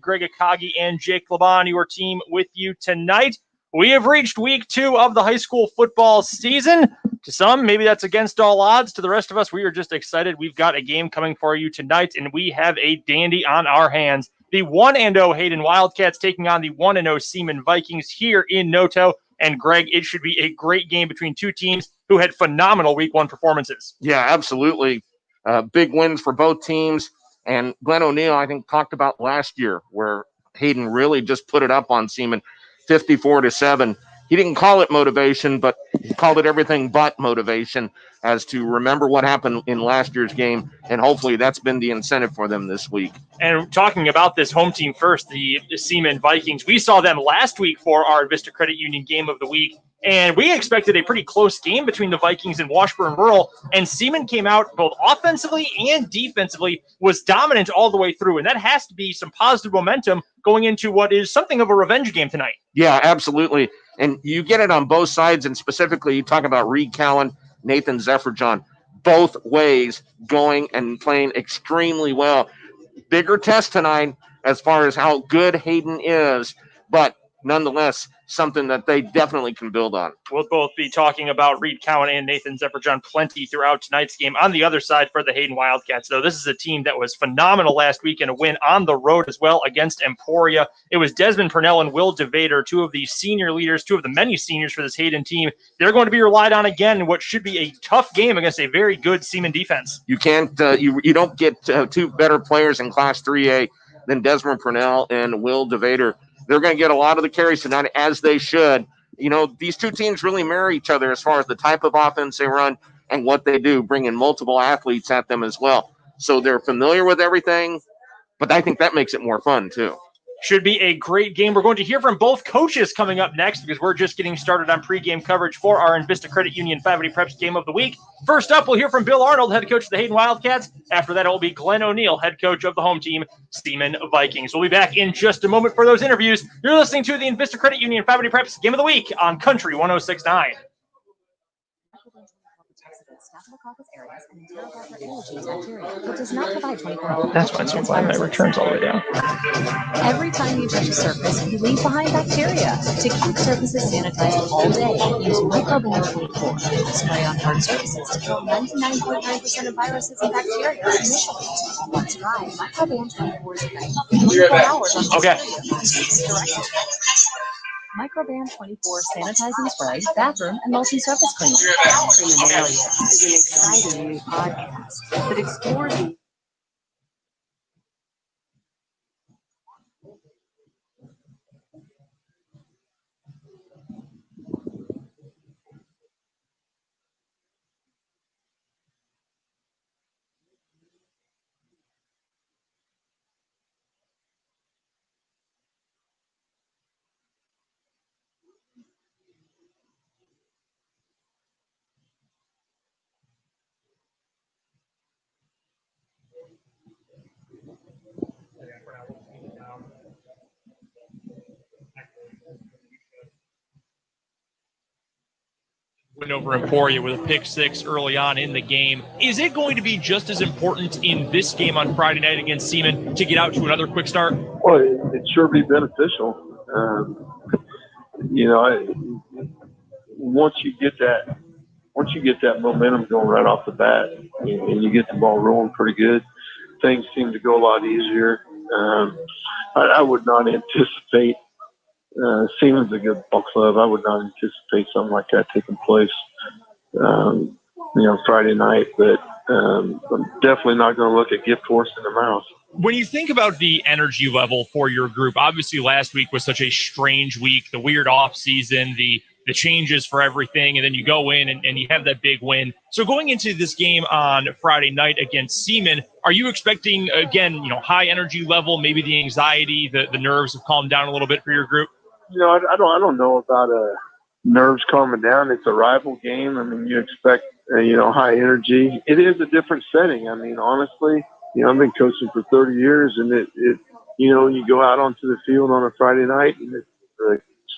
Greg Akagi, and Jake Laban, your team with you tonight. We have reached week 2 of the high school football season. To some, maybe that's against all odds. To the rest of us, we are just excited. We've got a game coming for you tonight, and we have a dandy on our hands. The 1-0 Hayden Wildcats taking on the 1-0 Seaman Vikings here in Noto. And Greg, it should be a great game between two teams who had phenomenal week 1 performances. Yeah, absolutely. Big wins for both teams. And Glenn O'Neill, I think, talked about last year where Hayden really just put it up on Seaman 54-7. He didn't call it motivation, but he called it everything but motivation as to remember what happened in last year's game. And hopefully that's been the incentive for them this week. And talking about this home team first, the Seaman Vikings, we saw them last week for our Envista Credit Union game of the week. And we expected a pretty close game between the Vikings and Washburn Rural. And Seaman came out both offensively and defensively, was dominant all the way through. And that has to be some positive momentum going into what is something of a revenge game tonight. Yeah, absolutely. And you get it on both sides. And specifically, you talk about Reed Cowan, Nathan Zephyrjohn, both ways going and playing extremely well. Bigger test tonight as far as how good Hayden is, but nonetheless, something that they definitely can build on. We'll both be talking about Reed Cowan and Nathan Zephyrjohn plenty throughout tonight's game. On the other side for the Hayden Wildcats, though, this is a team that was phenomenal last week in a win on the road as well against Emporia. It was Desmond Purnell and Will DeVader, two of the senior leaders, two of the many seniors for this Hayden team. They're going to be relied on again in what should be a tough game against a very good Seaman defense. You can't, you don't get two better players in Class 3A than Desmond Purnell and Will DeVader. They're going to get a lot of the carries tonight, as they should. You know, these two teams really marry each other as far as the type of offense they run and what they do, bringing multiple athletes at them as well. So they're familiar with everything, but I think that makes it more fun, too. Should be a great game. We're going to hear from both coaches coming up next because we're just getting started on pregame coverage for our Envista Credit Union 580 Preps game of the week. First up, we'll hear from Bill Arnold, head coach of the Hayden Wildcats. After that, it will be Glenn O'Neill, head coach of the home team, Seaman Vikings. We'll be back in just a moment for those interviews. You're listening to the Envista Credit Union 580 Preps game of the week on Country 106.9. Staphylococcus aureus and Enterococcus allergies bacteria, but does not provide 24-hour. That's why it's so glad my return's all the way down. Every time you touch a surface, you leave behind bacteria. To keep surfaces sanitized all day, use Microban 24. Spray on hard surfaces to kill 99.9% of viruses and bacteria initially. Once dry, Microban 24 is effective for 24 hours on bacteria. Microban 24 sanitizing spray, bathroom, and multi-surface cleaner. Criminalia is an exciting new podcast that explores the Win over Emporia with a pick 6 early on in the game. Is it going to be just as important in this game on Friday night against Seaman to get out to another quick start? Well, it sure be beneficial. Once you get that momentum going right off the bat, and you get the ball rolling pretty good, things seem to go a lot easier. I would not anticipate. Seaman's a good ball club. I would not anticipate something like that taking place, Friday night. But I'm definitely not going to look at gift horse in the mouth. When you think about the energy level for your group, obviously last week was such a strange week, the weird off season, the changes for everything, and then you go in and you have that big win. So going into this game on Friday night against Seaman, are you expecting, again, high energy level, maybe the anxiety, the nerves have calmed down a little bit for your group? I don't know about nerves calming down. It's a rival game. I mean, you expect high energy. It is a different setting. I mean, honestly, I've been coaching for 30 years, and you go out onto the field on a Friday night, and the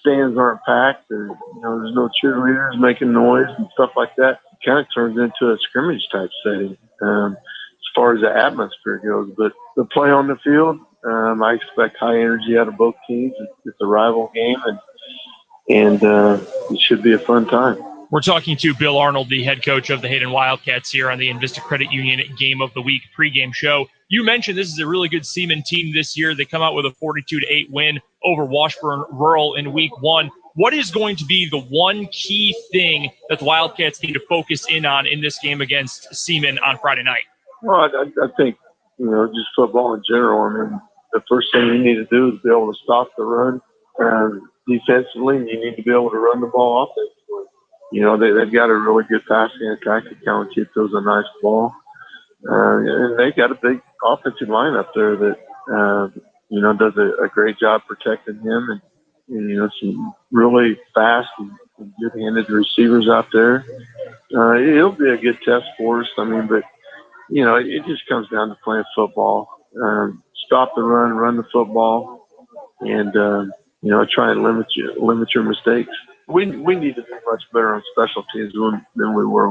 stands aren't packed, and there's no cheerleaders making noise and stuff like that. It kind of turns into a scrimmage type setting as far as the atmosphere goes. But the play on the field, I expect high energy out of both teams. It's a rival game, and it should be a fun time. We're talking to Bill Arnold, the head coach of the Hayden Wildcats, here on the Envista Credit Union Game of the Week pregame show. You mentioned this is a really good Seaman team this year. They come out with a 42-8 win over Washburn Rural in Week 1. What is going to be the one key thing that the Wildcats need to focus in on in this game against Seaman on Friday night? Well, I think, just football in general. I mean, the first thing you need to do is be able to stop the run defensively, and you need to be able to run the ball offensively. They've got a really good passing attack. County throws a nice ball. And they got a big offensive line up there that, does a great job protecting him. And some really fast and good-handed receivers out there. It'll be a good test for us. I mean, but, it just comes down to playing football. Stop the run the football, and, try and limit your mistakes. We need to be much better on special teams than we were.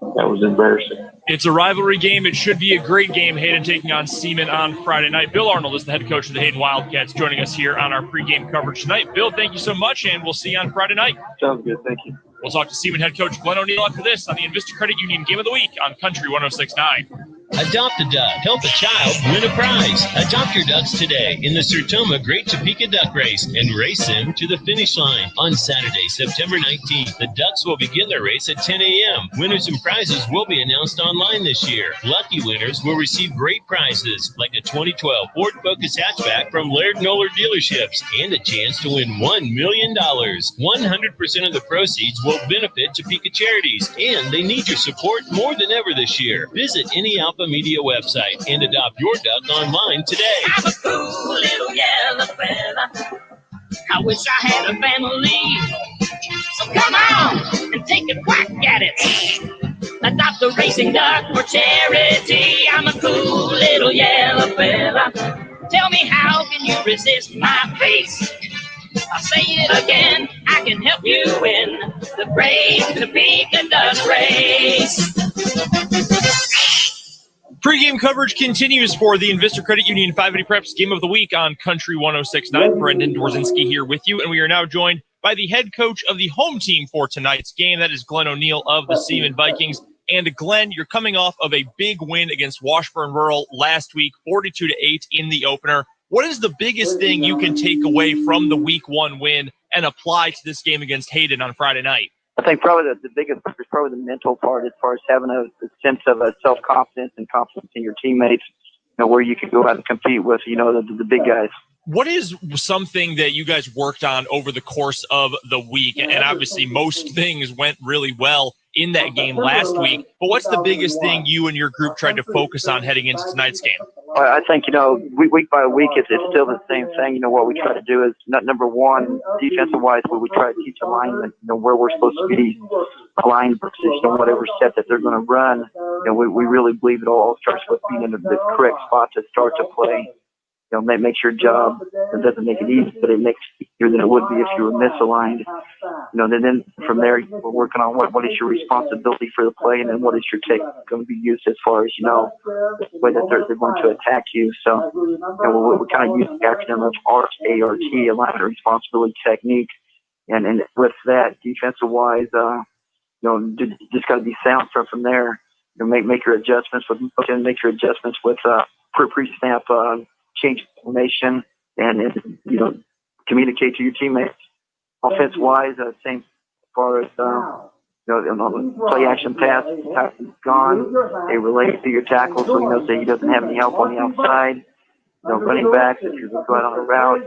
That was embarrassing. It's a rivalry game. It should be a great game. Hayden taking on Seaman on Friday night. Bill Arnold is the head coach of the Hayden Wildcats, joining us here on our pregame coverage tonight. Bill, thank you so much, and we'll see you on Friday night. Sounds good. Thank you. We'll talk to Seaman head coach Glenn O'Neill after this on the Envista Credit Union Game of the Week on Country 106.9. Adopt a duck. Help a child win a prize. Adopt your ducks today in the Sertoma Great Topeka Duck Race and race them to the finish line. On Saturday, September 19th, the Ducks will begin their race at 10 a.m. Winners and prizes will be announced online this year. Lucky winners will receive great prizes like a 2012 Ford Focus hatchback from Laird Noller Dealerships and a chance to win $1 million. 100% of the proceeds will benefit Topeka charities, and they need your support more than ever this year. Visit any Alpha Media website and adopt your duck online today. I'm a cool little yellow fella. I wish I had a family. So come on and take a whack at it. Adopt a racing duck for charity. I'm a cool little yellow fella. Tell me, how can you resist my face? I'll say it again, I can help you win the Great Topeka Duck Race. Pre-game coverage continues for the Envista Credit Union 580 Preps Game of the Week on Country 106.9. Brendan Dworzinski here with you, and we are now joined by the head coach of the home team for tonight's game. That is Glenn O'Neill of the Seaman Vikings. And Glenn, you're coming off of a big win against Washburn Rural last week, 42-8 in the opener. What is the biggest thing you can take away from the Week 1 win and apply to this game against Hayden on Friday night? I think probably the biggest is probably the mental part, as far as having a sense of self-confidence and confidence in your teammates, where you can go out and compete with, the big guys. What is something that you guys worked on over the course of the week? And obviously most things went really well in that game last week, but what's the biggest thing you and your group tried to focus on heading into tonight's game? I think, week by week, it's still the same thing. What we try to do is, number one, defensive-wise, we try to teach alignment, where we're supposed to be aligned versus, whatever set that they're going to run. We really believe it all starts with being in the correct spot to start to play. Makes your job. It doesn't make it easy, but it makes it easier than it would be if you were misaligned. Then from there, we're working on what is your responsibility for the play, and then what is your take going to be used as far as, the way that they're going to attack you. So, we kind of use the acronym of ART, A-R-T, alignment, responsibility, technique. And with that, defensive-wise, just got to be sound from there. Make your adjustments with pre-snap change formation, and communicate to your teammates. Offense-wise, same as far as play action pass, gone. They relate to your tackle, so say he doesn't have any help on the outside. Running backs, if you're going to go out on a route,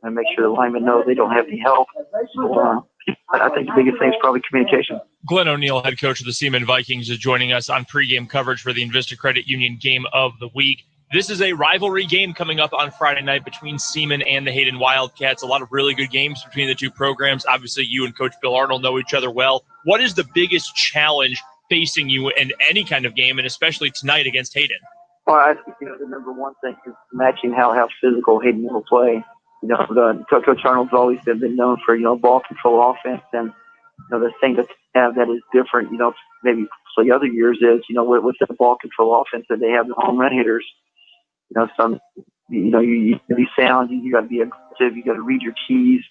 and make sure the linemen know they don't have any help. So, I think the biggest thing is probably communication. Glenn O'Neill, head coach of the Seaman Vikings, is joining us on pregame coverage for the Envista Credit Union Game of the Week. This is a rivalry game coming up on Friday night between Seaman and the Hayden Wildcats. A lot of really good games between the two programs. Obviously, you and Coach Bill Arnold know each other well. What is the biggest challenge facing you in any kind of game, and especially tonight against Hayden? Well, I think the number one thing is matching how physical Hayden will play. Coach Arnold's always been known for ball control offense, and the thing that they have that is different, maybe for the other years is with the ball control offense that they have the home run hitters. Some You got to be sound. You got to be aggressive. You got to read your keys.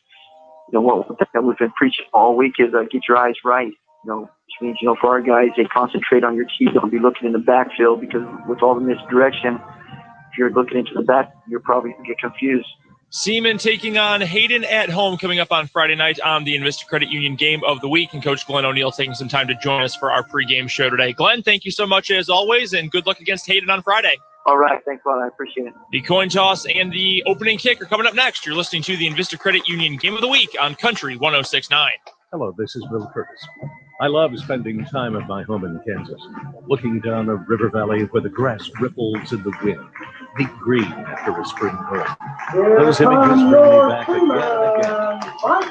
What we've been preaching all week is get your eyes right. Which means, for our guys, they concentrate on your keys. Don't be looking in the backfield, because with all the misdirection, if you're looking into the back, you're probably going to get confused. Seaman taking on Hayden at home coming up on Friday night on the Envista Credit Union Game of the Week. And Coach Glenn O'Neill taking some time to join us for our pregame show today. Glenn, thank you so much as always, and good luck against Hayden on Friday. All right. Thanks a lot. I appreciate it. The coin toss and the opening kick are coming up next. You're listening to the Envista Credit Union Game of the Week on Country 106.9. Hello, this is Bill Curtis. I love spending time at my home in Kansas, looking down a river valley where the grass ripples in the wind, deep green after a spring burn. Those images bring me back again and again.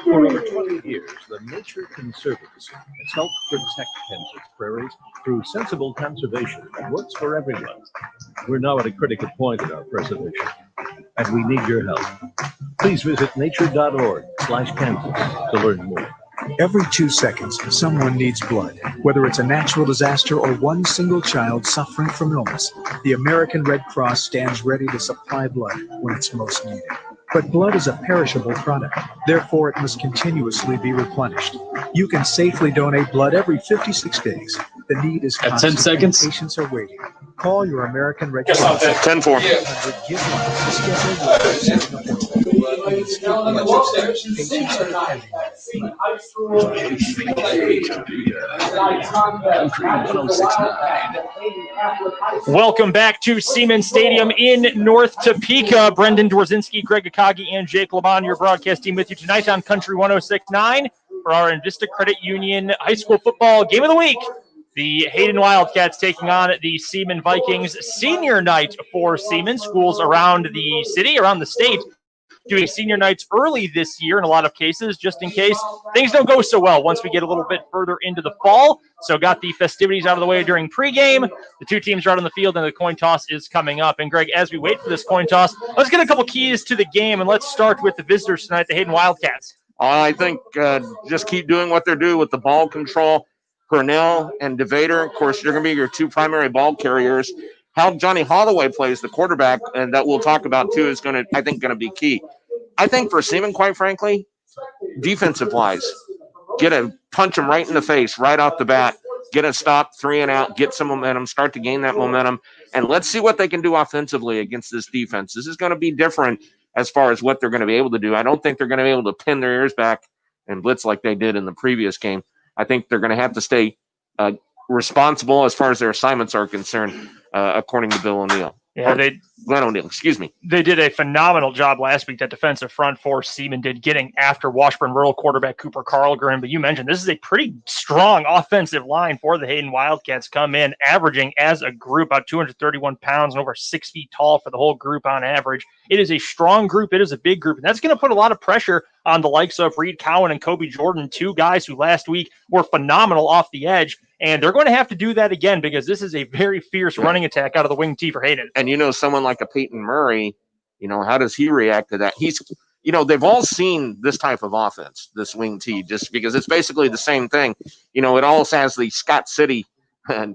For over 20 years, the Nature Conservancy has helped protect Kansas prairies through sensible conservation that works for everyone. We're now at a critical point in our preservation, and we need your help. Please visit nature.org/Kansas to learn more. Every 2 seconds, someone needs blood. Whether it's a natural disaster or one single child suffering from illness, the American Red Cross stands ready to supply blood when it's most needed. But blood is a perishable product. Therefore, it must continuously be replenished. You can safely donate blood every 56 days. The need is constant. At 10 seconds. Patients are waiting. Call your American Red Cross. 10-4. Welcome back to Seaman Stadium in North Topeka. Brendan Dworzinski, Greg Akagi, and Jake Laban, your broadcast team with you tonight on Country 106.9 for our Envista Credit Union High School Football Game of the Week. The Hayden Wildcats taking on the Seaman Vikings. Senior night for Seaman. Schools around the city, around the state, doing senior nights early this year in a lot of cases, just in case things don't go so well once we get a little bit further into the fall. So got the festivities out of the way during pregame. The two teams are out on the field, and the coin toss is coming up. And, Greg, as we wait for this coin toss, let's get a couple keys to the game, and let's start with the visitors tonight, the Hayden Wildcats. I think just keep doing what they're doing with the ball control. Purnell and DeVader, of course, you're going to be your two primary ball carriers. How Johnny Holloway plays the quarterback, and that we'll talk about too, is going to be key. I think for Seaman, quite frankly, defensive-wise, punch them right in the face right off the bat, get a stop, 3 and out, get some momentum, start to gain that momentum, and let's see what they can do offensively against this defense. This is going to be different as far as what they're going to be able to do. I don't think they're going to be able to pin their ears back and blitz like they did in the previous game. I think they're going to have to stay responsible as far as their assignments are concerned, according to Bill O'Neill. Yeah, Glenn O'Neill, excuse me. They did a phenomenal job last week, that defensive front for Seaman did, getting after Washburn Rural quarterback Cooper Carlgren. But you mentioned this is a pretty strong offensive line for the Hayden Wildcats, come in averaging as a group about 231 pounds and over 6 feet tall for the whole group on average. It is a strong group. It is a big group. And that's going to put a lot of pressure on the likes of Reed Cowan and Kobe Jordan, two guys who last week were phenomenal off the edge. And they're going to have to do that again, because this is a very fierce running attack out of the wing tee for Hayden. And someone like a Peyton Murray, how does he react to that? They've all seen this type of offense, this wing tee, just because it's basically the same thing. It all has the Scott City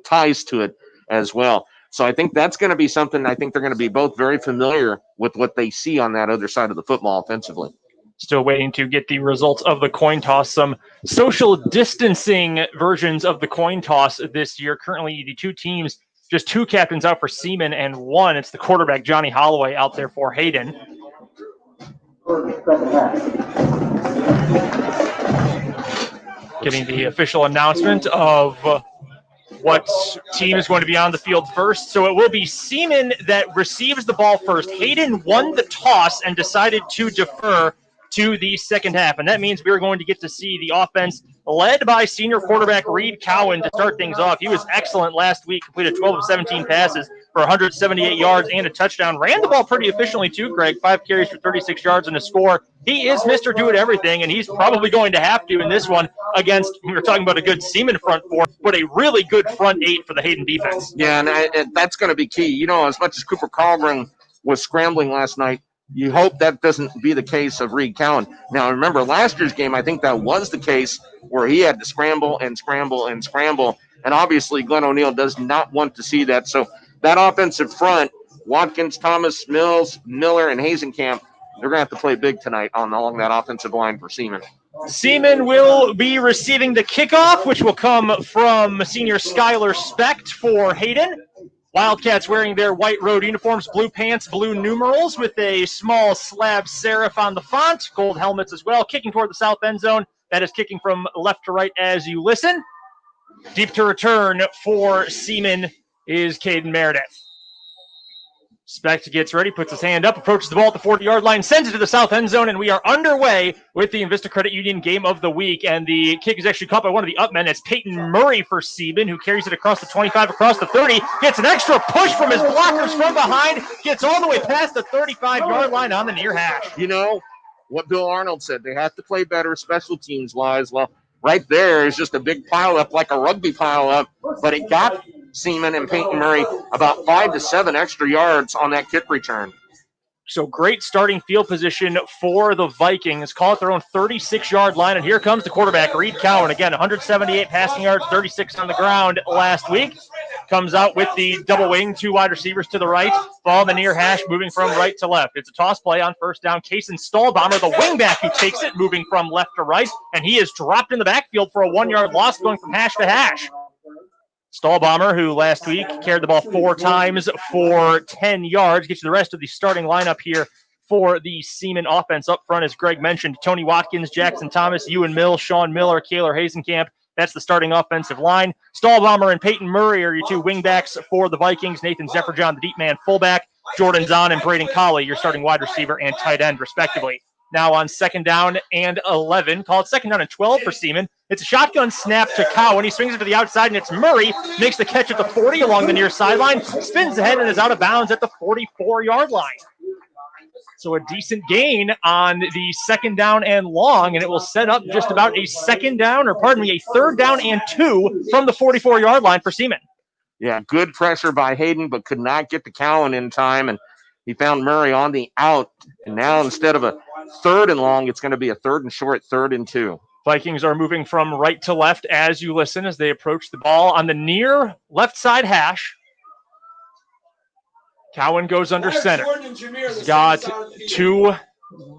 ties to it as well. So I think that's going to be something. I think they're going to be both very familiar with what they see on that other side of the football offensively. Still waiting to get the results of the coin toss. Some social distancing versions of the coin toss this year. Currently, the two teams, just two captains out for Seaman, and one, it's the quarterback, Johnny Holloway, out there for Hayden. Getting the official announcement of what team is going to be on the field first. So it will be Seaman that receives the ball first. Hayden won the toss and decided to defer to the second half, and that means we're going to get to see the offense led by senior quarterback Reed Cowan to start things off. He was excellent last week, completed 12 of 17 passes for 178 yards and a touchdown. Ran the ball pretty efficiently too, Greg. 5 carries for 36 yards and a score. He is Mr. Do-It-Everything, and he's probably going to have to in this one against, we were talking about a good Seaman front four, but a really good front eight for the Hayden defense. Yeah, and that's going to be key. As much as Cooper Carlgren was scrambling last night, you hope that doesn't be the case of Reed Cowan. Now, remember, last year's game, I think that was the case where he had to scramble and scramble and scramble, and obviously Glenn O'Neill does not want to see that. So that offensive front Watkins, Thomas, Mills, Miller, and Hazenkamp, they're going to have to play big tonight along that offensive line for Seaman. Seaman will be receiving the kickoff, which will come from senior Skylar Specht for Hayden. Wildcats wearing their white road uniforms, blue pants, blue numerals with a small slab serif on the font, gold helmets as well, kicking toward the south end zone. That is kicking from left to right as you listen. Deep to return for Seaman is Caden Meredith. Specht gets ready, puts his hand up, approaches the ball at the 40-yard line, sends it to the south end zone, and we are underway with the Envista Credit Union game of the week. And the kick is actually caught by one of the upmen. It's Peyton Murray for Seaman, who carries it across the 25, across the 30, gets an extra push from his blockers from behind, gets all the way past the 35-yard line on the near hash. You know what Bill Arnold said, they have to play better special teams-wise. Well, right there is just a big pile-up, like a rugby pile-up, but it got Seaman and Peyton Murray about 5 to 7 extra yards on that kick return. So great starting field position for the Vikings. Call it their own 36-yard line, and here comes the quarterback, Reed Cowan. Again, 178 passing yards, 36 on the ground last week. Comes out with the double wing, 2 wide receivers to the right. Ball in the near hash, moving from right to left. It's a toss play on first down. Kason Stallbomber, the wingback who takes it, moving from left to right, and he is dropped in the backfield for a 1-yard loss, going from hash to hash. Stallbomber, who last week carried the ball 4 times for 10 yards, gets you the rest of the starting lineup here for the Seaman offense. Up front, as Greg mentioned, Tony Watkins, Jackson Thomas, Ewan Mills, Sean Miller, Kaylor Hazenkamp. That's the starting offensive line. Stallbomber and Peyton Murray are your 2 wingbacks for the Vikings. Nathan Zephyr-John, the deep man fullback. Jordan Zahn and Braden Colley, your starting wide receiver and tight end, respectively. Now on 2nd down and 11. Call it 2nd down and 12 for Seaman. It's a shotgun snap to Cowan. He swings it to the outside, and it's Murray. Makes the catch at the 40 along the near sideline. Spins ahead and is out of bounds at the 44-yard line. So a decent gain on the 2nd down and long, and it will set up just about a 3rd down and 2 from the 44-yard line for Seaman. Yeah, good pressure by Hayden, but could not get to Cowan in time, and he found Murray on the out, and now instead of a 3rd and long, it's going to be a 3rd and short, 3rd and 2. Vikings are moving from right to left as you listen, as they approach the ball on the near left side hash. Cowan goes under center. He's got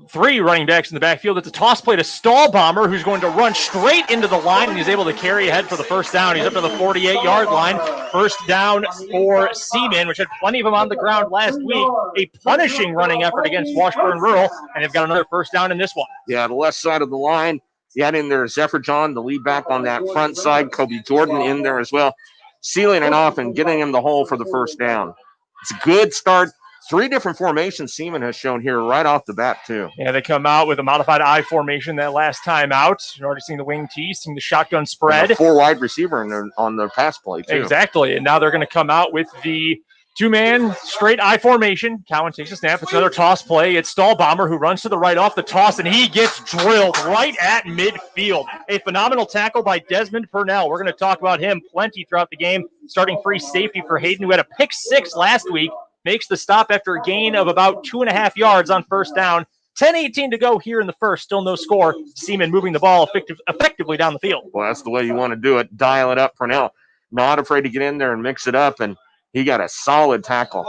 3 running backs in the backfield. It's a toss play to Stallbomber, who's going to run straight into the line, and he's able to carry ahead for the 1st down. He's up to the 48-yard line. 1st down for Seaman, which had plenty of them on the ground last week. A punishing running effort against Washburn Rural, and they've got another 1st down in this one. Yeah, the left side of the line. You had in there Zephyr-John, the lead back on that front side. Kobe Jordan in there as well, sealing it off and getting him the hole for the 1st down. It's a good start. 3 different formations Seaman has shown here right off the bat, too. Yeah, they come out with a modified I formation that last time out. You're already seeing the wing tee, seeing the shotgun spread. 4 wide receiver on their pass play, too. Exactly, and now they're going to come out with the 2-man straight I formation. Cowan takes a snap. It's another toss play. It's Stallbomber, who runs to the right off the toss, and he gets drilled right at midfield. A phenomenal tackle by Desmond Purnell. We're going to talk about him plenty throughout the game. Starting free safety for Hayden, who had a pick 6 last week. Makes the stop after a gain of about 2.5 yards on 1st down. 10-18 to go here in the 1st. Still no score. Seaman moving the ball effectively down the field. Well, that's the way you want to do it. Dial it up. Purnell not afraid to get in there and mix it up, and he got a solid tackle.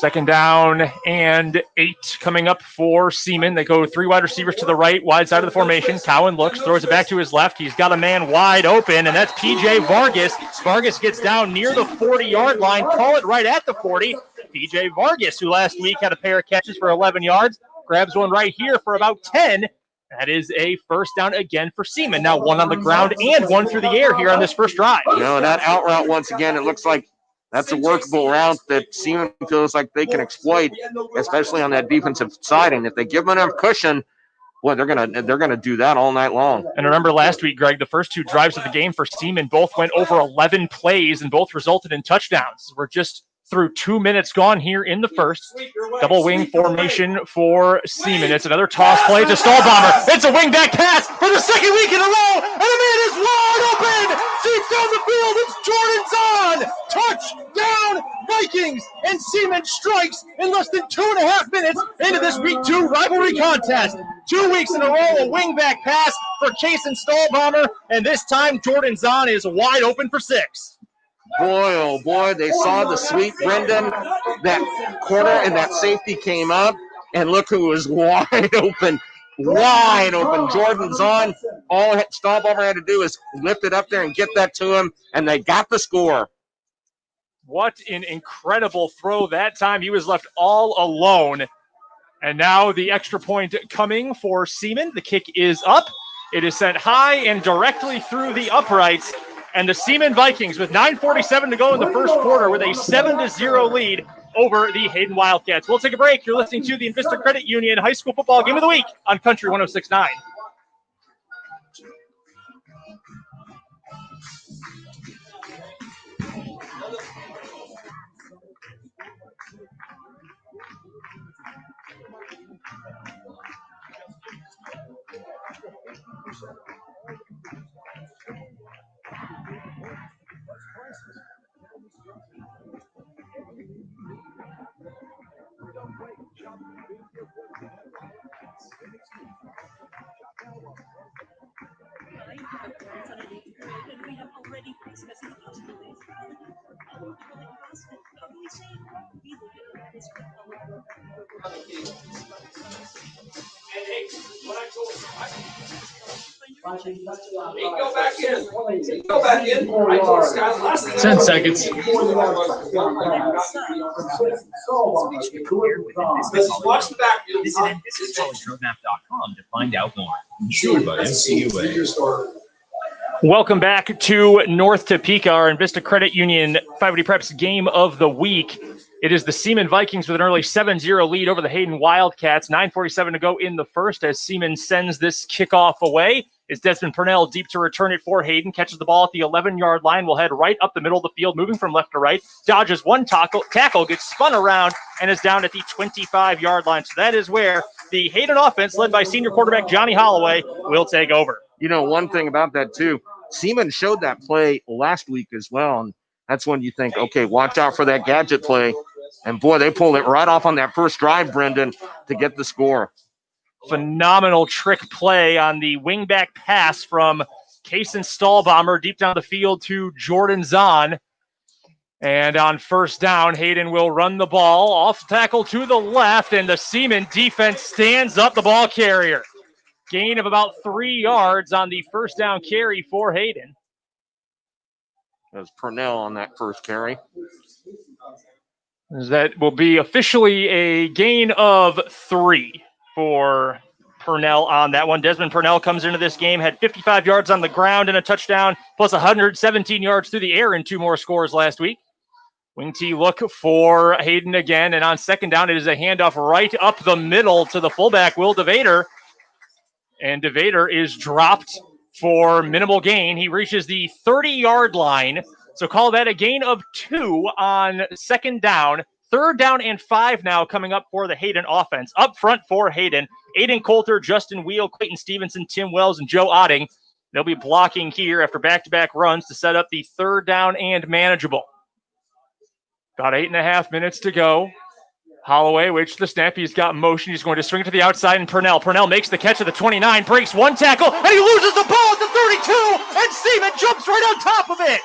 2nd down and 8 coming up for Seaman. They go 3 wide receivers to the right, wide side of the formation. Cowan looks, throws it back to his left. He's got a man wide open, and that's P.J. Vargas. Vargas gets down near the 40-yard line. Call it right at the 40. P.J. Vargas, who last week had a pair of catches for 11 yards, grabs one right here for about 10. That is a 1st down again for Seaman. Now 1 on the ground and 1 through the air here on this 1st drive. You know, that out route, once again, it looks like that's a workable route that Seaman feels like they can exploit, especially on that defensive side. And if they give them enough cushion, boy, they're gonna do that all night long. And remember last week, Greg, the first 2 drives of the game for Seaman both went over 11 plays and both resulted in touchdowns. We're just through 2 minutes gone here in the 1st. Double wing formation for Seaman. It's another toss play to Stallbomber. It's a wing back pass for the 2nd week in a row, and the man is wide open. Deep down the field, it's Jordan Zahn. Touchdown, Vikings, and Seaman strikes in less than 2.5 minutes into this week 2 rivalry contest. 2 weeks in a row, a wing back pass for Kason Stallbomber, and this time Jordan Zahn is wide open for 6. Boy, oh boy, they saw the sweep, Brendan. That corner and that safety came up, and look who was wide open. Wide open. Jordan's on. All Stahlbaumer had to do is lift it up there and get that to him, and they got the score. What an incredible throw that time. He was left all alone. And now the extra point coming for Seaman. The kick is up. It is sent high and directly through the uprights. And the Seaman Vikings, with 9:47 to go in the first quarter, with a 7-0 lead over the Hayden Wildcats. We'll take a break. You're listening to the Envista Credit Union High School Football Game of the Week on Country 106.9. Go back in. Go back in. I told Scott last time. 10 seconds. Watch the back. Visit EnvistaCollegeRoadmap.com to find out more. Insured by NCUA. Welcome back to North Topeka, our Envista Credit Union 580 Preps Game of the Week. It is the Seaman Vikings with an early 7-0 lead over the Hayden Wildcats. 9:47 to go in the first as Seaman sends this kickoff away. It's Desmond Purnell deep to return it for Hayden. Catches the ball at the 11-yard line. Will head right up the middle of the field, moving from left to right. Dodges one tackle, gets spun around, and is down at the 25-yard line. So that is where the Hayden offense, led by senior quarterback Johnny Holloway, will take over. You know, one thing about that, too, Seaman showed that play last week as well, and that's when you think, okay, watch out for that gadget play. And, boy, they pulled it right off on that first drive, Brendan, to get the score. Phenomenal trick play on the wingback pass from Kason Stahlbaumer deep down the field to Jordan Zahn. And on first down, Hayden will run the ball off tackle to the left, and the Seaman defense stands up the ball carrier. Gain of about 3 yards on the first down carry for Hayden. That was Purnell on that first carry. That will be officially a gain of 3 for Purnell on that one. Desmond Purnell comes into this game, had 55 yards on the ground and a touchdown, plus 117 yards through the air in 2 more scores last week. Wing T look for Hayden again, and on second down, it is a handoff right up the middle to the fullback, Will DeVader. And DeVader is dropped for minimal gain. He reaches the 30-yard line. So call that a gain of 2 on second down. Third down and 5 now coming up for the Hayden offense. Up front for Hayden, Aiden Coulter, Justin Wheel, Clayton Stevenson, Tim Wells, and Joe Otting. They'll be blocking here after back-to-back runs to set up the third down and manageable. About 8.5 minutes to go. Holloway waits for the snap. He's got motion. He's going to swing it to the outside, and Purnell makes the catch at the 29, breaks one tackle, and he loses the ball at the 32, and Seaman jumps right on top of it.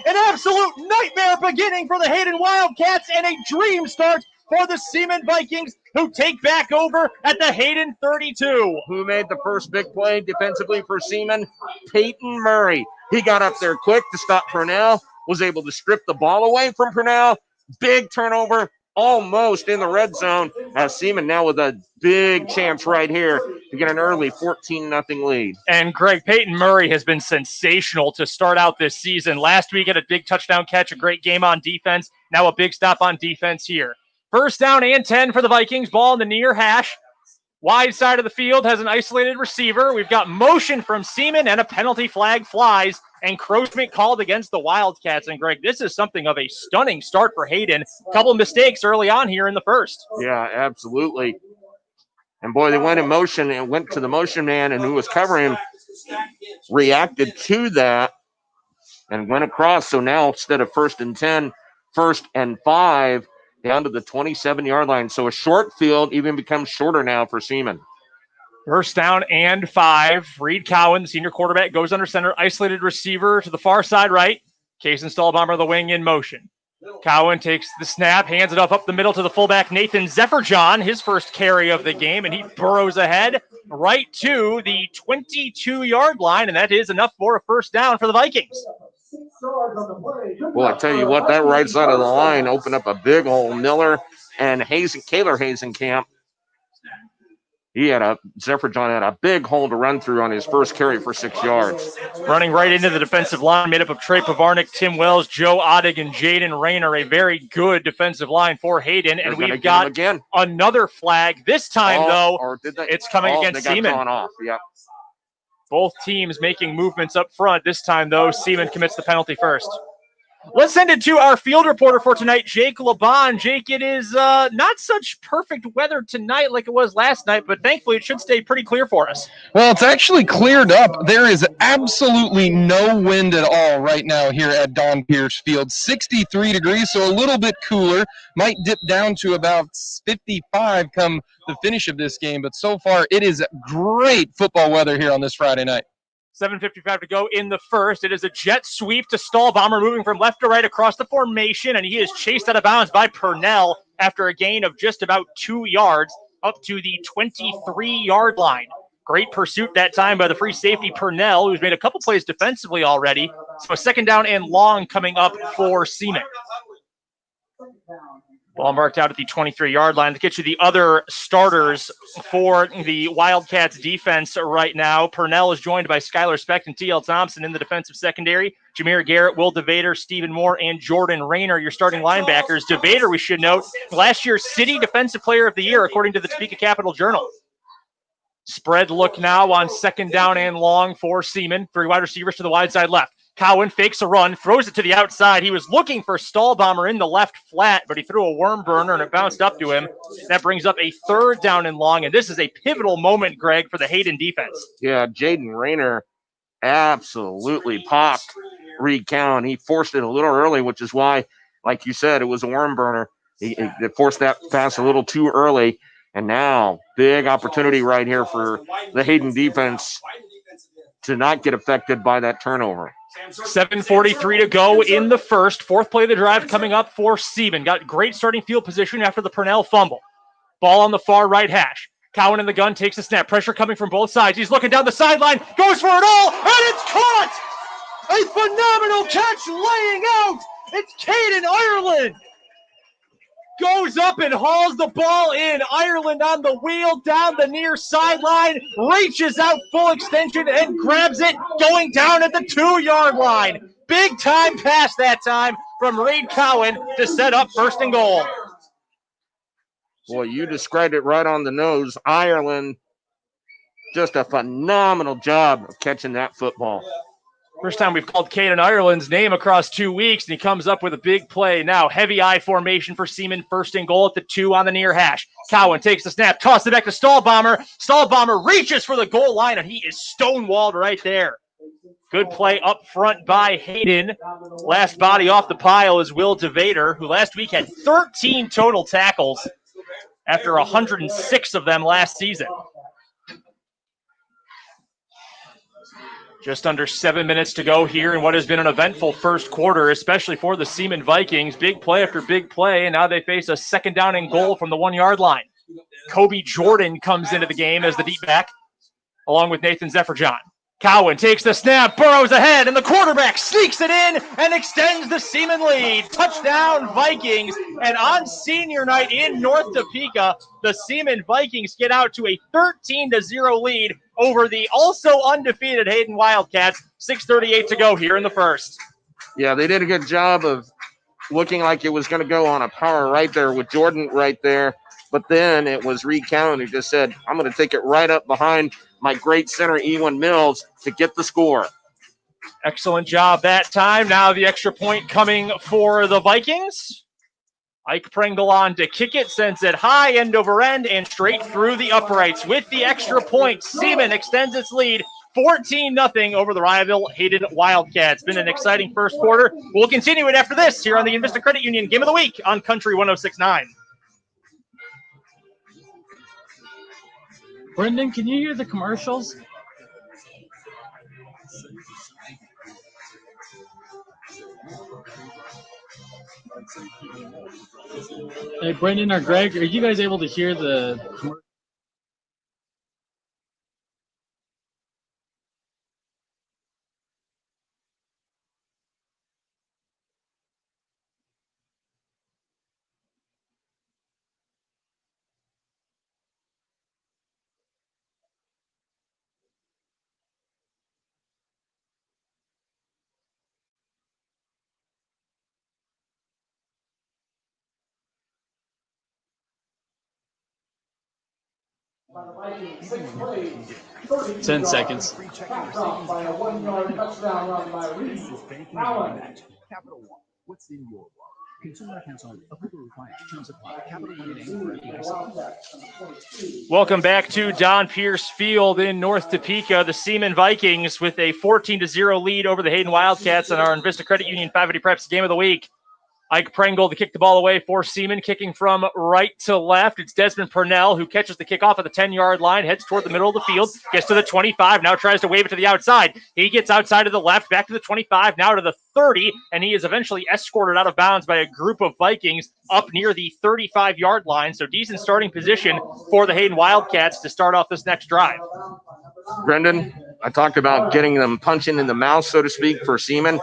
An absolute nightmare beginning for the Hayden Wildcats and a dream start for the Seaman Vikings, who take back over at the Hayden 32. Who made the first big play defensively for Seaman? Peyton Murray. He got up there quick to stop Purnell, was able to strip the ball away from Purnell. Big turnover, almost in the red zone, as Seaman now with a big chance right here to get an early 14-0 lead. And Greg, Peyton Murray has been sensational to start out this season. Last week had a big touchdown catch, a great game on defense. Now a big stop on defense here. First down and 10 for the Vikings. Ball in the near hash. Wide side of the field has an isolated receiver. We've got motion from Seaman and a penalty flag flies. Encroachment called against the Wildcats. And Greg, this is something of a stunning start for Hayden. A couple of mistakes early on here in the first. Yeah, absolutely. And boy, they went in motion and went to the motion man, and who was covering him reacted to that and went across. So now instead of 1st and 10, 1st and 5, down to the 27-yard line. So a short field even becomes shorter now for Seaman. First down and 5. Reed Cowan, the senior quarterback, goes under center. Isolated receiver to the far side right. Case and Stall Bomber the wing in motion. Cowan takes the snap, hands it up the middle to the fullback Nathan Zephyr-John, his first carry of the game, and he burrows ahead right to the 22-yard line, and that is enough for a first down for the Vikings. Well, I tell you what, that right side of the line opened up a big hole. Miller and Kaler Hazenkamp. Zephyr-John had a big hole to run through on his first carry for 6 yards. Running right into the defensive line, made up of Trey Pavarnik, Tim Wells, Joe Ottig, and Jaden Rayner. A very good defensive line for Hayden. And we've got another flag. This time, it's coming against Seaman. They got drawn off, yep. Both teams making movements up front. This time, though, Seaman commits the penalty first. Let's send it to our field reporter for tonight, Jake LeBon. Jake, it is not such perfect weather tonight like it was last night, but thankfully it should stay pretty clear for us. Well, it's actually cleared up. There is absolutely no wind at all right now here at Don Pierce Field. 63 degrees, so a little bit cooler. Might dip down to about 55 come the finish of this game, but so far it is great football weather here on this Friday night. 7:55 to go in the first. It is a jet sweep to Stall Bomber, moving from left to right across the formation, and he is chased out of bounds by Purnell after a gain of just about 2 yards up to the 23-yard line. Great pursuit that time by the free safety Purnell, who's made a couple plays defensively already. So a second down and long coming up for Seaman. Ball marked out at the 23-yard line. To get you the other starters for the Wildcats defense right now, Purnell is joined by Skylar Specht and T.L. Thompson in the defensive secondary. Jameer Garrett, Will DeVader, Stephen Moore, and Jordan Rayner, your starting linebackers. DeVader, we should note, last year's City Defensive Player of the Year, according to the Topeka Capital Journal. Spread look now on second down and long for Seaman. 3 wide receivers to the wide side left. Cowan fakes a run, throws it to the outside. He was looking for Stall Bomber in the left flat, but he threw a worm burner and it bounced up to him. That brings up a third down and long, and this is a pivotal moment, Greg, for the Hayden defense. Yeah, Jaden Rayner absolutely popped Reed Cowan. He forced it a little early, which is why, like you said, it was a worm burner. He forced that pass a little too early, and now big opportunity right here for the Hayden defense to not get affected by that turnover. 7:43 to go in the first. Fourth play of the drive coming up for Seaman. Got great starting field position after the Purnell fumble. Ball on the far right hash. Cowan in the gun, takes a snap. Pressure coming from both sides. He's looking down the sideline, goes for it all, and it's caught! A phenomenal catch laying out! It's Caden Ireland! Goes up and hauls the ball in. Ireland on the wheel down the near sideline, reaches out full extension and grabs it, going down at the 2-yard line. Big time pass that time from Reed Cowan to set up first and goal. Boy, you described it right on the nose. Ireland, just a phenomenal job of catching that football. First time we've called Caden Ireland's name across 2 weeks, and he comes up with a big play. Now, heavy I formation for Seaman, first and goal at the 2 on the near hash. Cowan takes the snap, tosses it back to Stall Bomber. Stall Bomber reaches for the goal line, and he is stonewalled right there. Good play up front by Hayden. Last body off the pile is Will DeVader, who last week had 13 total tackles after 106 of them last season. Just under 7 minutes to go here in what has been an eventful first quarter, especially for the Seaman Vikings. Big play after big play, and now they face a second down and goal from the 1-yard line. Kobe Jordan comes into the game as the deep back, along with Nathan Zephyr-John. Cowan takes the snap, burrows ahead, and the quarterback sneaks it in and extends the Seaman lead. Touchdown, Vikings. And on senior night in North Topeka, the Seaman Vikings get out to a 13-0 lead over the also undefeated Hayden Wildcats. 6:38 to go here in the first. Yeah, they did a good job of looking like it was going to go on a power right there with Jordan right there. But then it was Reed Cowan who just said, I'm going to take it right up behind my great center, Ewan Mills, to get the score. Excellent job that time. Now the extra point coming for the Vikings. Ike Pringle on to kick it, sends it high end over end and straight through the uprights. With the extra point, Seaman extends its lead 14-0 over the rival Hayden Wildcats. Been an exciting first quarter. We'll continue it after this here on the Envista Credit Union Game of the Week on Country 106.9. Brendan, can you hear the commercials? Hey, Brendan or Greg, are you guys able to hear the commercial? By the Vikings, 6 plays, 32 10 yards. seconds. Knocked off by a 1-yard touchdown run by Reed Allen. Capital One. What's in your wallet? Consumer accounts only. Approval required. Terms apply. Capital One name for FDIC. Welcome back to Don Pierce Field in North Topeka. The Seaman Vikings with a 14-0 lead over the Hayden Wildcats on our Envista Credit Union 580 Preps Game of the Week. Ike Pringle to kick the ball away for Seaman, kicking from right to left. It's Desmond Purnell who catches the kickoff at the 10-yard line, heads toward the middle of the field, gets to the 25, now tries to wave it to the outside. He gets outside to the left, back to the 25, now to the 30, and he is eventually escorted out of bounds by a group of Vikings up near the 35-yard line. So decent starting position for the Hayden Wildcats to start off this next drive. Brendan, I talked about getting them punching in the mouth, so to speak, for Seaman.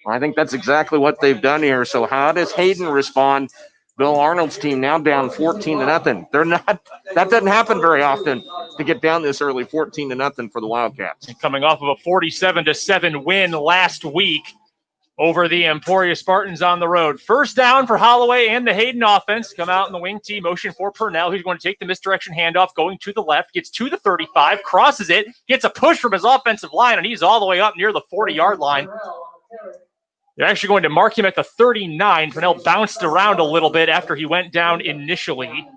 I think that's exactly what they've done here. So how does Hayden respond? Bill Arnold's team now down 14-0. They're not. That doesn't happen very often to get down this early, 14-0 for the Wildcats. And coming off of a 47-7 win last week over the Emporia Spartans on the road. First down for Holloway and the Hayden offense. Come out in the wing T motion for Purnell, who's going to take the misdirection handoff, going to the left, gets to the 35, crosses it, gets a push from his offensive line, and he's all the way up near the 40-yard line. They're actually going to mark him at the 39. Purnell bounced around a little bit after he went down initially.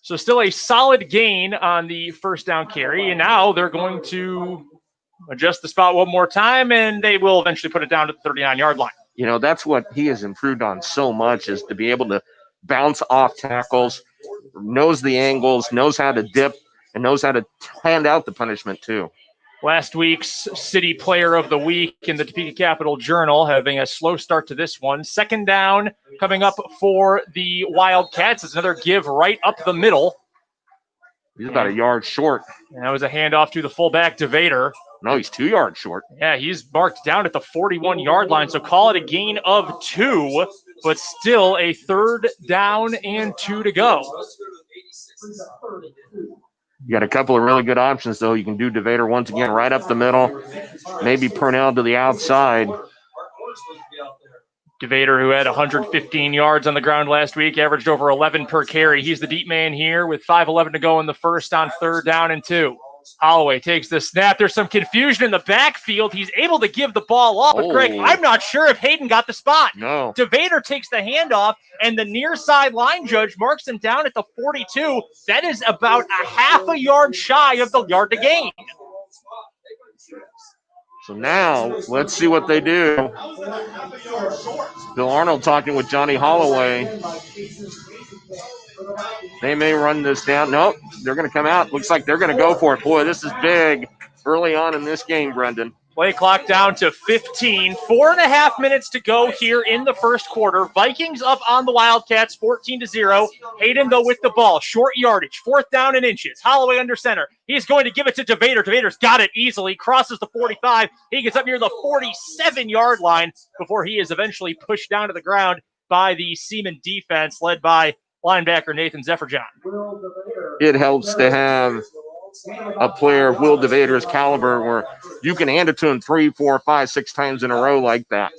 So still a solid gain on the first down carry. And now they're going to adjust the spot one more time, and they will eventually put it down to the 39-yard line. You know, that's what he has improved on so much, is to be able to bounce off tackles, knows the angles, knows how to dip, and knows how to hand out the punishment too. Last week's City Player of the Week in the Topeka Capital Journal, having a slow start to this one. Second down coming up for the Wildcats. It's another give right up the middle. He's about a yard short. And that was a handoff to the fullback, DeVader. No, he's 2 yards short. Yeah, he's marked down at the 41-yard line, so call it a gain of 2, but still a third down and 2 to go. You got a couple of really good options, though. You can do DeVader once again right up the middle, maybe Purnell to the outside. DeVader, who had 115 yards on the ground last week, averaged over 11 per carry. He's the deep man here with 5:11 to go in the first on third down and 2. Holloway takes the snap. There's some confusion in the backfield. He's able to give the ball off. But Greg, I'm not sure if Hayden got the spot. No. DeVader takes the handoff, and the near side line judge marks him down at the 42. That is about a half a yard shy of the yard to gain. So now let's see what they do. Bill Arnold talking with Johnny Holloway. They may run this down. Nope, they're going to come out. Looks like they're going to go for it. Boy, this is big early on in this game, Brendan. Play clock down to 15. 4.5 minutes to go here in the first quarter. Vikings up on the Wildcats, 14-0. Hayden, though, with the ball. Short yardage. 4th down and inches. Holloway under center. He's going to give it to DeVader. DeVader's got it easily. Crosses the 45. He gets up near the 47-yard line before he is eventually pushed down to the ground by the Seaman defense, led by linebacker Nathan Zephyrjohn. It helps to have a player of Will DeVader's caliber where you can hand it to him 3, 4, 5, 6 times in a row like that.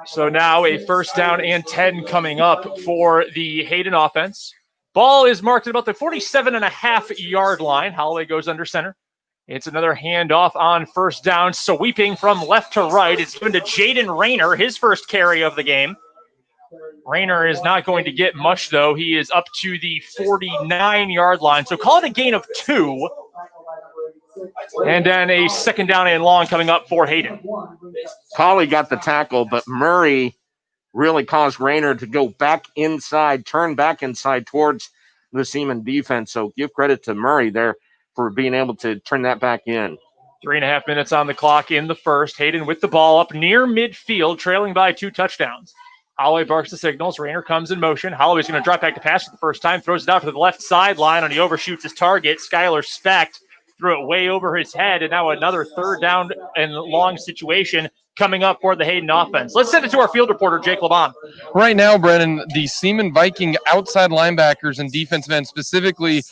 So now a first down and 10 coming up for the Hayden offense. Ball is marked at about the 47.5-yard line. Holloway goes under center. It's another handoff on first down, sweeping from left to right. It's given to Jaden Rayner, his first carry of the game. Rayner is not going to get much, though. He is up to the 49-yard line. So call it a gain of 2. And then a second down and long coming up for Hayden. Colley got the tackle, but Murray really caused Rayner to go back inside, turn back inside towards the Seaman defense. So give credit to Murray there for being able to turn that back in. 3.5 minutes on the clock in the first. Hayden with the ball up near midfield, trailing by 2 touchdowns. Holloway barks the signals. Rayner comes in motion. Holloway's going to drop back to pass for the first time. Throws it out to the left sideline, and he overshoots his target. Skylar Specht threw it way over his head, and now another third down and long situation coming up for the Hayden offense. Let's send it to our field reporter, Jake LeBon. Right now, Brennan, the Seaman Viking outside linebackers and defensive ends, specifically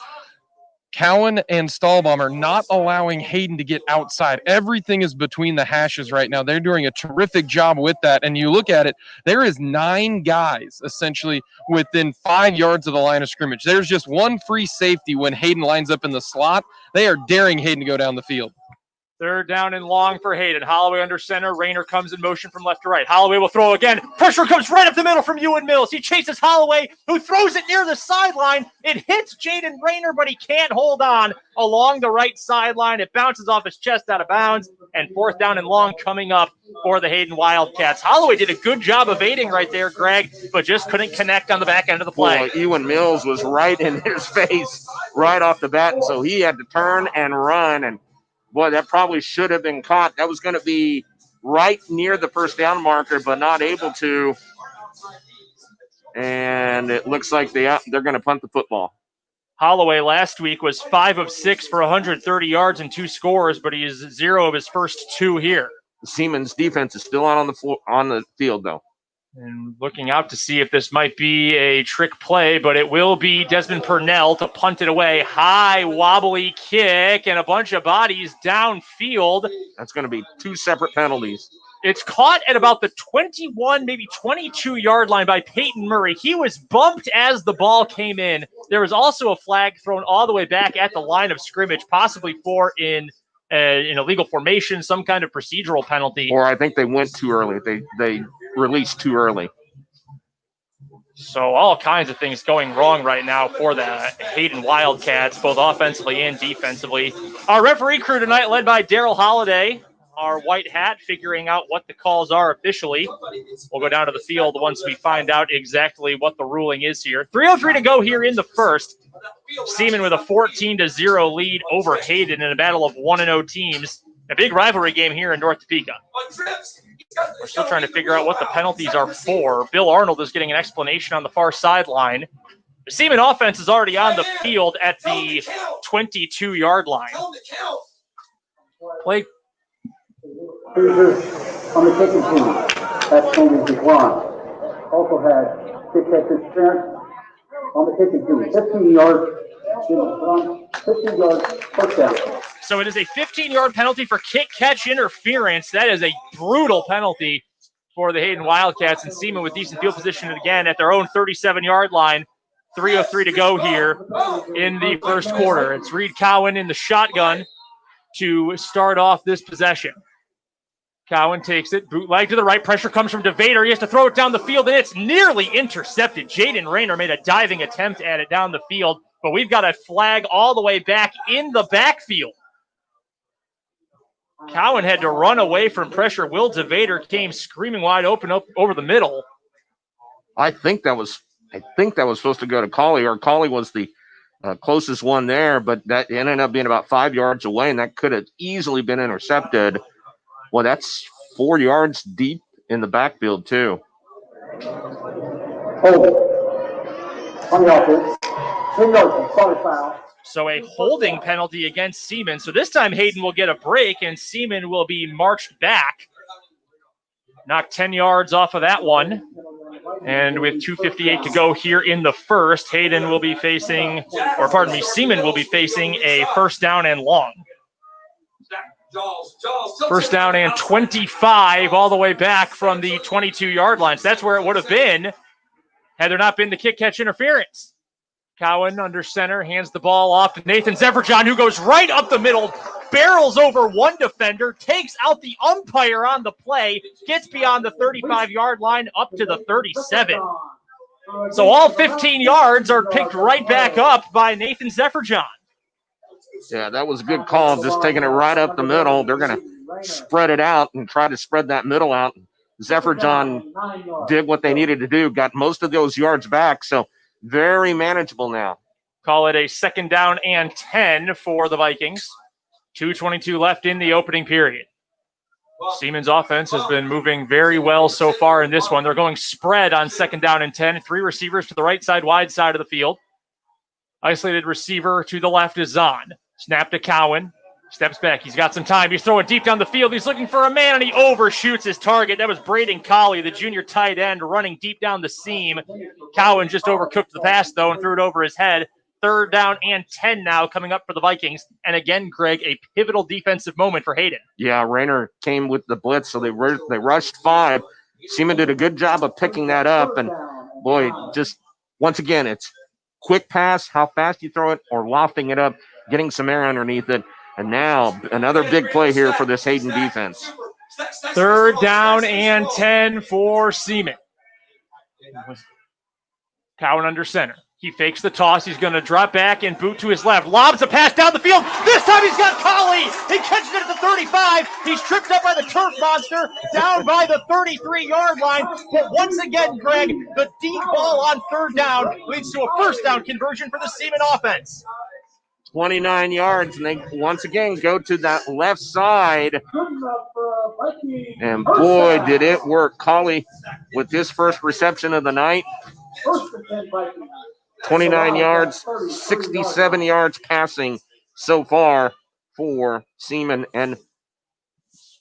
Cowan and Stahlbaum, are not allowing Hayden to get outside. Everything is between the hashes right now. They're doing a terrific job with that. And you look at it, there is 9 guys essentially within 5 yards of the line of scrimmage. There's just one free safety when Hayden lines up in the slot. They are daring Hayden to go down the field. Third down and long for Hayden. Holloway under center. Rayner comes in motion from left to right. Holloway will throw again. Pressure comes right up the middle from Ewan Mills. He chases Holloway, who throws it near the sideline. It hits Jaden Rayner, but he can't hold on along the right sideline. It bounces off his chest out of bounds, and fourth down and long coming up for the Hayden Wildcats. Holloway did a good job evading right there, Greg, but just couldn't connect on the back end of the play. Boy, Ewan Mills was right in his face right off the bat, and so he had to turn and run, and boy, that probably should have been caught. That was going to be right near the first down marker, but not able to. And it looks like they're going to punt the football. Holloway last week was 5 of 6 for 130 yards and 2 scores, but he is 0 of his first 2 here. Siemens defense is still out on the floor, on the field, though. And looking out to see if this might be a trick play, but it will be Desmond Purnell to punt it away. High, wobbly kick and a bunch of bodies downfield. That's going to be 2 separate penalties. It's caught at about the 21, maybe 22-yard line by Peyton Murray. He was bumped as the ball came in. There was also a flag thrown all the way back at the line of scrimmage, possibly for in illegal formation, some kind of procedural penalty. Or I think they went too early. They released too early. So all kinds of things going wrong right now for the Hayden Wildcats, both offensively and defensively. Our referee crew tonight led by Daryl Holliday, our white hat, figuring out what the calls are officially. We'll go down to the field once we find out exactly what the ruling is here. 3:03 to go here in the first. Seaman with a 14-0 lead over Hayden in a battle of 1-0 teams. A big rivalry game here in North Topeka. We're still trying to figure out what the penalties are for. Bill Arnold is getting an explanation on the far sideline. The Seaman offense is already on the field at the 22-yard line. Play. On the kicking team, that's Tony Duquan. Also had kick catch interference on the kicking team. 15 yards, 15 yards, first down. So it is a 15-yard penalty for kick-catch interference. That is a brutal penalty for the Hayden Wildcats, and Seaman with decent field position again at their own 37-yard line. 3:03 to go here in the first quarter. It's Reed Cowan in the shotgun to start off this possession. Cowan takes it, bootleg to the right. Pressure comes from DeVader. He has to throw it down the field, and it's nearly intercepted. Jaden Rayner made a diving attempt at it down the field, but we've got a flag all the way back in the backfield. Cowan had to run away from pressure. Will DeVader came screaming wide open up over the middle. I think that was supposed to go to Colley, or Colley was the closest one there, but that ended up being about 5 yards away, and that could have easily been intercepted. Well, that's 4 yards deep in the backfield, too. On the offense. 10 yards, sorry foul. So a holding penalty against Seaman. So this time Hayden will get a break, and Seaman will be marched back. Knocked 10 yards off of that one. And with 2:58 to go here in the first, Seaman will be facing a first down and long. First down and 25 all the way back from the 22-yard line. So that's where it would have been had there not been the kick-catch interference. Cowan under center, hands the ball off to Nathan Zefferjohn, who goes right up the middle, barrels over one defender, takes out the umpire on the play, gets beyond the 35-yard line up to the 37. So all 15 yards are picked right back up by Nathan Zefferjohn. Yeah, that was a good call, just taking it right up the middle. They're going to spread it out and try to spread that middle out. Zefferjohn did what they needed to do, got most of those yards back, so very manageable now. Call it a second down and 10 for the Vikings. 2:22 left in the opening period. Seaman's offense has been moving very well so far in this one. They're going spread on 2nd down and 10. 3 receivers to the right side, wide side of the field. Isolated receiver to the left is Zahn. Snap to Cowan. Steps back. He's got some time. He's throwing deep down the field. He's looking for a man, and he overshoots his target. That was Braden Colley, the junior tight end, running deep down the seam. Cowan just overcooked the pass, though, and threw it over his head. 3rd down and 10 now coming up for the Vikings. And again, Greg, a pivotal defensive moment for Hayden. Yeah, Rayner came with the blitz, so they rushed 5. Seaman did a good job of picking that up. And, boy, just once again, it's quick pass, how fast you throw it, or lofting it up, getting some air underneath it. And now another big play here for this Hayden defense. 3rd down and 10 for Seaman. Cowan under center. He fakes the toss. He's going to drop back and boot to his left. Lobs a pass down the field. This time he's got Colley. He catches it at the 35. He's tripped up by the turf monster down by the 33-yard line. But once again, Greg, the deep ball on 3rd down leads to a 1st down conversion for the Seaman offense. 29 yards, and they once again go to that left side. And boy, did it work. Colley with his first reception of the night. 29 yards, 67 yards passing so far for Seaman and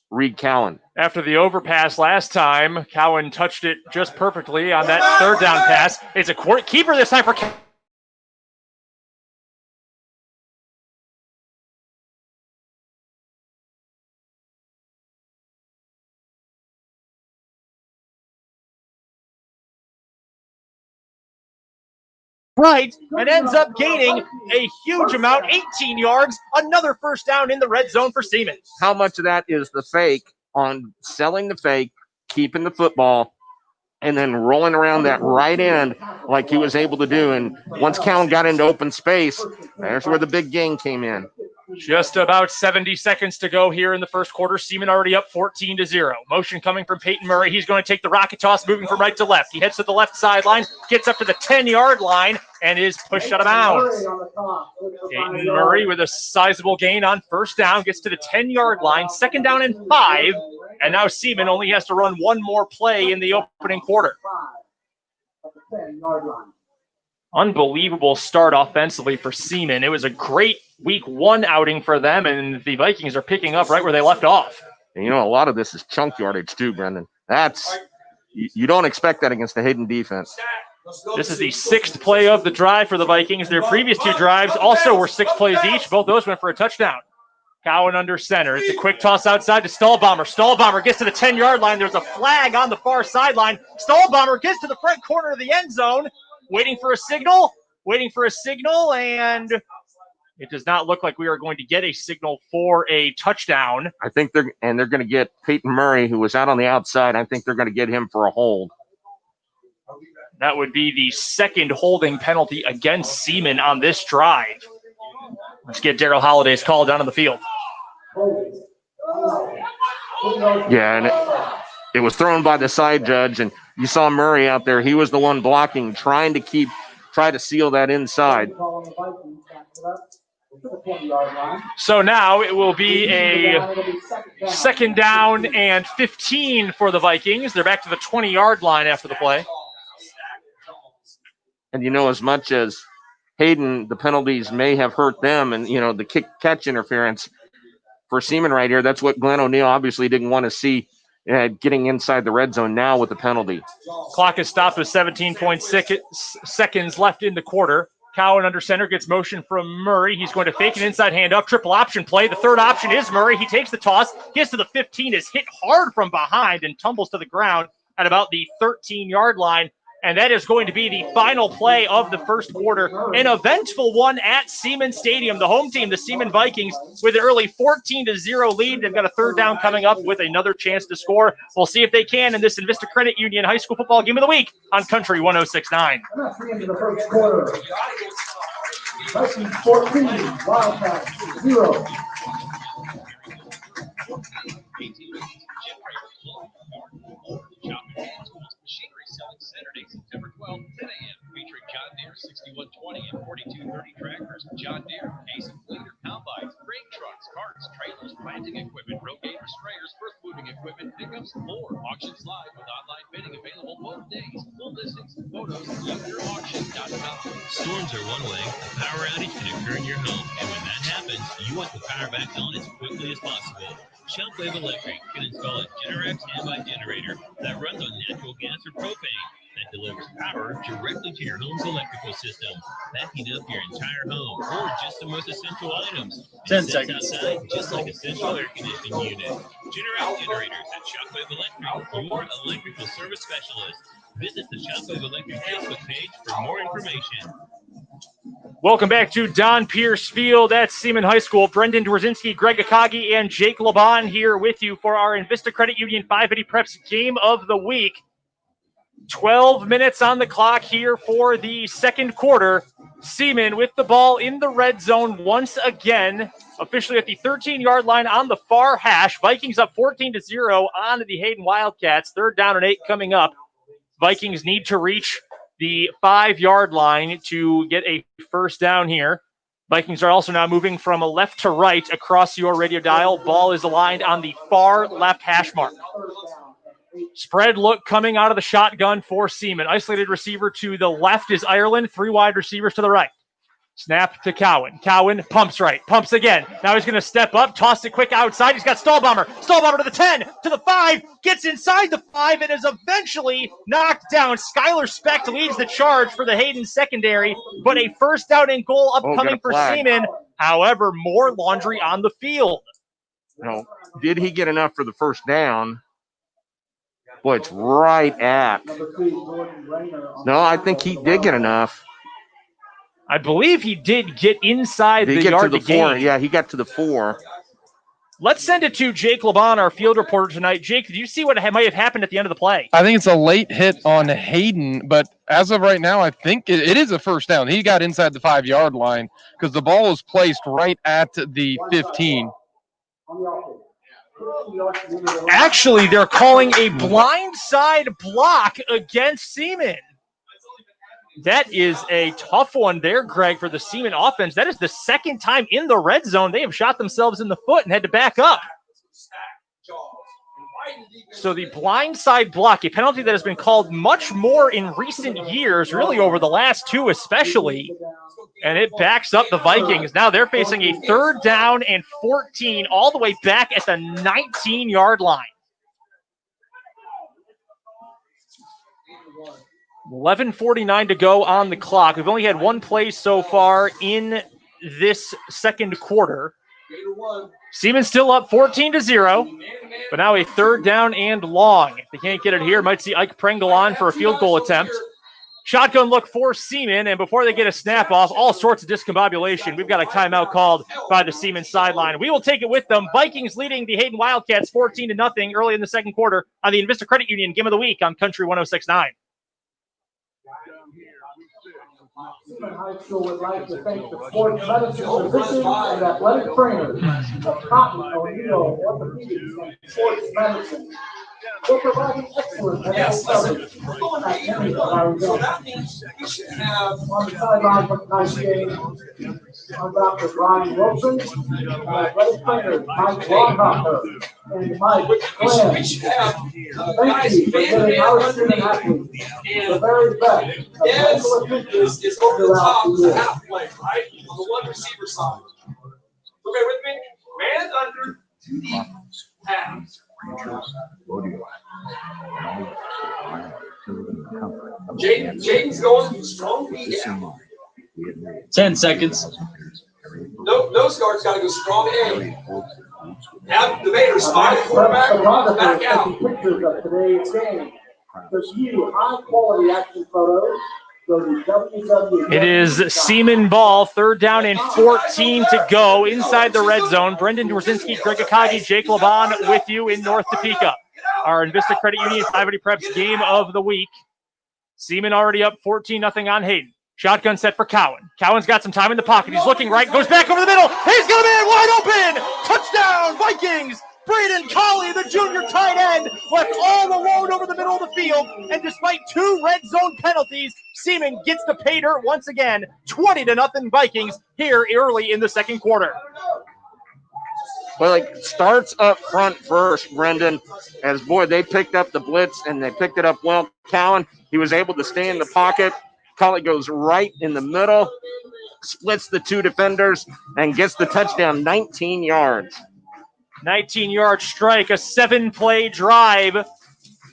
Reed Cowan. After the overpass last time, Cowan touched it just perfectly on that 3rd down pass. It's a keeper this time for Cowan. Right, and ends up gaining a huge amount, 18 yards, another 1st down in the red zone for Seaman. How much of that is the fake on selling the fake, keeping the football, and then rolling around that right end like he was able to do? And once Cowan got into open space, there's where the big gain came in. Just about 70 seconds to go here in the 1st quarter. Seaman already up 14-0. Motion coming from Peyton Murray. He's going to take the rocket toss, moving from right to left. He heads to the left sideline, gets up to the 10-yard line, and is pushed out of bounds. Peyton Murray with a sizable gain on 1st down, gets to the 10-yard line, 2nd down and 5, and now Seaman only has to run one more play in the opening quarter. Unbelievable start offensively for Seaman. It was a great week 1 outing for them, and the Vikings are picking up right where they left off. And a lot of this is chunk yardage too, Brendan. You don't expect that against the Hayden defense. This is the 6th play of the drive for the Vikings. Their previous 2 drives also were 6 plays each. Both those went for a touchdown. Cowan under center. It's a quick toss outside to Stallbomber. Stallbomber gets to the 10-yard line. There's a flag on the far sideline. Stallbomber gets to the front corner of the end zone. Waiting for a signal, and it does not look like we are going to get a signal for a touchdown. I think they're going to get Peyton Murray, who was out on the outside. I think they're going to get him for a hold. That would be the 2nd holding penalty against Seaman on this drive. Let's get Darryl Holliday's call down on the field. Yeah, and it was thrown by the side judge, and you saw Murray out there. He was the one blocking, try to seal that inside. So now it will be a 2nd down and 15 for the Vikings. They're back to the 20-yard line after the play. And as much as Hayden, the penalties may have hurt them, and the kick-catch interference for Seaman right here, that's what Glenn O'Neill obviously didn't want to see. Getting inside the red zone now with the penalty. Clock is stopped with 17.6 seconds left in the quarter. Cowan under center gets motion from Murray. He's going to fake an inside handoff, triple option play. The 3rd option is Murray. He takes the toss, gets to the 15, is hit hard from behind and tumbles to the ground at about the 13-yard line. And that is going to be the final play of the 1st quarter. An eventful one at Seaman Stadium. The home team, the Seaman Vikings, with an early 14-0 lead. They've got a 3rd down coming up with another chance to score. We'll see if they can in this Envista Credit Union High School Football Game of the Week on Country 106.9. That's the end of the 1st quarter. Vikings 14, Wildcats 0. Selling Saturday, September 12th, 10 a.m. Featuring John Deere 6120 and 4230 tractors, John Deere, Case and Leader combines, grain trucks, carts, trailers, planting equipment, rogator sprayers, earth moving equipment, pickups, more. Auctions live with online bidding available both days. Full listings, photos, youngauction.com. Storms are one way. A power outage can occur in your home. And when that happens, you want the power back on as quickly as possible. Shockwave Electric can install a Generac standby generator that runs on natural gas or propane that delivers power directly to your home's electrical system, backing up your entire home or just the most essential items. 10 It sits seconds. outside just like a central air conditioning unit. Generac generators at Shockwave Electric, your electrical service specialist. Visit the Shockwave Electric Facebook page for more information. Welcome back to Don Pierce Field at Seaman High School. Brendan Dworzinski, Greg Akagi, and Jake Laban here with you for our Envista Credit Union 580 Preps Game of the Week. 12 minutes on the clock here for the second quarter. Seaman with the ball in the red zone once again, officially at the 13-yard line on the far hash. Vikings up 14-0 on the Hayden Wildcats. 3rd down and 8 coming up. Vikings need to reach the 5-yard line to get a first down here. Vikings are also now moving from left to right across your radio dial. Ball is aligned on the far left hash mark. Spread look coming out of the shotgun for Seaman. Isolated receiver to the left is Ireland. 3 wide receivers to the right. Snap to Cowan. Cowan pumps right, pumps again. Now he's going to step up, toss it quick outside. He's got Stallbomber. Stallbomber to the 10, to the 5, gets inside the 5, and is eventually knocked down. Skylar Specht leads the charge for the Hayden secondary, but a first down and goal upcoming for Seaman. However, more laundry on the field. No, did he get enough for the first down? Boy, it's right at. No, I think he did get enough. I believe he did get inside Did he the get yard to the 4? Yeah, he got to the 4. Let's send it to Jake Laban, our field reporter tonight. Jake, did you see what might have happened at the end of the play? I think it's a late hit on Hayden, but as of right now, I think it is a first down. He got inside the 5-yard line because the ball was placed right at the 15. Actually, they're calling a blindside block against Seaman. That is a tough one there, Greg, for the Seaman offense. That is the second time in the red zone they have shot themselves in the foot and had to back up. So the blindside block, a penalty that has been called much more in recent years, really over the last 2 especially, and it backs up the Vikings. Now they're facing a 3rd down and 14 all the way back at the 19-yard line. 11:49 to go on the clock. We've only had one play so far in this second quarter. Seaman still up 14-0, but now a 3rd down and long. If they can't get it here, might see Ike Pringle on for a field goal attempt. Shotgun look for Seaman, and before they get a snap off, all sorts of discombobulation. We've got a timeout called by the Seaman sideline. We will take it with them. Vikings leading the Hayden Wildcats 14-0 early in the second quarter on the Envista Credit Union Game of the Week on Country 106.9. Seaman High School would like to thank the sports medicine physicians and athletic trainers of Cotton, O'Neill, Orthopedics, and Sports Medicine. We're providing excellent medical coverage at many of our events. On the sideline for tonight's game, I'm Dr. Brian Wilson, athletic trainer Mike Ronhofer, and Mike Glenn. Thank you for giving our student athletes the very best of medical attention throughout the year. Halfway, right? On the one receiver side. Okay, with me? Man under to the half. Jaden's going strong BM. 10 seconds. Those guards got to go strong A. Have the Vader spot quarterback back out. Pictures of today's game. To view high-quality action photos, go to www. It is Seaman ball, 3rd down and 14 to go inside the red zone. Brendan Dworzinski, Greg Akagi, Jake Laban with you in North Topeka. Our Envista Credit Union 580 Preps Game of the Week. Seaman already up 14-0 on Hayden. Shotgun set for Cowan. Cowan's got some time in the pocket. He's looking right, goes back over the middle. He's got a man wide open. Touchdown, Vikings. Braden Colley, the junior tight end, left all alone over the middle of the field. And despite 2 red zone penalties, Seaman gets the pay dirt once again. 20-0 Vikings here early in the second quarter. Well, like starts up front first, Brendan, as boy, they picked up the blitz and they picked it up well. Cowan, he was able to stay in the pocket. Colley goes right in the middle, splits the two defenders, and gets the touchdown, 19 yards. 19-yard strike, a 7-play drive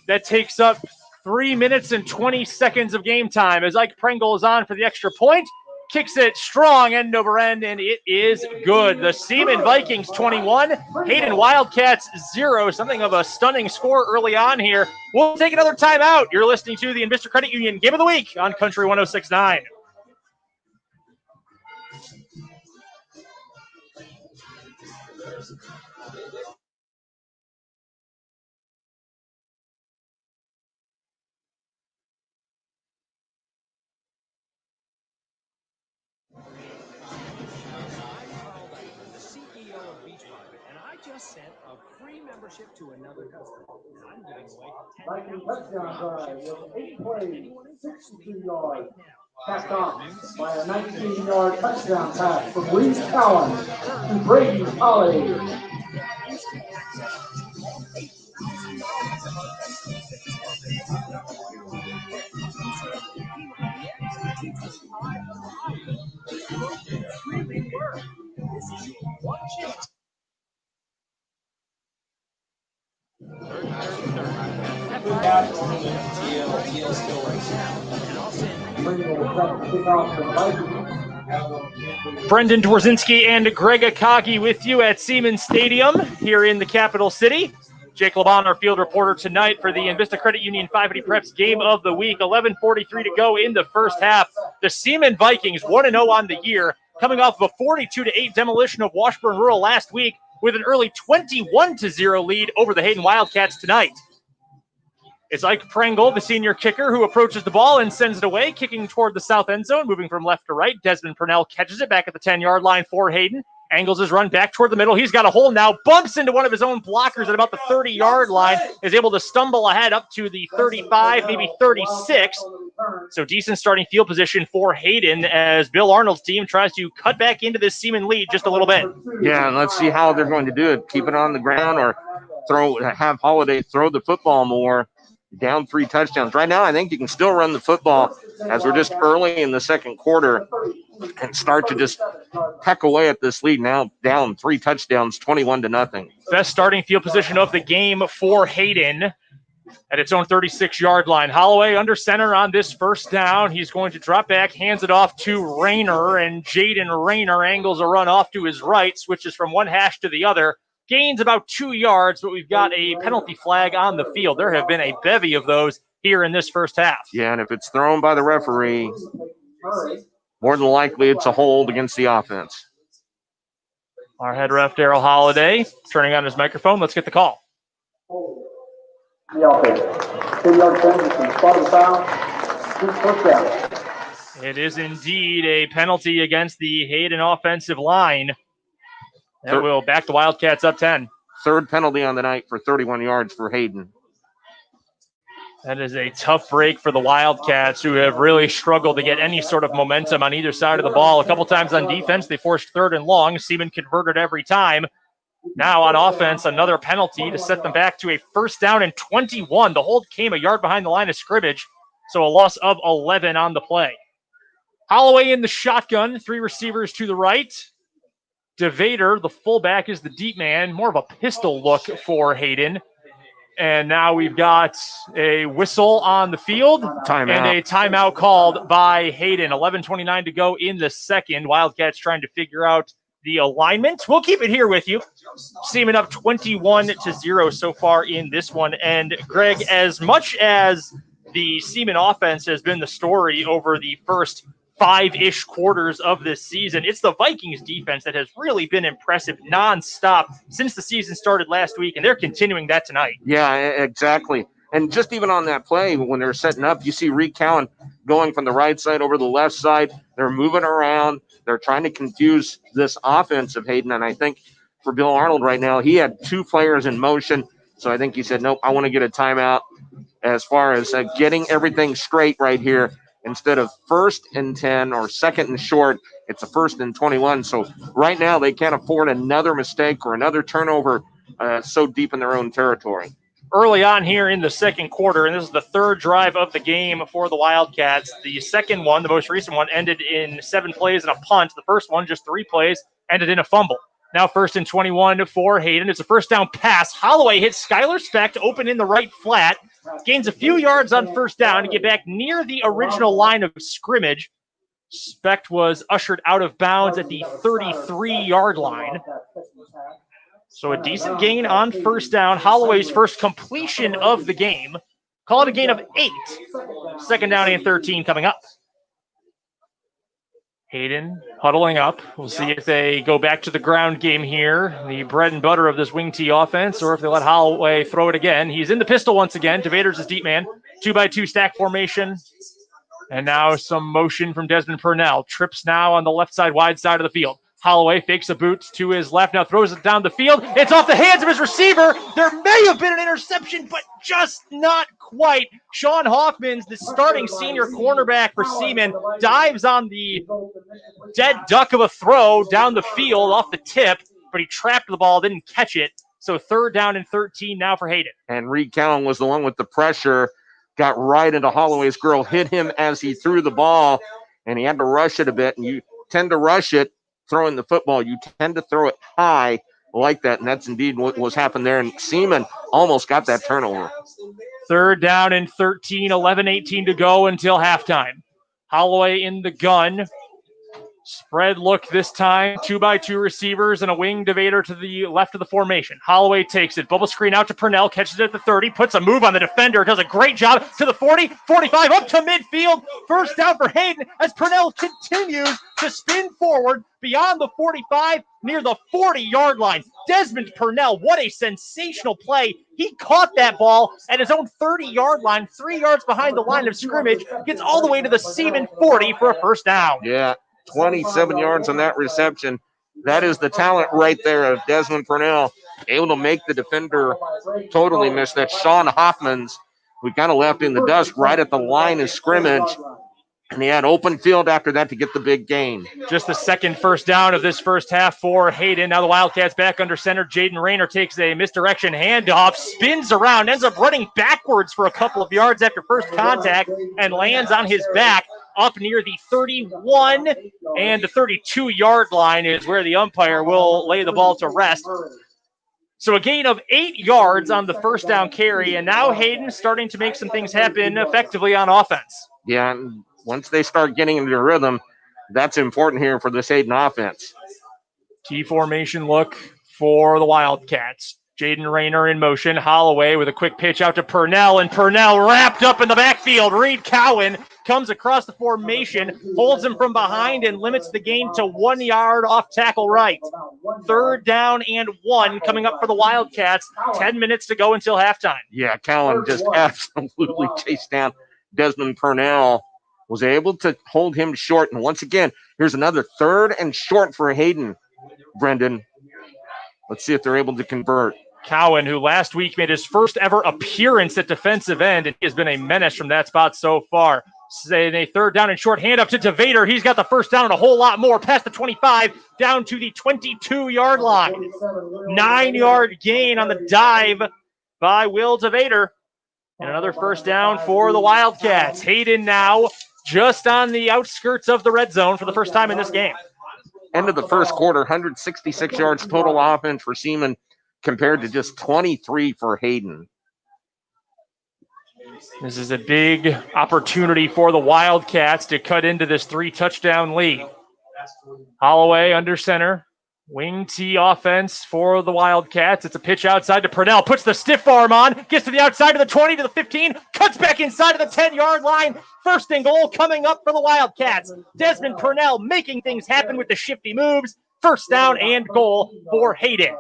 that takes up 3 minutes and 20 seconds of game time as Ike Pringle is on for the extra point. Kicks it strong end over end, and it is good. The Seaman Vikings 21, Hayden Wildcats 0. Something of a stunning score early on here. We'll take another timeout. You're listening to the Envista Credit Union Game of the Week on Country 106.9. Sent a free membership to another customer. I'm giving away Viking touchdown drive with 8 plays, 62 yards. Capped off by a 19-yard touchdown pass from Reese Allen to Brady Colley. Brendan Dworzinski and Greg Akagi with you at Seaman Stadium here in the capital city. Jake Laban, our field reporter tonight for the Envista Credit Union 580 Preps Game of the Week. 11:43 to go in the first half. The Seaman Vikings 1-0 on the year, coming off of a 42-8 demolition of Washburn Rural last week with an early 21-0 lead over the Hayden Wildcats tonight. It's Ike Pringle, the senior kicker, who approaches the ball and sends it away, kicking toward the south end zone, moving from left to right. Desmond Purnell catches it back at the 10-yard line for Hayden. Angles his run back toward the middle. He's got a hole now, bumps into one of his own blockers at about the 30-yard line, is able to stumble ahead up to the 35, maybe 36. So decent starting field position for Hayden as Bill Arnold's team tries to cut back into this Seaman lead just a little bit. Yeah, and let's see how they're going to do it. Keep it on the ground or have Holiday throw the football more. Down 3 touchdowns. Right now, I think you can still run the football as we're just early in the second quarter and start to just peck away at this lead. Now down 3 touchdowns, 21-0. Best starting field position of the game for Hayden at its own 36-yard line. Holloway under center on this first down. He's going to drop back, hands it off to Rayner, and Jaden Rayner angles a run off to his right, switches from one hash to the other. Gains about 2 yards, but we've got a penalty flag on the field. There have been a bevy of those here in this first half. Yeah, and if it's thrown by the referee, more than likely it's a hold against the offense. Our head ref, Darryl Holiday, turning on his microphone. Let's get the call. It is indeed a penalty against the Hayden offensive line. That will back the Wildcats up 10. Third penalty on the night for 31 yards for Hayden. That is a tough break for the Wildcats, who have really struggled to get any sort of momentum on either side of the ball. A couple times on defense, they forced 3rd and long. Seaman converted every time. Now on offense, another penalty to set them back to a 1st down and 21. The hold came a yard behind the line of scrimmage, so a loss of 11 on the play. Holloway in the shotgun, 3 receivers to the right. DeVader, the fullback, is the deep man. More of a pistol look for Hayden. And now we've got a whistle on the field and a timeout called by Hayden. 11:29 to go in the second. Wildcats trying to figure out the alignment. We'll keep it here with you. Seaman up 21-0 so far in this one. And Greg, as much as the Seaman offense has been the story over the first 5-ish quarters of this season, it's the Vikings defense that has really been impressive nonstop since the season started last week, and they're continuing that tonight. Yeah, exactly. And just even on that play, when they're setting up, you see Reed Cowan going from the right side over the left side. They're moving around. They're trying to confuse this offense of Hayden, and I think for Bill Arnold right now, he had 2 players in motion, so I think he said, nope, I want to get a timeout as far as getting everything straight right here instead of 1st and 10 or 2nd and short, it's a 1st and 21. So right now they can't afford another mistake or another turnover so deep in their own territory. Early on here in the second quarter, and this is the third drive of the game for the Wildcats. The second one, the most recent one, ended in 7 plays and a punt. The first one, just 3 plays, ended in a fumble. Now 1st and 21 for Hayden. It's a first down pass. Holloway hits Skylar Specht open in the right flat. Gains a few yards on first down to get back near the original line of scrimmage. Specht was ushered out of bounds at the 33-yard line. So a decent gain on first down. Holloway's first completion of the game. Call it a gain of 8. 2nd down and 13 coming up. Hayden huddling up. We'll see if they go back to the ground game here, the bread and butter of this wing T offense, or if they let Holloway throw it again. He's in the pistol once again. DeVader's his deep man. 2-by-2 stack formation. And now some motion from Desmond Purnell. Trips now on the left side, wide side of the field. Holloway fakes a boot to his left, now throws it down the field. It's off the hands of his receiver. There may have been an interception, but just not quite. Sean Hoffman's, the starting senior cornerback for Seaman, dives on the dead duck of a throw down the field off the tip, but he trapped the ball, didn't catch it. So 3rd down and 13 now for Hayden. And Reed Cowan was the one with the pressure, got right into Holloway's girl, hit him as he threw the ball, and he had to rush it a bit. And you tend to rush it, throwing the football, you tend to throw it high like that, and that's indeed what was happening there. And Seaman almost got that turnover. 3rd down and 13, 11-18 to go until halftime. Holloway in the gun. Spread look this time. 2-by-2 receivers and a wing DeVader to the left of the formation. Holloway takes it. Bubble screen out to Purnell. Catches it at the 30. Puts a move on the defender. Does a great job to the 40, 45, up to midfield. First down for Hayden as Purnell continues to spin forward beyond the 45 near the 40-yard line. Desmond Purnell, what a sensational play. He caught that ball at his own 30-yard line, 3 yards behind the line of scrimmage. Gets all the way to the Seaman 40 for a first down. Yeah. 27 yards on that reception. That is the talent right there of Desmond Purnell, able to make the defender totally miss that. Sean Hoffman's, we kind of left in the dust right at the line of scrimmage, and he had open field after that to get the big gain. Just the second first down of this first half for Hayden. Now the Wildcats back under center. Jaden Rayner takes a misdirection handoff, spins around, ends up running backwards for a couple of yards after first contact, and lands on his back up near the 31 and the 32-yard line is where the umpire will lay the ball to rest. So a gain of 8 yards on the first down carry, and now Hayden starting to make some things happen effectively on offense. Yeah, and once they start getting into the rhythm, that's important here for this Hayden offense. T formation look for the Wildcats. Jaden Rayner in motion. Holloway with a quick pitch out to Purnell, and Purnell wrapped up in the backfield. Reed Cowan comes across the formation, holds him from behind, and limits the gain to 1 yard off tackle right. 3rd down and 1 coming up for the Wildcats. 10 minutes to go until halftime. Yeah, Cowan just absolutely chased down Desmond Purnell, was able to hold him short. And once again, here's another 3rd and short for Hayden, Brendan. Let's see if they're able to convert. Cowan, who last week made his first ever appearance at defensive end, and he has been a menace from that spot so far. In a 3rd down and short, hand up to DeVader. He's got the first down and a whole lot more, past the 25, down to the 22-yard line. 9-yard gain on the dive by Will DeVader. And another first down for the Wildcats. Hayden now just on the outskirts of the red zone for the first time in this game. End of the first quarter, 166 yards total offense for Seaman compared to just 23 for Hayden. This is a big opportunity for the Wildcats to cut into this 3-touchdown lead. Holloway under center. Wing T offense for the Wildcats. It's a pitch outside to Purnell. Puts the stiff arm on. Gets to the outside of the 20 to the 15. Cuts back inside of the 10-yard line. 1st and goal coming up for the Wildcats. Desmond Purnell making things happen with the shifty moves. 1st down and goal for Hayden.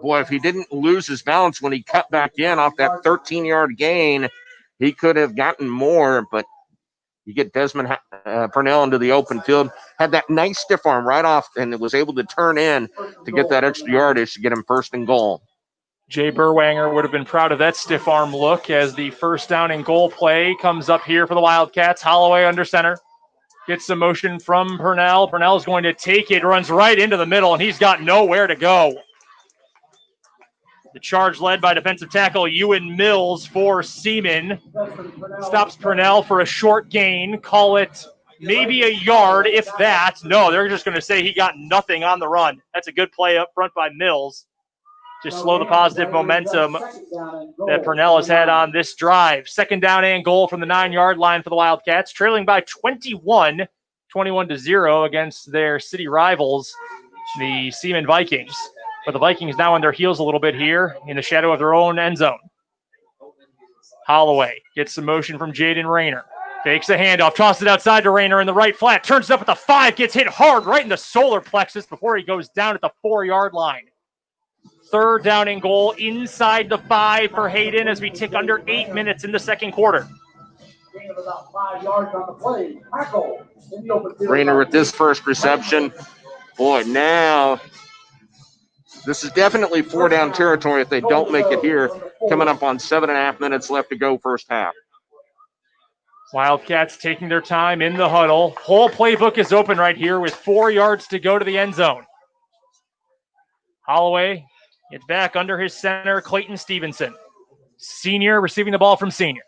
Boy, if he didn't lose his balance when he cut back in off that 13-yard gain, he could have gotten more, but you get Desmond Purnell into the open field, had that nice stiff arm right off, and was able to turn in to get that extra yardage to get him 1st and goal. Jay Burwanger would have been proud of that stiff arm look as the first down and goal play comes up here for the Wildcats. Holloway under center. Gets the motion from Purnell. Purnell's going to take it, runs right into the middle, and he's got nowhere to go. The charge led by defensive tackle Ewan Mills for Seaman. Stops Purnell for a short gain. Call it maybe a yard, if that. No, they're just going to say he got nothing on the run. That's a good play up front by Mills. Just slow the positive momentum that Purnell has had on this drive. Second down and goal from the 9-yard line for the Wildcats, trailing by 21-0 against their city rivals, the Seaman Vikings. But the Vikings now on their heels a little bit here in the shadow of their own end zone. Holloway gets some motion from Jaden Rayner. Fakes the handoff, tosses it outside to Rayner in the right flat. Turns it up at the 5, gets hit hard right in the solar plexus before he goes down at the 4-yard line. Third down and goal inside the 5 for Hayden as we tick under 8 minutes in the second quarter. Gain of about 5 yards on the play. Tackle in the open field. Rayner with this first reception. Boy, now this is definitely 4-down territory if they don't make it here. Coming up on 7.5 minutes left to go first half. Wildcats taking their time in the huddle. Whole playbook is open right here with 4 yards to go to the end zone. Holloway gets back under his center, Clayton Stevenson. Senior receiving the ball from senior.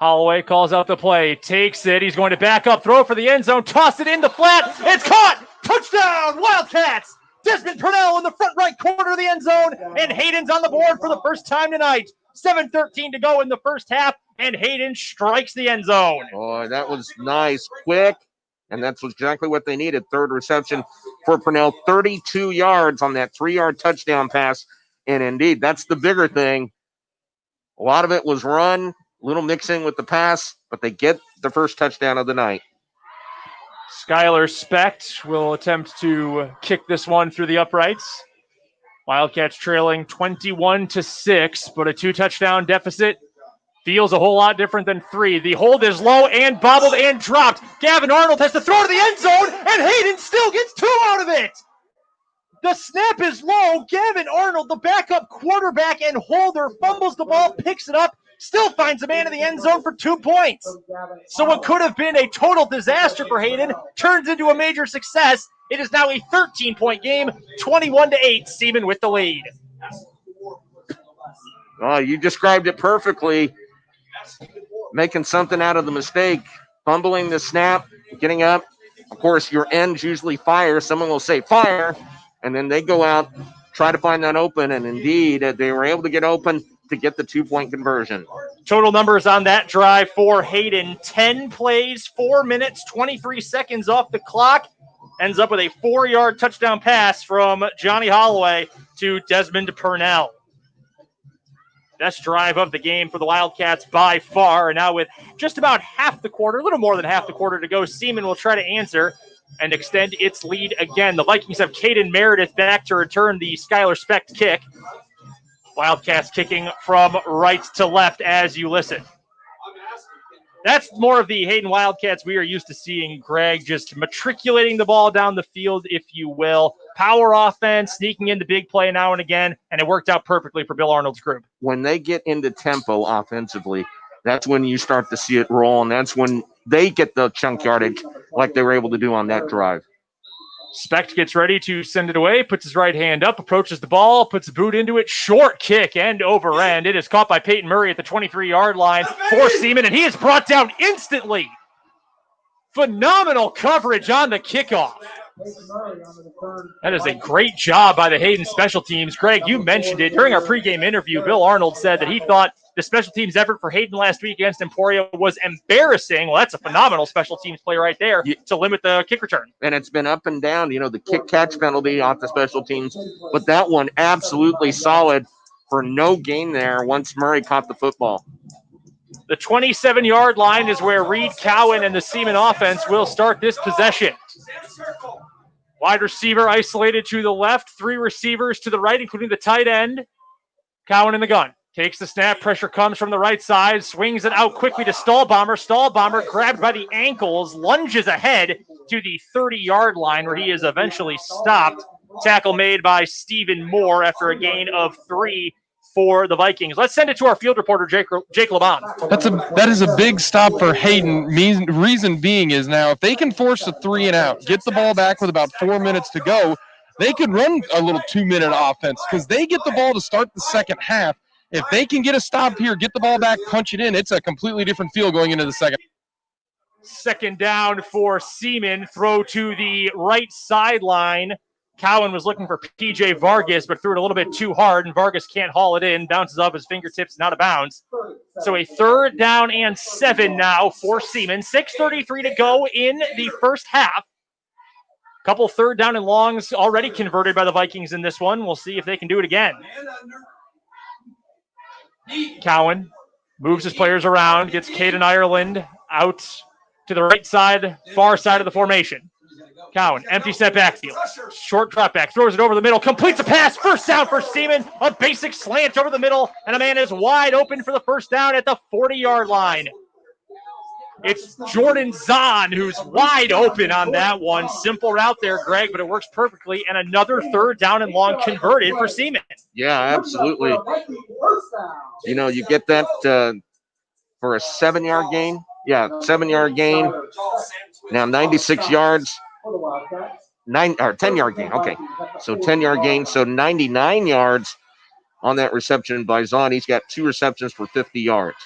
Holloway calls out the play, takes it. He's going to back up, throw for the end zone, toss it in the flat. It's caught! Touchdown, Wildcats! Desmond Purnell in the front right corner of the end zone, and Hayden's on the board for the first time tonight. 7:13 to go in the first half, and Hayden strikes the end zone. Boy, that was nice, quick, and that's exactly what they needed. Third reception for Purnell, 32 yards on that 3-yard touchdown pass, and indeed, that's the bigger thing. A lot of it was run, a little mixing with the pass, but they get the first touchdown of the night. Skylar Specht will attempt to kick this one through the uprights. Wildcats trailing 21-6, but a 2-touchdown deficit feels a whole lot different than 3. The hold is low and bobbled and dropped. Gavin Arnold has to throw to the end zone, and Hayden still gets 2 out of it. The snap is low. Gavin Arnold, the backup quarterback and holder, fumbles the ball, picks it up, still finds a man in the end zone for 2 points. So what could have been a total disaster for Hayden turns into a major success. It is now a 13-point game, 21-8, Seaman with the lead. Oh, you described it perfectly. Making something out of the mistake, fumbling the snap, getting up. Of course, your ends usually fire. Someone will say fire, and then they go out, try to find that open, and indeed, they were able to get open to get the 2-point conversion. Total numbers on that drive for Hayden, 10 plays, 4 minutes, 23 seconds off the clock. Ends up with a 4-yard touchdown pass from Johnny Holloway to Desmond Purnell. Best drive of the game for the Wildcats by far. And now with just about half the quarter, a little more than half the quarter to go, Seaman will try to answer and extend its lead again. The Vikings have Caden Meredith back to return the Skylar Specht kick. Wildcats kicking from right to left as you listen. That's more of the Hayden Wildcats we are used to seeing, Greg, just matriculating the ball down the field, if you will. Power offense, sneaking into big play now and again, and it worked out perfectly for Bill Arnold's group. When they get into tempo offensively, that's when you start to see it roll, and that's when they get the chunk yardage like they were able to do on that drive. Specht gets ready to send it away, puts his right hand up, approaches the ball, puts a boot into it, short kick, end over end. It is caught by Peyton Murray at the 23-yard line for Seaman, and he is brought down instantly. Phenomenal coverage on the kickoff. That is a great job by the Hayden special teams. Greg, you mentioned it during our pregame interview. Bill Arnold said that he thought the special teams effort for Hayden last week against Emporia was embarrassing. Well, that's a phenomenal special teams play right there to limit the kick return. And it's been up and down, the kick-catch penalty off the special teams. But that one absolutely solid for no gain there once Murray caught the football. The 27-yard line is where Reed Cowan and the Seaman offense will start this possession. Wide receiver isolated to the left, 3 receivers to the right, including the tight end. Cowan in the gun. Takes the snap. Pressure comes from the right side. Swings it out quickly to Stahlbomber. Stahlbomber grabbed by the ankles. Lunges ahead to the 30-yard line where he is eventually stopped. Tackle made by Stephen Moore after a gain of 3. for the Vikings. Let's send it to our field reporter, Jake LeBon. That is a big stop for Hayden. Reason being is now if they can force a 3-and-out, get the ball back with about 4 minutes to go, they could run a little 2-minute offense because they get the ball to start the second half. If they can get a stop here, get the ball back, punch it in, it's a completely different feel going into the second. Second down for Seaman. Throw to the right sideline. Cowan was looking for P.J. Vargas, but threw it a little bit too hard, and Vargas can't haul it in. Bounces off his fingertips and out of bounds. So a 3rd down and 7 now for Seaman. 6:33 to go in the first half. Couple 3rd down and longs already converted by the Vikings in this one. We'll see if they can do it again. Cowan moves his players around, gets Caden Ireland out to the right side, far side of the formation. Cowan, empty set backfield. Short drop back, throws it over the middle, completes a pass, 1st down for Seaman. A basic slant over the middle, and a man is wide open for the 1st down at the 40-yard line. It's Jordan Zahn who's wide open on that one. Simple route there, Greg, but it works perfectly. And another 3rd down and long converted for Seaman. Yeah, absolutely. You know, you get that for a 7-yard gain. Yeah, 7-yard gain. Now 96 yards. 10-yard gain. Okay, so 10-yard gain. So 99 yards on that reception by Zahn. He's got 2 receptions for 50 yards.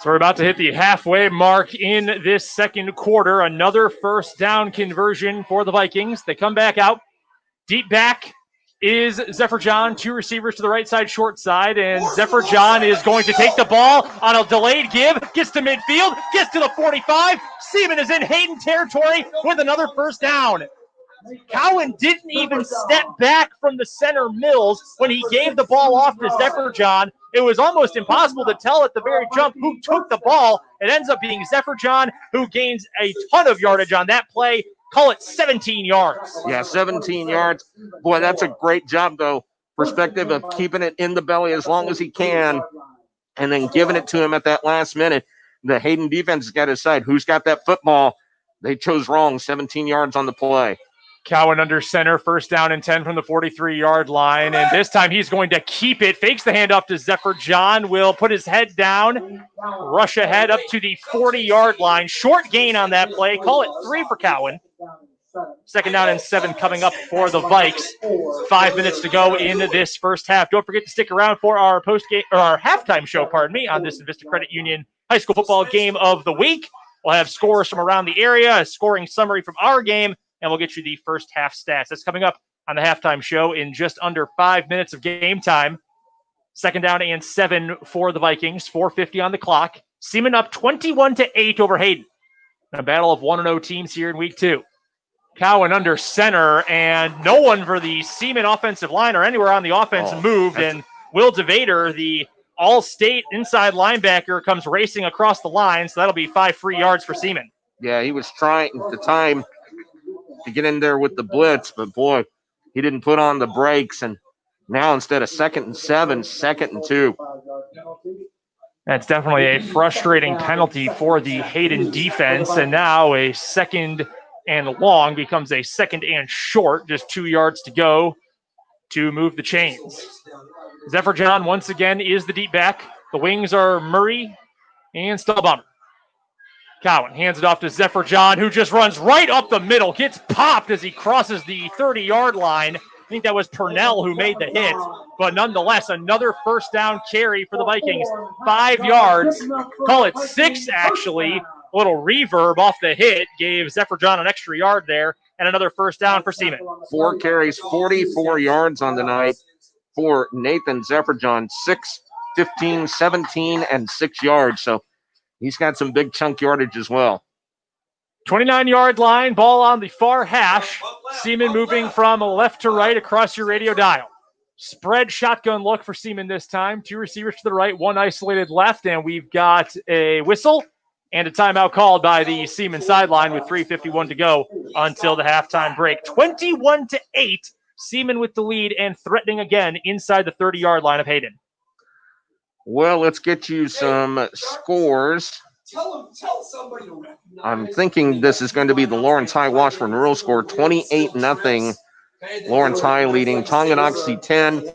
So we're about to hit the halfway mark in this second quarter. Another 1st down conversion for the Vikings. They come back out. Deep back is Zephyr John. 2 receivers to the right side, short side. And Zephyr John is going to take the ball on a delayed give. Gets to midfield. Gets to the 45. Seaman is in Hayden territory with another 1st down. Cowan didn't even step back from the center Mills when he gave the ball off to Zephyr John. It was almost impossible to tell at the very jump who took the ball. It ends up being Zephyr John, who gains a ton of yardage on that play. Call it 17 yards. Yeah, 17 yards. Boy, that's a great job, though. Perspective of keeping it in the belly as long as he can and then giving it to him at that last minute. The Hayden defense has got to decide who's got that football. They chose wrong, 17 yards on the play. Cowan under center, 1st down and 10 from the 43-yard line. And this time he's going to keep it. Fakes the handoff to Zephyr John. Will put his head down. Rush ahead up to the 40-yard line. Short gain on that play. Call it 3 for Cowan. 2nd down and 7 coming up for the Vikes. 5 minutes to go in this first half. Don't forget to stick around for our post-game or our halftime show, on this Envista Credit Union high school football game of the week. We'll have scores from around the area, a scoring summary from our game, and we'll get you the first half stats. That's coming up on the halftime show in just under 5 minutes of game time. 2nd down and 7 for the Vikings. 4:50 on the clock. Seaman up 21-8 over Hayden. A battle of 1-0 teams here in week 2. Cowan under center, and no one for the Seaman offensive line or anywhere on the offense moved. And Will DeVader, the all-state inside linebacker, comes racing across the line. So that'll be 5 free yards for Seaman. Yeah, he was trying at the time to get in there with the blitz, but boy, he didn't put on the brakes. And now instead of 2nd and 7, 2nd and 2. That's definitely a frustrating penalty for the Hayden defense. And now a 2nd and long becomes a 2nd and short, just 2 yards to go to move the chains. Zephyr John once again is the deep back. The wings are Murray and Stubhummer. Cowan hands it off to Zephyr John, who just runs right up the middle, gets popped as he crosses the 30-yard line. I think that was Purnell who made the hit, but nonetheless, another 1st down carry for the Vikings. 5 yards, call it 6 actually. A little reverb off the hit gave Zephyr John an extra yard there, and another 1st down for Seaman. 4 carries, 44 yards on the night for Nathan Zephyr John. 6, 15, 17, and 6 yards. So he's got some big chunk yardage as well. 29-yard line, ball on the far hash. Seaman moving from left to right across your radio dial. Spread shotgun look for Seaman this time. 2 receivers to the right, 1 isolated left, and we've got a whistle and a timeout called by the Seaman sideline with 3:51 to go until the halftime break. 21-8, Seaman with the lead and threatening again inside the 30-yard line of Hayden. Well, let's get you some scores. Tell somebody to recognize. I'm thinking this is going to be the Lawrence High Washburn Rural score, 28-0 Lawrence High leading Tonganoxie 10,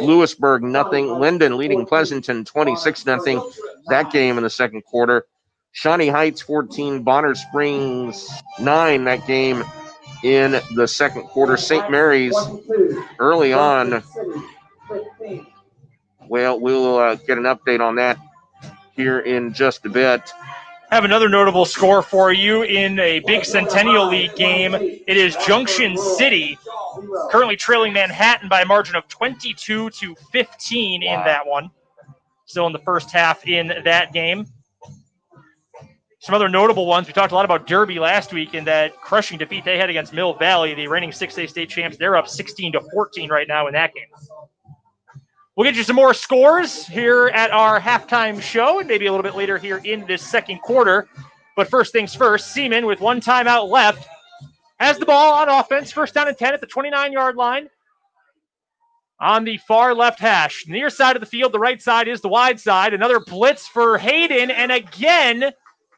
Lewisburg nothing. Linden leading Pleasanton 26-0. That game in the second quarter. Shawnee Heights 14, Bonner Springs 9. That game in the second quarter. St. Mary's early on. Well, we'll get an update on that here in just a bit. Have another notable score for you in a big Centennial League game. It is Junction City currently trailing Manhattan by a margin of 22-15 in that one. Still in the first half in that game. Some other notable ones. We talked a lot about Derby last week in that crushing defeat they had against Mill Valley, the reigning 6A state champs. They're up 16-14 right now in that game. We'll get you some more scores here at our halftime show and maybe a little bit later here in this second quarter. But first things first, Seaman with one timeout left has the ball on offense. First down and 10 at the 29-yard line. On the far left hash. Near side of the field, the right side is the wide side. Another blitz for Hayden. And again,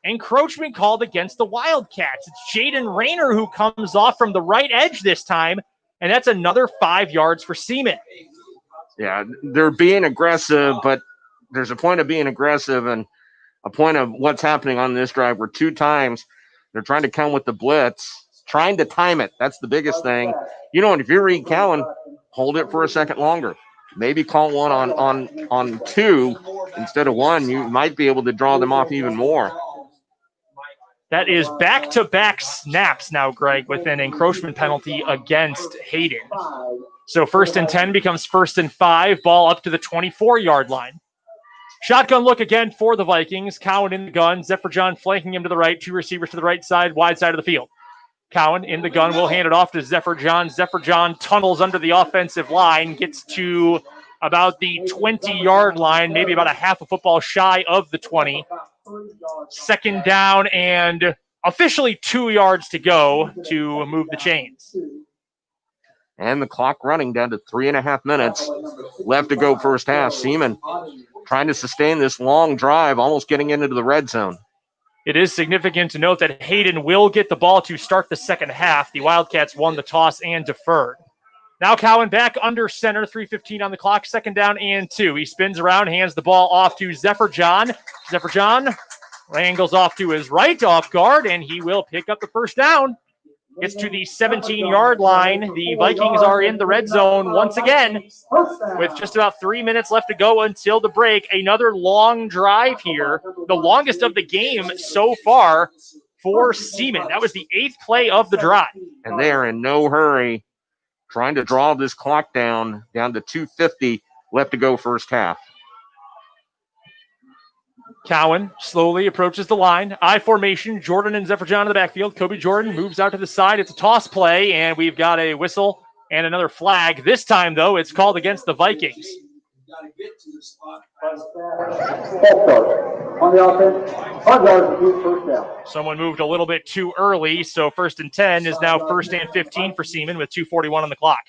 encroachment called against the Wildcats. It's Jaden Rayner who comes off from the right edge this time. And that's another 5 yards for Seaman. Yeah, they're being aggressive, but there's a point of being aggressive and a point of what's happening on this drive where 2 times they're trying to come with the blitz, trying to time it. That's the biggest thing. You know, and if you're Reed Cowan, hold it for a second longer. Maybe call one on 2 instead of 1. You might be able to draw them off even more. That is back-to-back snaps now, Greg, with an encroachment penalty against Hayden. So first and 10 becomes first and 5, ball up to the 24-yard line. Shotgun look again for the Vikings. Cowan in the gun. Zephyr John flanking him to the right. 2 receivers to the right side, wide side of the field. Cowan in the gun will hand it off to Zephyr John. Zephyr John tunnels under the offensive line, gets to about the 20-yard line, maybe about a half a football shy of the 20. Second down and officially 2 yards to go to move the chains. And the clock running down to 3.5 minutes left to go first half. Seaman trying to sustain this long drive, almost getting into the red zone. It is significant to note that Hayden will get the ball to start the second half. The Wildcats won the toss and deferred. Now Cowan back under center, 3:15 on the clock, second down and 2. He spins around, hands the ball off to Zephyr John. Zephyr John angles off to his right, off guard, and he will pick up the first down. Gets to the 17-yard line. The Vikings are in the red zone once again with just about 3 minutes left to go until the break. Another long drive here, the longest of the game so far for Seaman. That was the 8th play of the drive. And they are in no hurry, trying to draw this clock down to 2:50 left to go first half. Cowan slowly approaches the line. I formation, Jordan and Zephyr John in the backfield. Kobe Jordan moves out to the side. It's a toss play, and we've got a whistle and another flag. This time, though, it's called against the Vikings. Someone moved a little bit too early, so first and 10 is now first and 15 for Seaman with 2:41 on the clock.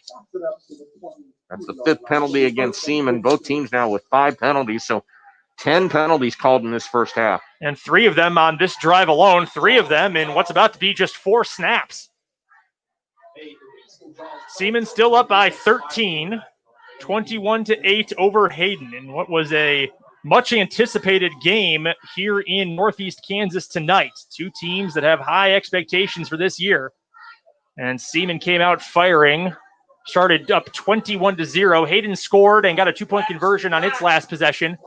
That's the 5th penalty against Seaman. Both teams now with 5 penalties, so 10 penalties called in this first half. And 3 of them on this drive alone, 3 of them in what's about to be just 4 snaps. Seaman still up by 13, 21-8 over Hayden in what was a much anticipated game here in Northeast Kansas tonight. 2 teams that have high expectations for this year. And Seaman came out firing, started up 21-0. Hayden scored and got a 2-point conversion on its last possession.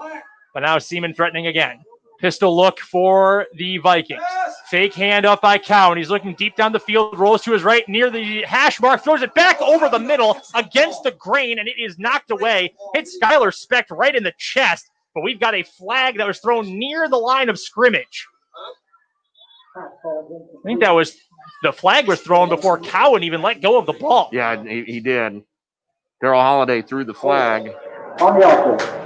But now Seaman threatening again. Pistol look for the Vikings. Fake handoff by Cowan. He's looking deep down the field, rolls to his right near the hash mark, throws it back over the middle against the grain, and it is knocked away. Hits Skylar Specht right in the chest, but we've got a flag that was thrown near the line of scrimmage. I think that was the flag was thrown before Cowan even let go of the ball. Yeah, he did. Darrell Holiday threw the flag. On the offense.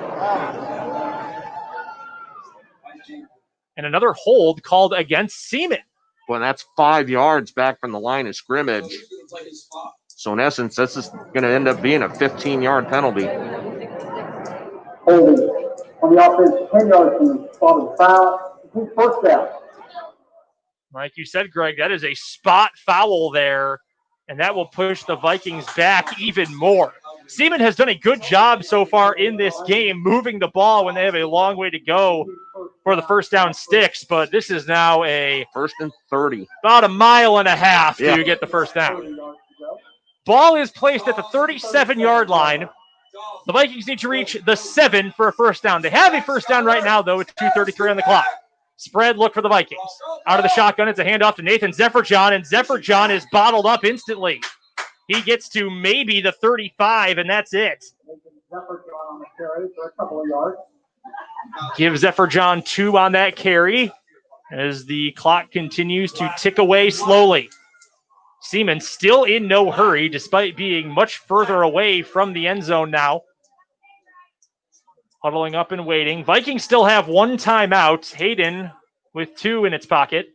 And another hold called against Seaman. Well, that's 5 yards back from the line of scrimmage. So in essence, this is going to end up being a 15-yard penalty. Holding on the offense, 10 yards from the spot of the foul. First down. Like you said, Greg, that is a spot foul there and that will push the Vikings back even more. Seaman has done a good job so far in this game moving the ball when they have a long way to go for the first down sticks, but this is now a 1st and 30. About a mile and a half Yeah. to get the first down. Ball is placed at the 37-yard line. The Vikings need to reach the 7 for a first down. They have a first down right now, though, with 2:33 on the clock. Spread look for the Vikings. Out of the shotgun, it's a handoff to Nathan Zephyrjohn, and Zephyrjohn is bottled up instantly. He gets to maybe the 35, and that's it. Give Zephyrjohn 2 on that carry as the clock continues to tick away slowly. Seaman still in no hurry, despite being much further away from the end zone now. Huddling up and waiting. Vikings still have 1 timeout. Hayden with 2 in its pocket.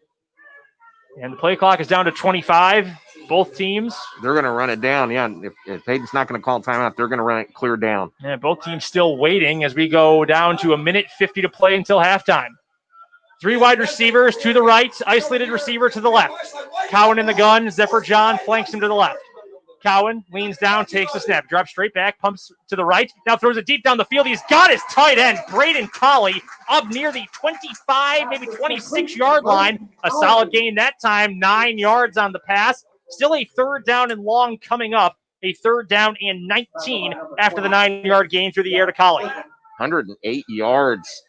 And the play clock is down to 25. Both teams. They're going to run it down. Yeah, if Hayden's not going to call timeout, they're going to run it clear down. Yeah, both teams still waiting as we go down to 1:50 to play until halftime. 3 wide receivers to the right, isolated receiver to the left. Cowan in the gun, Zephyrjohn flanks him to the left. Cowan leans down, takes the snap, drops straight back, pumps to the right, now throws it deep down the field. He's got his tight end, Braden Colley, up near the 25, maybe 26-yard line. A solid gain that time, 9 yards on the pass. Still a 3rd down and long coming up, a 3rd down and 19 after the 9-yard gain through the air to Colley. 108 yards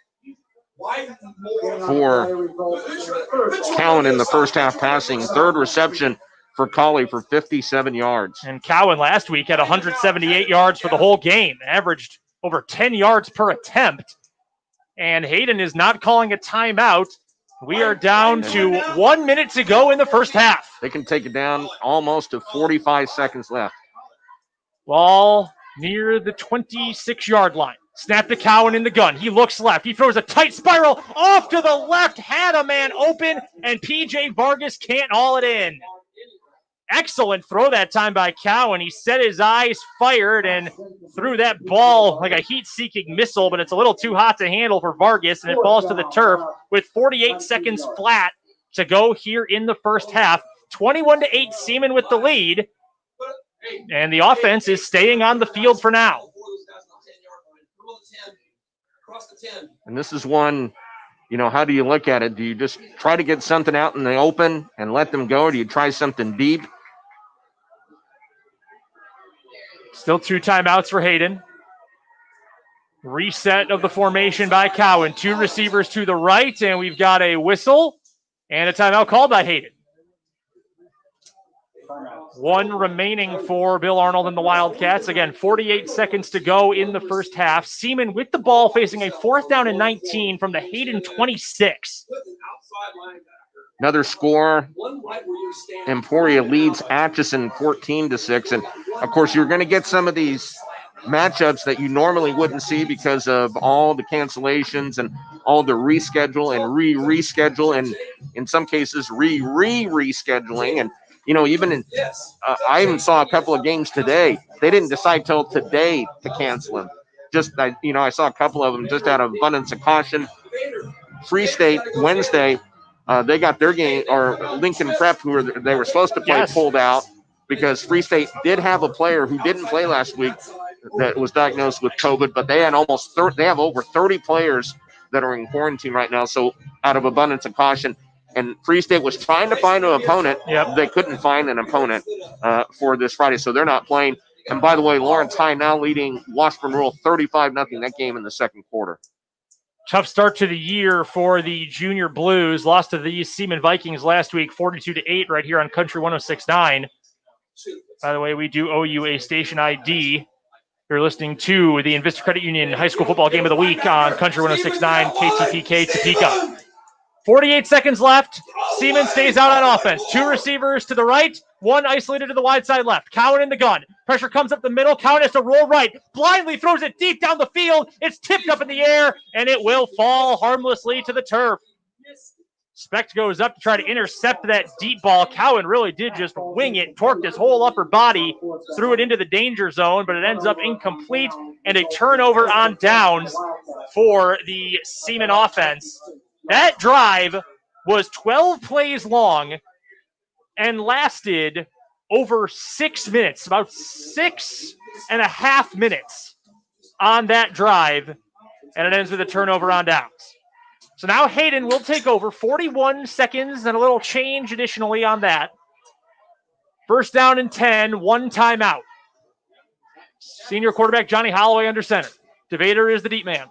for Cowan in the first half passing. 3rd reception for Colley for 57 yards. And Cowan last week had 178 yards for the whole game, averaged over 10 yards per attempt. And Hayden is not calling a timeout. We are down to 1 minute to go in the first half. They can take it down almost to 45 seconds left. Ball near the 26-yard line. Snap to Cowan in the gun. He looks left. He throws a tight spiral off to the left. Had a man open, and P.J. Vargas can't haul it in. Excellent throw that time by Cowan. He set his eyes, fired, and threw that ball like a heat-seeking missile, but it's a little too hot to handle for Vargas, and it falls to the turf with 48 seconds flat to go here in the first half. 21-8, Seaman with the lead, and the offense is staying on the field for now. And this is one, how do you look at it? Do you just try to get something out in the open and let them go, or do you try something deep? Still 2 timeouts for Hayden. Reset of the formation by Cowan. 2 receivers to the right, and we've got a whistle and a timeout called by Hayden. 1 remaining for Bill Arnold and the Wildcats. Again, 48 seconds to go in the first half. Seaman with the ball facing a 4th down and 19 from the Hayden 26. Another score. Emporia leads Atchison 14-6. And, of course, you're going to get some of these matchups that you normally wouldn't see because of all the cancellations and all the reschedule and reschedule and, in some cases, rescheduling. And, even I even saw a couple of games today. They didn't decide till today to cancel them. I saw a couple of them just out of abundance of caution. Free State Wednesday, they got their game, or Lincoln Prep, they were supposed to play, pulled out because Free State did have a player who didn't play last week that was diagnosed with COVID, but they had they have over 30 players that are in quarantine right now. So out of abundance of caution. And Free State was trying to find an opponent. Yep. They couldn't find an opponent for this Friday, so they're not playing. And by the way, Lawrence High now leading Washburn Rural 35-0 that game in the second quarter. Tough start to the year for the Junior Blues. Lost to the Seaman Vikings last week, 42-8 right here on Country 106.9. By the way, we do owe you a station ID. You're listening to the Envista Credit Union High School Football Game of the Week on Country 106.9 KTPK Topeka. 48 seconds left. Seaman stays out on offense. 2 receivers to the right, 1 isolated to the wide side left. Cowan in the gun. Pressure comes up the middle. Cowan has to roll right. Blindly throws it deep down the field. It's tipped up in the air, and it will fall harmlessly to the turf. Specht goes up to try to intercept that deep ball. Cowan really did just wing it, torqued his whole upper body, threw it into the danger zone, but it ends up incomplete, and a turnover on downs for the Seaman offense. That drive was 12 plays long and lasted over 6 minutes, about 6.5 minutes on that drive, and it ends with a turnover on downs. So now Hayden will take over, 41 seconds and a little change additionally on that. First down and 10, one timeout. Senior quarterback Johnny Holloway under center. DeVader is the deep man.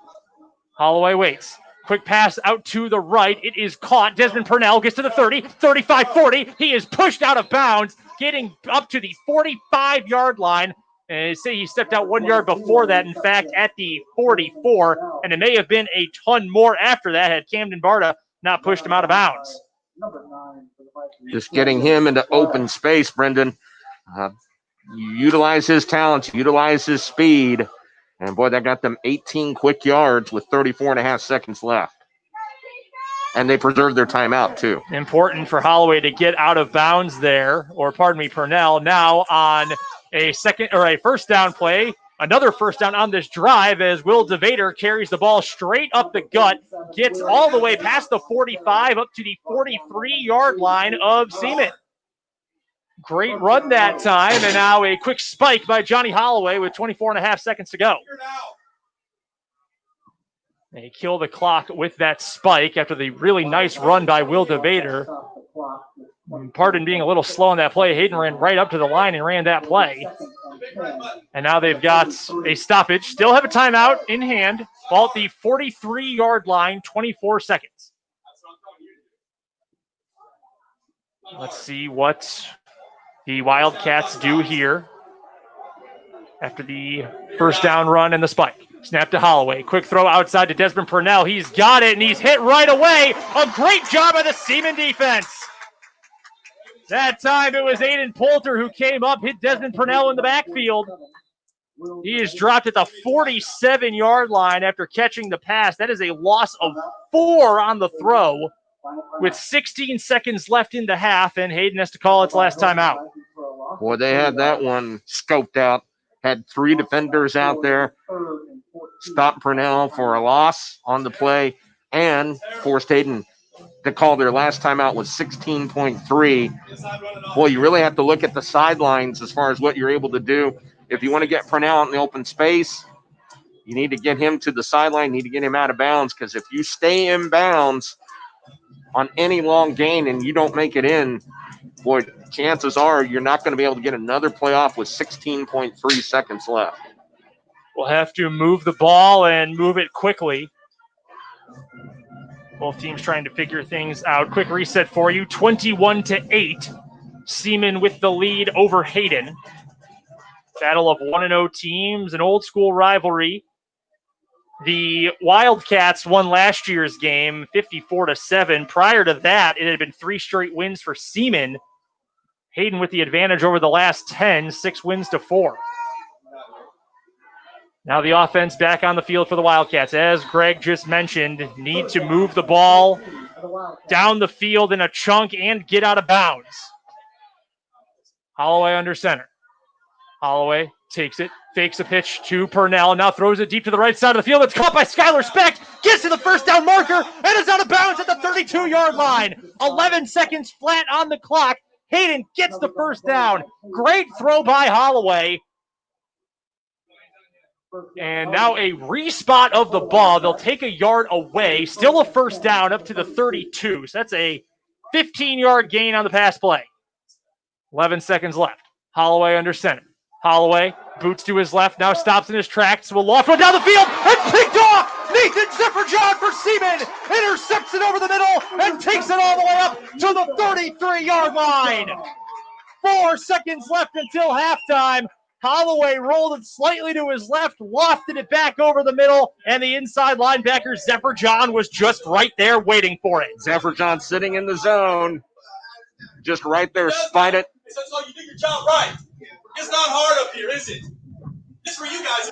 Holloway waits. Quick pass out to the right. It is caught. Desmond Purnell gets to the 30, 35, 40. He is pushed out of bounds, getting up to the 45-yard line. And they say he stepped out 1 yard before that, in fact, at the 44. And it may have been a ton more after that had Camden Barta not pushed him out of bounds. Just getting him into open space, Brendan. Utilize his talents, utilize his speed. And, boy, that got them 18 quick yards with 34.5 seconds left. And they preserved their timeout, too. Important for Holloway to get out of bounds there, or pardon me, Purnell, now on a first down play. Another first down on this drive as Will DeVader carries the ball straight up the gut, gets all the way past the 45 up to the 43-yard line of Seaman. Great run that time, and now a quick spike by Johnny Holloway with 24.5 seconds to go. They kill the clock with that spike after the really nice run by Will DeVader. Pardon being a little slow on that play. Hayden ran right up to the line and ran that play. And now they've got a stoppage. Still have a timeout in hand. Ball at the 43-yard line, 24 seconds. Let's see what the Wildcats do here after the first down run and the spike. Snap to Holloway. Quick throw outside to Desmond Purnell. He's got it, and he's hit right away. A great job by the Seaman defense. That time it was Aiden Poulter who came up, hit Desmond Purnell in the backfield. He is dropped at the 47-yard line after catching the pass. That is a loss of 4 on the throw with 16 seconds left in the half, and Hayden has to call its last time out. Boy, they had that one scoped out. Had 3 defenders out there. Stopped Purnell for a loss on the play and forced Hayden to call their last timeout with 16.3. Boy, you really have to look at the sidelines as far as what you're able to do. If you want to get Purnell out in the open space, you need to get him to the sideline, need to get him out of bounds, because if you stay in bounds on any long gain and you don't make it in, boy, chances are you're not going to be able to get another play off with 16.3 seconds left. We'll have to move the ball and move it quickly. Both teams trying to figure things out. Quick reset for you. 21-8. Seaman with the lead over Hayden. Battle of 1-0 teams, an old school rivalry. The Wildcats won last year's game 54-7. Prior to that, it had been 3 straight wins for Seaman. Hayden with the advantage over the last 10, 6 wins to 4. Now the offense back on the field for the Wildcats. As Greg just mentioned, need to move the ball down the field in a chunk and get out of bounds. Holloway under center. Holloway takes it, fakes a pitch to Purnell, now throws it deep to the right side of the field. It's caught by Skylar Specht, gets to the first down marker, and is out of bounds at the 32-yard line. 11 seconds flat on the clock. Hayden gets the first down. Great throw by Holloway. And now a respot of the ball. They'll take a yard away. Still a first down up to the 32. So that's a 15-yard gain on the pass play. 11 seconds left. Holloway under center. Holloway boots to his left, now stops in his tracks, will loft one down the field, and picked off! Nathan Zephyr-John for Seaman intercepts it over the middle and takes it all the way up to the 33-yard line. 4 seconds left until halftime. Holloway rolled it slightly to his left, lofted it back over the middle, and the inside linebacker, Zephyr-John, was just right there waiting for it. Zephyr-John sitting in the zone, just right there, spied it. So you do your job right. It's not hard up here, is it? This is for you guys.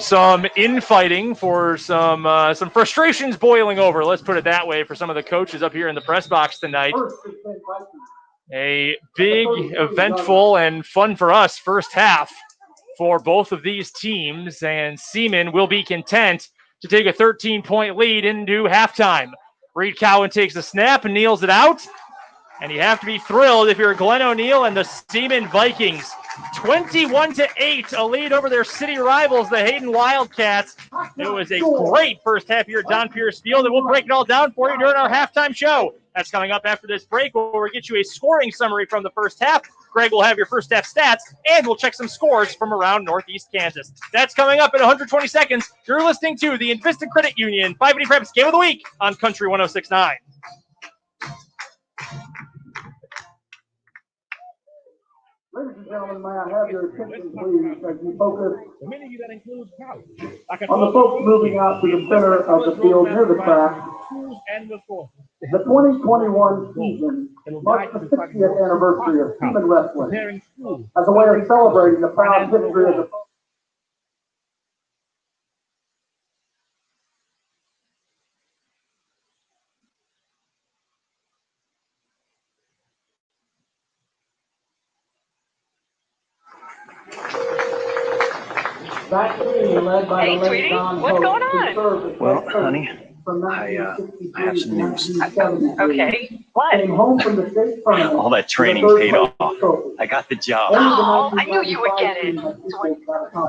Some infighting for some frustrations boiling over, let's put it that way, for some of the coaches up here in the press box tonight. A big, eventful, and fun for us first half for both of these teams, and Seaman will be content to take a 13-point lead into halftime. Reed Cowan takes the snap and kneels it out. And you have to be thrilled if you're Glenn O'Neill and the Seaman Vikings. 21-8, a lead over their city rivals, the Hayden Wildcats. It was a great first half here at Don Pierce Field, and we'll break it all down for you during our halftime show. That's coming up after this break, where we'll get you a scoring summary from the first half. Greg will have your first half stats, and we'll check some scores from around Northeast Kansas. That's coming up in 120 seconds. You're listening to the Envista Credit Union 580 Preps Game of the Week on Country 106.9. Ladies and gentlemen, may I have your attention, please, as we focus on the folks moving out to the center of the field near the track. The 2021 season marks the 60th anniversary of Seaman Wrestling as a way of celebrating the proud history of the that team led by the late Don what's going on? Well, honey, I have some news. Okay, what? Came home from the state tournament. All that training paid off. I got the job. Oh, I knew you would get it.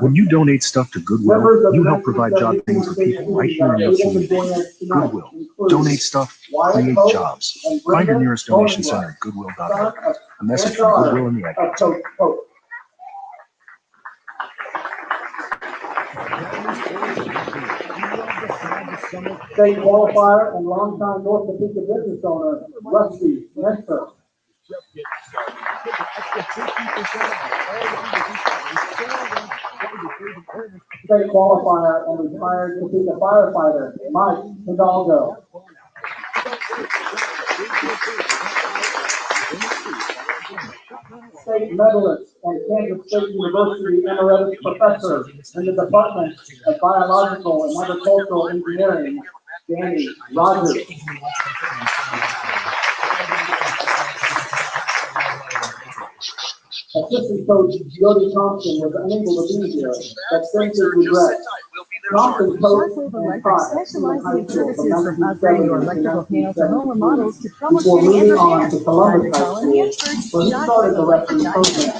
When you donate stuff to Goodwill, you help provide job things for people right here in your community. Goodwill. Donate stuff, create jobs. Find your nearest donation center at goodwill.org. A message from Goodwill and the Ag Council. State qualifier and longtime North Topeka business owner, Rusty Nestor. State qualifier and retired Topeka firefighter, Mike Hidalgo. State medalist and Kansas State University emeritus professor in the Department of Biological and Agricultural Engineering, Danny Rogers. Assistant coach Jody Thompson was unable to be here, but sends his regrets. Thompson coached and taught at Seaman High School from 1970 to 1972 before moving on to Columbus High School, where he started the wrestling program.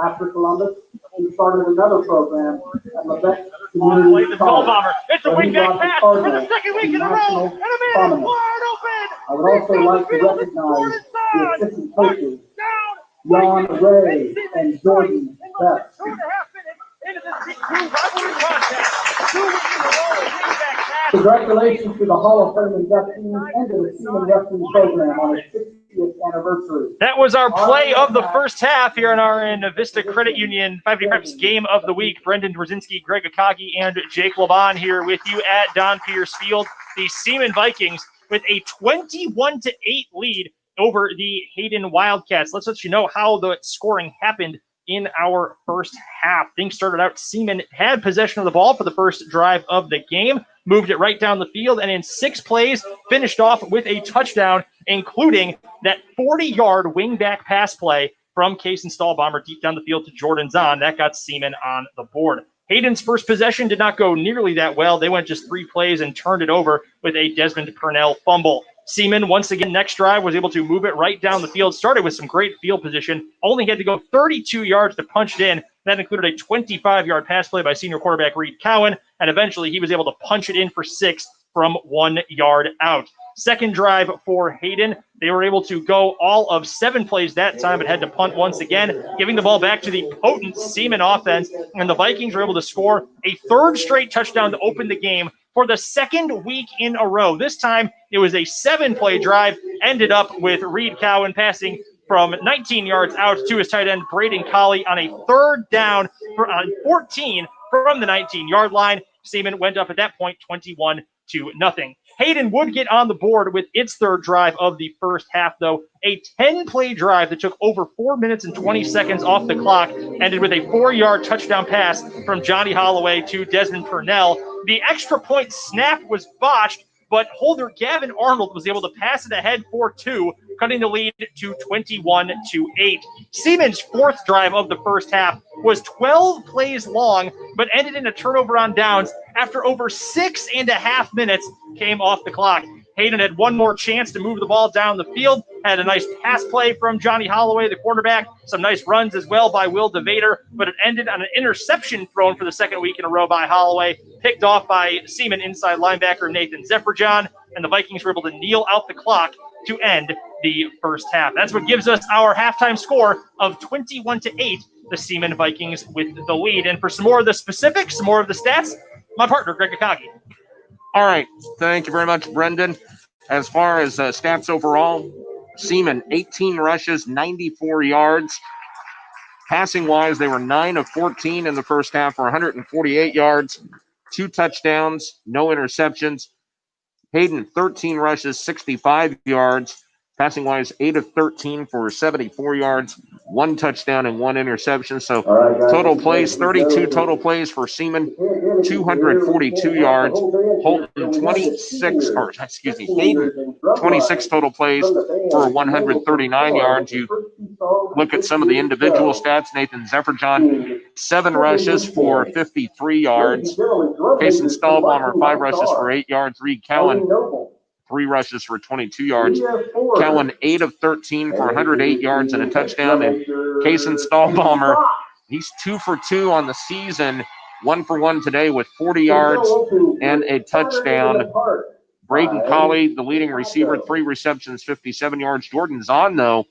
After Columbus, he started another program at Levesque Community College. It's a wing back pass for the second week in a row, and a man is wide open. I would also like to recognize the assistant coaches, Ron Ray and Jordan Beth. Congratulations to the Hall of Fame inductees and to the Seaman Wrestling program on its 60th anniversary. That was our play of the first half here in our Envista Credit Union 580 Preps Game of the Week. Brendan Brzezinski, Greg Akagi, and Jake Laban here with you at Don Pierce Field. The Seaman Vikings with a 21-8 lead over the Hayden Wildcats. Let's let you know how the scoring happened in our first half. Things started out, Seaman had possession of the ball for the first drive of the game, moved it right down the field, and in 6 plays, finished off with a touchdown, including that 40-yard wingback pass play from Case and Stahlbomber deep down the field to Jordan Zahn. That got Seaman on the board. Hayden's first possession did not go nearly that well. They went just 3 plays and turned it over with a Desmond Purnell fumble. Seaman, once again, next drive, was able to move it right down the field. Started with some great field position. Only had to go 32 yards to punch it in. That included a 25-yard pass play by senior quarterback Reed Cowan, and eventually he was able to punch it in for 6 from 1 yard out. Second drive for Hayden. They were able to go all of 7 plays that time, but had to punt once again, giving the ball back to the potent Seaman offense, and the Vikings were able to score a 3rd straight touchdown to open the game for the 2nd week in a row. This time, it was a 7-play drive, ended up with Reed Cowan passing from 19 yards out to his tight end, Braden Colley, on a 3rd down on 14 from the 19-yard line. Seaman went up at that point 21-0. Hayden would get on the board with its 3rd drive of the first half, though. A 10-play drive that took over 4 minutes and 20 seconds off the clock ended with a 4-yard touchdown pass from Johnny Holloway to Desmond Purnell. The extra point snap was botched, but holder Gavin Arnold was able to pass it ahead for 2, cutting the lead to 21-8. Seaman's 4th drive of the first half was 12 plays long, but ended in a turnover on downs after over 6.5 minutes came off the clock. Hayden had one more chance to move the ball down the field, had a nice pass play from Johnny Holloway, the quarterback, some nice runs as well by Will DeVader, but it ended on an interception thrown for the second week in a row by Holloway, picked off by Seaman inside linebacker Nathan Zephyrdjian, and the Vikings were able to kneel out the clock to end the first half. That's what gives us our halftime score of 21-8, the Seaman Vikings with the lead. And for some more of the specifics, some more of the stats, my partner, Greg Akagi. All right. Thank you very much, Brendan. As far as stats overall, Seaman, 18 rushes, 94 yards. Passing-wise, they were 9 of 14 in the first half for 148 yards, 2 touchdowns, no interceptions. Hayden, 13 rushes, 65 yards. Passing-wise, 8 of 13 for 74 yards, 1 touchdown and 1 interception. So total plays, 32 total plays for Seaman, 242 yards. Hayden, 26 total plays for 139 yards. You look at some of the individual stats. Nathan Zephyrdjian, 7 rushes for 53 yards. Kason Stahlbomber, 5 rushes for 8 yards. Reed Cowan, 3 rushes for 22 yards. Cowan, 8 of 13 for 108 yards and a touchdown. And Kason Stahlbomber, he's 2 for 2 on the season, 1 for 1 today with 40 yards and a touchdown. Braden Colley, the leading receiver, 3 receptions, 57 yards. Jordan Zahn, though,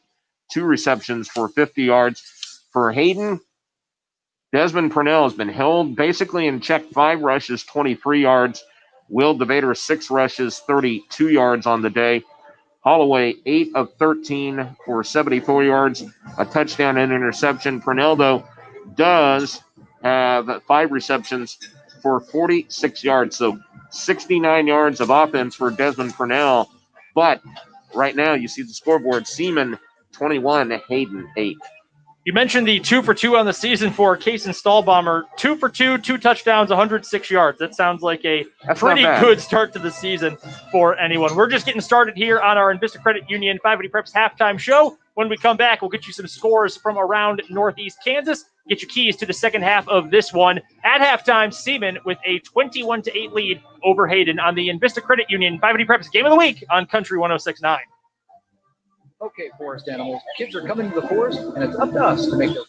2 receptions for 50 yards. For Hayden, Desmond Purnell has been held basically in check, 5 rushes, 23 yards. Will DeVader, 6 rushes, 32 yards on the day. Holloway, 8 of 13 for 74 yards, a touchdown and interception. Purnell, though, does have 5 receptions for 46 yards. So 69 yards of offense for Desmond Purnell. But right now you see the scoreboard, Seaman 21, Hayden 8. You mentioned the 2 for 2 on the season for Kason Stahlbomber. 2 for 2, 2 touchdowns, 106 yards. That sounds like a pretty good start to the season for anyone. We're just getting started here on our Envista Credit Union 580 Preps halftime show. When we come back, we'll get you some scores from around Northeast Kansas. Get your keys to the second half of this one. At halftime, Seaman with a 21-8 lead over Hayden on the Envista Credit Union 580 Preps Game of the Week on Country 106.9. Okay, forest animals, kids are coming to the forest, and it's up to us to make those.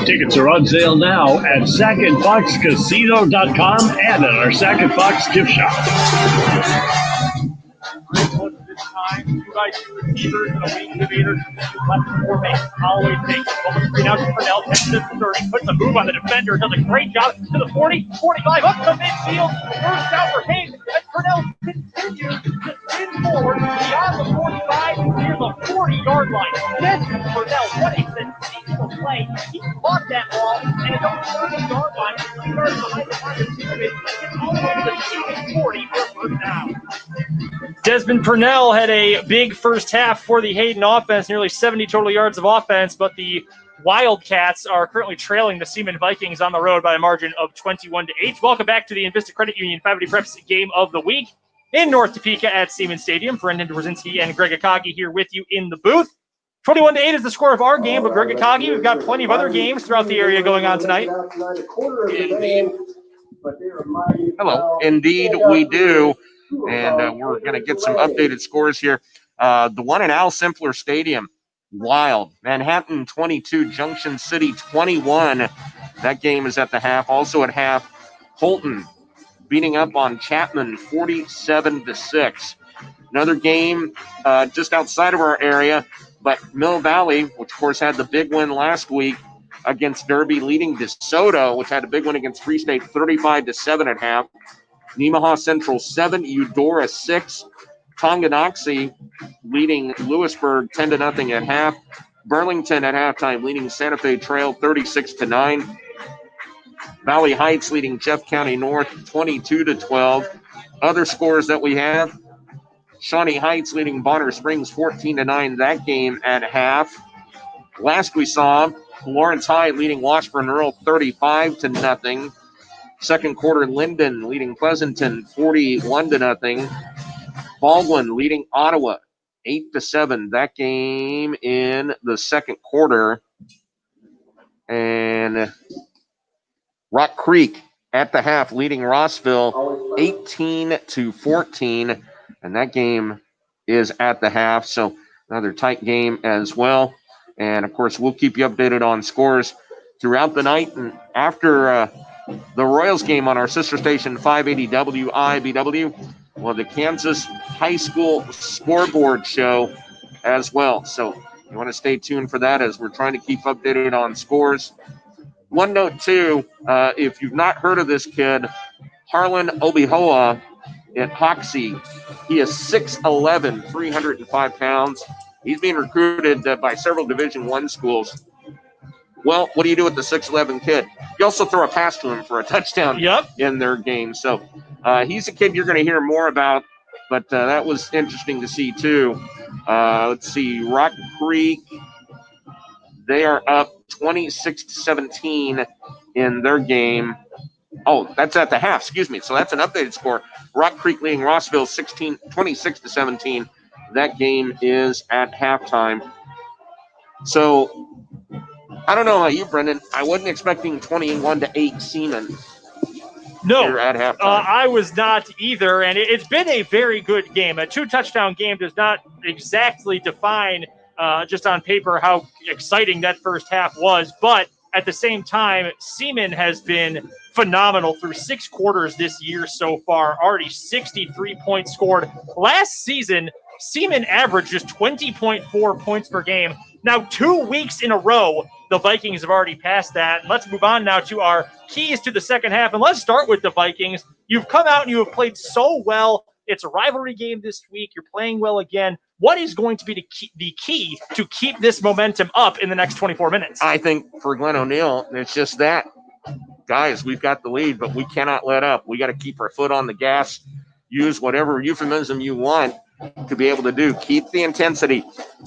Tickets are on sale now at SackandFoxCasino.com and at our Sack and Fox gift shop. Time, 2x2 receivers and a wing debater. Left formation. Holloway takes over screen out to Purnell. 10 to 30. Puts a move on the defender. Does a great job to the 40, 45, up to midfield. First down for Hayden. And Purnell continues to spin forward beyond the 45 near the 40-yard line. Desmond Purnell, what a sensational play play. He caught that ball, and it's over the yard line. He started behind the line of scrimmage, gets all the way to the Seaman 40 for a first down. Desmond Purnell had a big first half for the Hayden offense, nearly 70 total yards of offense, but the Wildcats are currently trailing the Seaman Vikings on the road by a margin of 21-8. Welcome back to the Envista Credit Union 580 Preps Game of the Week in North Topeka at Seaman Stadium. Brendan Dworzinski and Greg Akagi here with you in the booth. 21-8 is the score of our game, but Greg Akagi, we've got plenty of other games throughout the area going on tonight. Indeed. Hello. Indeed, we do. And we're going to get some updated scores here. The one in Al Simpler Stadium, wild. Manhattan 22, Junction City 21. That game is at the half. Also at half, Holton beating up on Chapman 47-6. Another game just outside of our area, but Mill Valley, which of course had the big win last week against Derby, leading DeSoto, which had a big win against Free State 35-7 at half. Nemaha Central 7, Eudora 6. Tonganoxie leading Lewisburg 10-0 at half. Burlington at halftime leading Santa Fe Trail 36-9. Valley Heights leading Jeff County North 22-12. Other scores that we have: Shawnee Heights leading Bonner Springs 14-9. That game at half. Last we saw, Lawrence High leading Washburn Earl 35-0. Second quarter, Linden leading Pleasanton 41-0. Baldwin leading Ottawa 8-7. That game in the second quarter. And Rock Creek at the half leading Rossville 18-14. And that game is at the half. So another tight game as well. And of course, we'll keep you updated on scores throughout the night. And after the Royals game on our sister station 580 WIBW, well, the Kansas High School Scoreboard Show as well. So you want to stay tuned for that as we're trying to keep updated on scores. One note, too, if you've not heard of this kid, Harlan Obihoa at Hoxie, he is 6'11", 305 pounds. He's being recruited by several Division I schools. Well, what do you do with the 6'11" kid? You also throw a pass to him for a touchdown in their game. So he's a kid you're going to hear more about, but that was interesting to see, too. Let's see, Rock Creek, they are up 26-17 in their game. Oh, that's at the half, excuse me. So that's an updated score. Rock Creek leading Rossville 26-17. That game is at halftime. So I don't know about you, Brendan. I wasn't expecting 21-8 Seaman. No, at halftime. I was not either, and it's been a very good game. A two-touchdown game does not exactly define just on paper how exciting that first half was, but at the same time, Seaman has been phenomenal through 6 quarters this year so far, already 63 points scored. Last season, Seaman averaged just 20.4 points per game. Now, 2 weeks in a row, the Vikings have already passed that. And let's move on now to our keys to the second half. And let's start with the Vikings. You've come out and you have played so well. It's a rivalry game this week. You're playing well again. What is going to be the key to keep this momentum up in the next 24 minutes? I think for Glenn O'Neill, it's just that. Guys, we've got the lead, but we cannot let up. We got to keep our foot on the gas, use whatever euphemism you want to be able to do. Keep the intensity.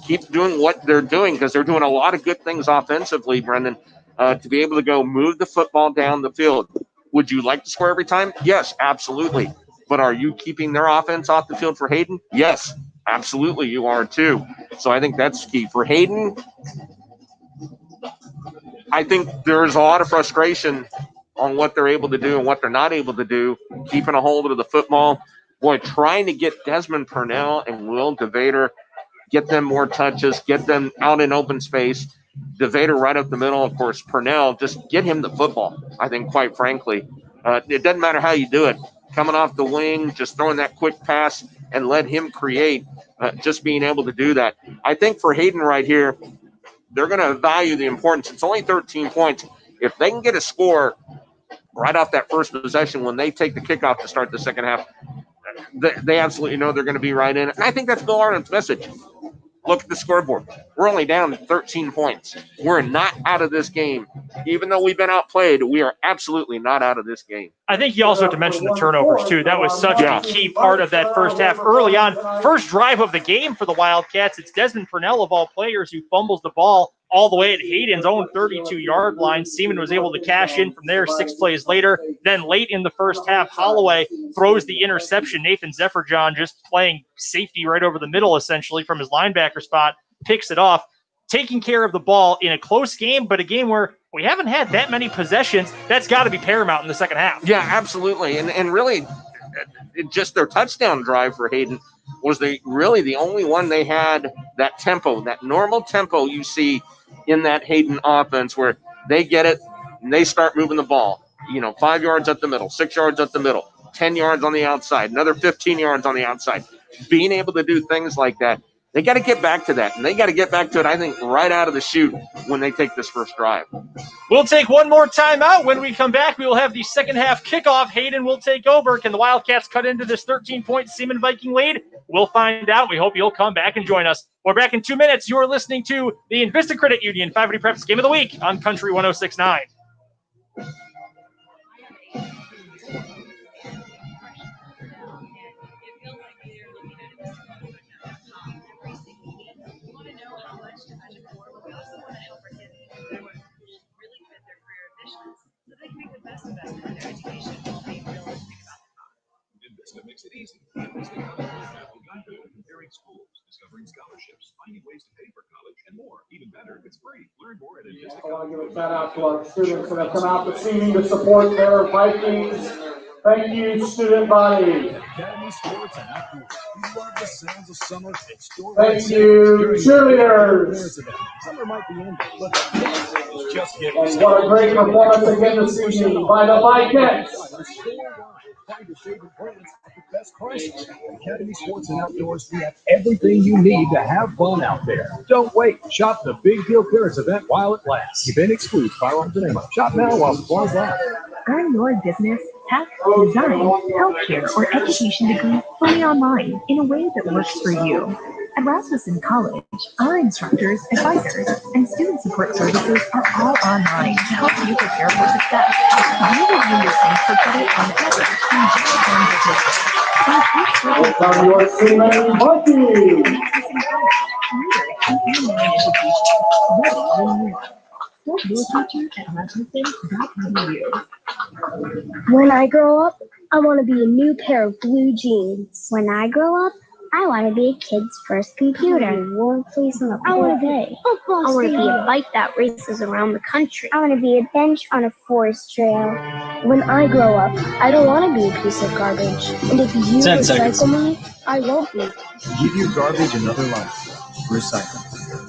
Keep doing what they're doing, because they're doing a lot of good things offensively, Brendan, to be able to go move the football down the field. Would you like to score every time? Yes, absolutely. But are you keeping their offense off the field for Hayden? Yes, absolutely you are too. So I think that's key. For Hayden, I think there's a lot of frustration on what they're able to do and what they're not able to do, keeping a hold of the football. Boy, trying to get Desmond Purnell and Will DeVader, get them more touches, get them out in open space. DeVader right up the middle. Of course, Purnell, just get him the football, I think, quite frankly. It doesn't matter how you do it. Coming off the wing, just throwing that quick pass and let him create, just being able to do that. I think for Hayden right here, they're going to value the importance. It's only 13 points. If they can get a score right off that first possession when they take the kickoff to start the second half, they absolutely know they're going to be right in it. And I think that's Bill Arnold's message. look at the scoreboard. We're only down 13 points. We're not out of this game. Even though we've been outplayed, we are absolutely not out of this game. I think you also have to mention the turnovers, too. That was such a key part of that first half. Early on, first drive of the game for the Wildcats, it's Desmond Purnell, of all players, who fumbles the ball all the way at Hayden's own 32-yard line. Seaman was able to cash in from there 6 plays later. Then late in the first half, Holloway throws the interception. Nathan Zephyr-John, just playing safety right over the middle, essentially, from his linebacker spot, picks it off. Taking care of the ball in a close game, but a game where we haven't had that many possessions. That's got to be paramount in the second half. Yeah, absolutely. And really, just their touchdown drive for Hayden was really the only one they had that tempo, that normal tempo you see in that Hayden offense, where they get it and they start moving the ball. 5 yards up the middle, 6 yards up the middle, 10 yards on the outside, another 15 yards on the outside. Being able to do things like that, they got to get back to that, and they got to get back to it, I think, right out of the chute when they take this first drive. We'll take one more timeout. When we come back, we will have the second half kickoff. Hayden will take over. Can the Wildcats cut into this 13-point Seaman Viking lead? We'll find out. We hope you'll come back and join us. We're back in 2 minutes. You're listening to the Envista Credit Union 580 Preps Game of the Week on Country 106.9. Envista makes it easy. Envista comparing schools, discovering scholarships, finding ways to pay for college, and more. Even better, it's free. Learn more at Envista. I want to give a shout out to our students that have come out this evening to support their Vikings. Thank you, student body. Academy Sports and Outdoors. We love the sounds of summer. Thank you, cheerleaders. Summer might be ending, but just get and what a great performance again this evening by the Vikings. Find your favorite brands at the best prices. Academy Sports and Outdoors, we have everything you need to have fun out there. Don't wait. Shop the Big Deal Clearance event while it lasts. Event excludes firearms and ammo. Shop now while supplies last. Earn your business, tech, design, healthcare, or education degree fully online in a way that works for you. At Rasmussen College, our instructors, advisors, and student support services are all online to help you prepare for success. You will earn your transfer credit on average in just one visit. Welcome your Seaman Vikings. Rasmussen College, leader in online education. Ready when you are. Start your future at rasmussen.edu. When I grow up, I want to be a new pair of blue jeans. When I grow up, I want to be a kid's first computer. I want to be a bike that races around the country. I want to be a bench on a forest trail. When I grow up, I don't want to be a piece of garbage. And if you recycle me, I won't be. Give your garbage another life. Recycle.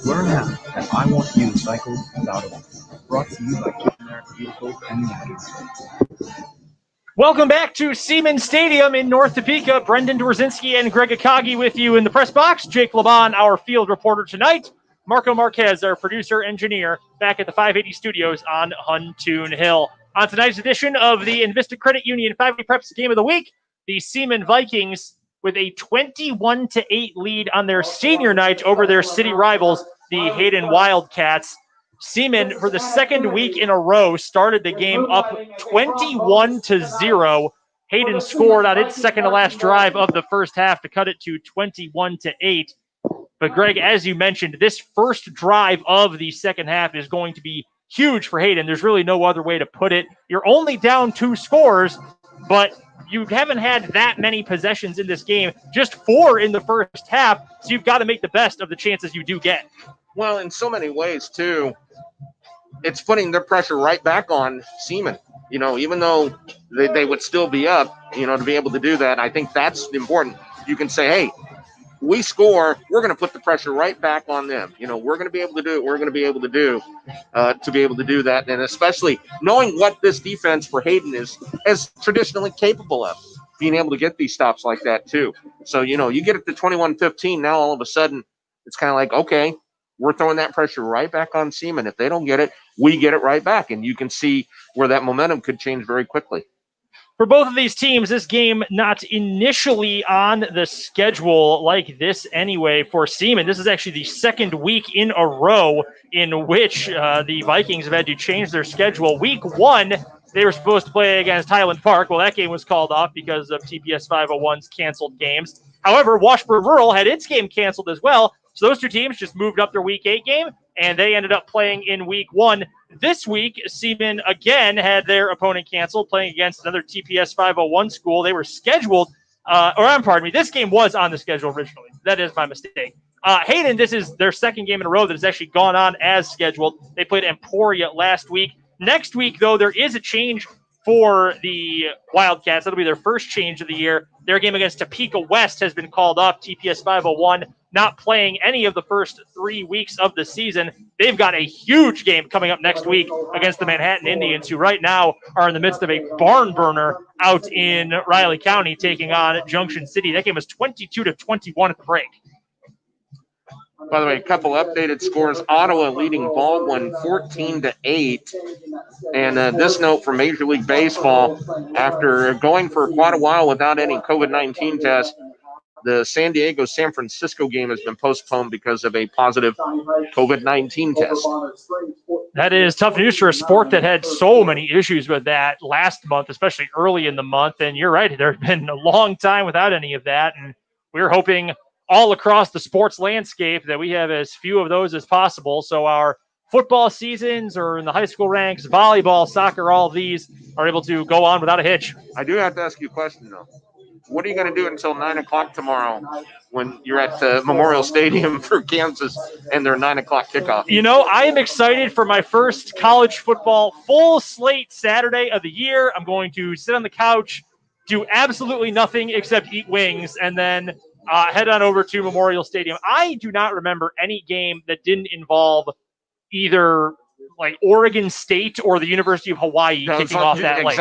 Learn how at iwantyorecycled.org. Brought to you by Keep America Beautiful and the United. Welcome back to Seaman Stadium in North Topeka. Brendan Dworzinski and Greg Akagi with you in the press box. Jake Laban, our field reporter tonight. Marco Marquez, our producer engineer, back at the 580 studios on Huntoon Hill. On tonight's edition of the Envista Credit Union 580 Preps Game of the Week, the Seaman Vikings with a 21-8 lead on their senior night over their city rivals, the Hayden Wildcats. Seaman, for the second week in a row, started the game up 21-0. Hayden scored on its second-to-last drive of the first half to cut it to 21-8. But, Greg, as you mentioned, this first drive of the second half is going to be huge for Hayden. There's really no other way to put it. You're only down 2 scores, but you haven't had that many possessions in this game, just 4 in the first half, so you've got to make the best of the chances you do get. Well, in so many ways, too, it's putting their pressure right back on Seaman. Even though they would still be up, to be able to do that, I think that's important. You can say, hey, we score, we're going to put the pressure right back on them. We're going to be able to do it. We're going to be able to do that. And especially knowing what this defense for Hayden is traditionally capable of, being able to get these stops like that too. So, you get it to 21-15. Now, all of a sudden, it's kind of like, okay, we're throwing that pressure right back on Seaman. If they don't get it, we get it right back. And you can see where that momentum could change very quickly. For both of these teams, this game not initially on the schedule like this anyway. For Seaman, this is actually the second week in a row in which the Vikings have had to change their schedule. Week 1, they were supposed to play against Highland Park. Well, that game was called off because of TPS 501's canceled games. However, Washburn Rural had its game canceled as well. So those two teams just moved up their Week 8 game, and they ended up playing in Week 1. This week, Seaman again had their opponent canceled, playing against another TPS 501 school. They were scheduled, this game was on the schedule originally. That is my mistake. Hayden, this is their second game in a row that has actually gone on as scheduled. They played Emporia last week. Next week, though, there is a change for the Wildcats. That'll be their first change of the year. Their game against Topeka West has been called off. TPS 501 not playing any of the first 3 weeks of the season. They've got a huge game coming up next week against the Manhattan Indians, who right now are in the midst of a barn burner out in Riley County, taking on Junction City. That game was 22-21 at the break. By the way, a couple updated scores. Ottawa leading Baldwin 14-8. And this note from Major League Baseball, after going for quite a while without any COVID-19 tests, the San Diego-San Francisco game has been postponed because of a positive COVID-19 test. That is tough news for a sport that had so many issues with that last month, especially early in the month. And you're right, there had been a long time without any of that. And we're hoping all across the sports landscape that we have as few of those as possible. So our football seasons or in the high school ranks, volleyball, soccer, all of these are able to go on without a hitch. I do have to ask you a question, though. What are you going to do until 9 o'clock tomorrow when you're at Memorial Stadium for Kansas and their 9 o'clock kickoff? You know, I am excited for my first college football full slate Saturday of the year. I'm going to sit on the couch, do absolutely nothing except eat wings, and then head on over to Memorial Stadium. I do not remember any game that didn't involve either like Oregon State or the University of Hawaii kicking off that late.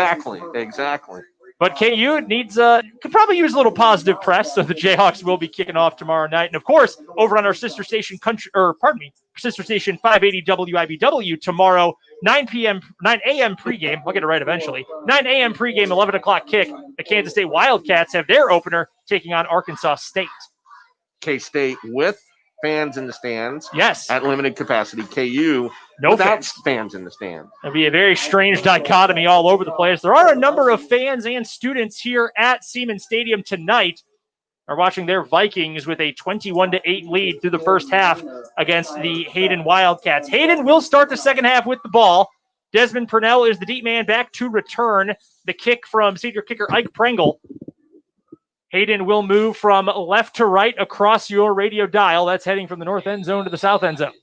Exactly. But KU needs could probably use a little positive press, so the Jayhawks will be kicking off tomorrow night. And of course, over on our sister station sister station 580 WIBW tomorrow, 9 a.m. pregame. I'll get it right eventually. 9 a.m. pregame, 11 o'clock kick. The Kansas State Wildcats have their opener taking on Arkansas State. K-State with fans in the stands. Yes. At limited capacity. KU without fans in the stands. It'll be a very strange dichotomy all over the place. There are a number of fans and students here at Seaman Stadium tonight are watching their Vikings with a 21-8 lead through the first half against the Hayden Wildcats. Hayden will start the second half with the ball. Desmond Purnell is the deep man back to return the kick from senior kicker Ike Pringle. Hayden will move from left to right across your radio dial. That's heading from the north end zone to the south end zone.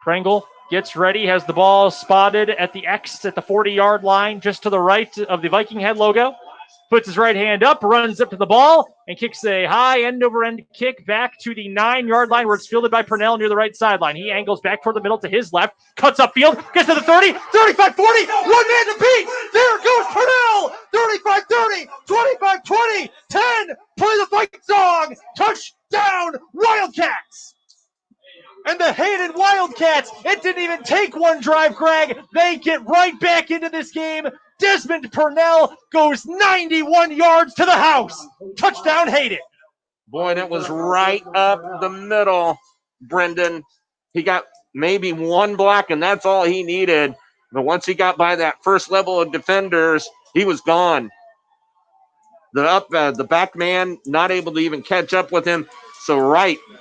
Pringle gets ready, has the ball spotted at the X at the 40-yard line, just to the right of the Viking head logo. Puts his right hand up, runs up to the ball, and kicks a high end-over-end kick back to the 9-yard line where it's fielded by Purnell near the right sideline. He angles back toward the middle to his left, cuts upfield, gets to the 30, 35, 40, one man to beat! There goes Purnell! 35, 30, 25, 20, 10, play the fight song! Touchdown, Wildcats! And the Hayden Wildcats, it didn't even take one drive, Greg. They get right back into this game. Desmond Purnell goes 91 yards to the house. Touchdown, Hayden. Boy, that was right up the middle, Brendan. He got maybe one block, and that's all he needed. But once he got by that first level of defenders, he was gone. The back man not able to even catch up with him. So,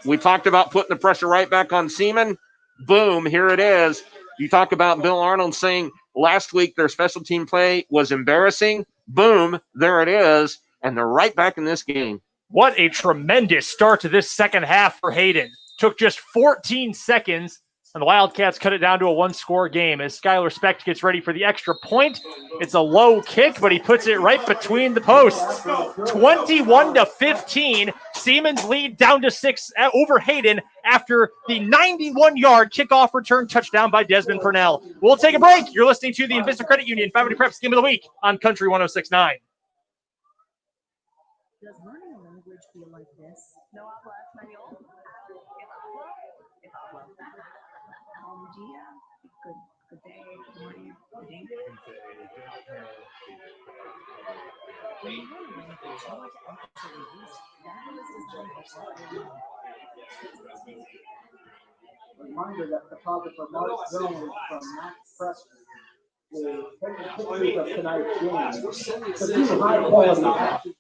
we talked about putting the pressure right back on Seaman. Boom, here it is. You talk about Bill Arnold saying last week their special team play was embarrassing. Boom, there it is. And they're right back in this game. What a tremendous start to this second half for Hayden. Took just 14 seconds, and the Wildcats cut it down to a one-score game as Skylar Specht gets ready for the extra point. It's a low kick, but he puts it right between the posts. 21-15. Seaman's lead down to 6 over Hayden after the 91-yard kickoff return touchdown by Desmond Purnell. We'll take a break. You're listening to the Envista Credit Union 500 Preps Game of the Week on Country 106.9. Does learning a language feel like this? No habla español. Bom dia. Good day. Good morning. Good evening. Reminder that photographer Mark Jones from Max Preston is taking pictures of tonight's game. So these are high quality.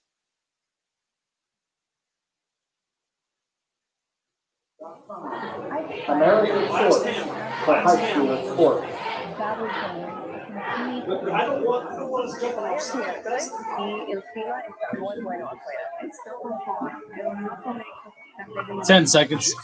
American Sports for high school sports. I don't want us jumping off Y el clima está muy bueno afuera. 10 seconds. Now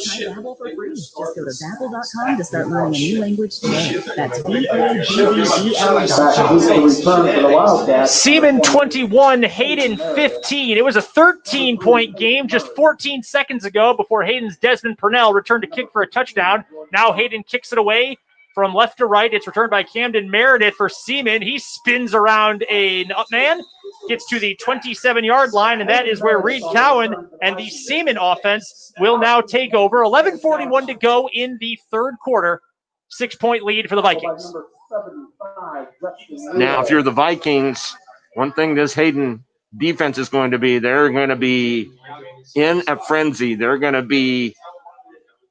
try Babbel for free. Just go to Babbel.com to start learning a new language today. That's BABBEL.com. Seaman 21, Hayden 15. It was a 13-point game just 14 seconds ago before Hayden's Desmond Purnell returned to kick for a touchdown. Now Hayden kicks it away from left to right. It's returned by Camden Meredith for Seaman. He spins around an up man, gets to the 27-yard line, and that is where Reed Cowan and the Seaman offense will now take over. 11:41 to go in the third quarter. 6-point lead for the Vikings. Now, if you're the Vikings, one thing this Hayden defense is going to be, they're going to be in a frenzy. They're going to be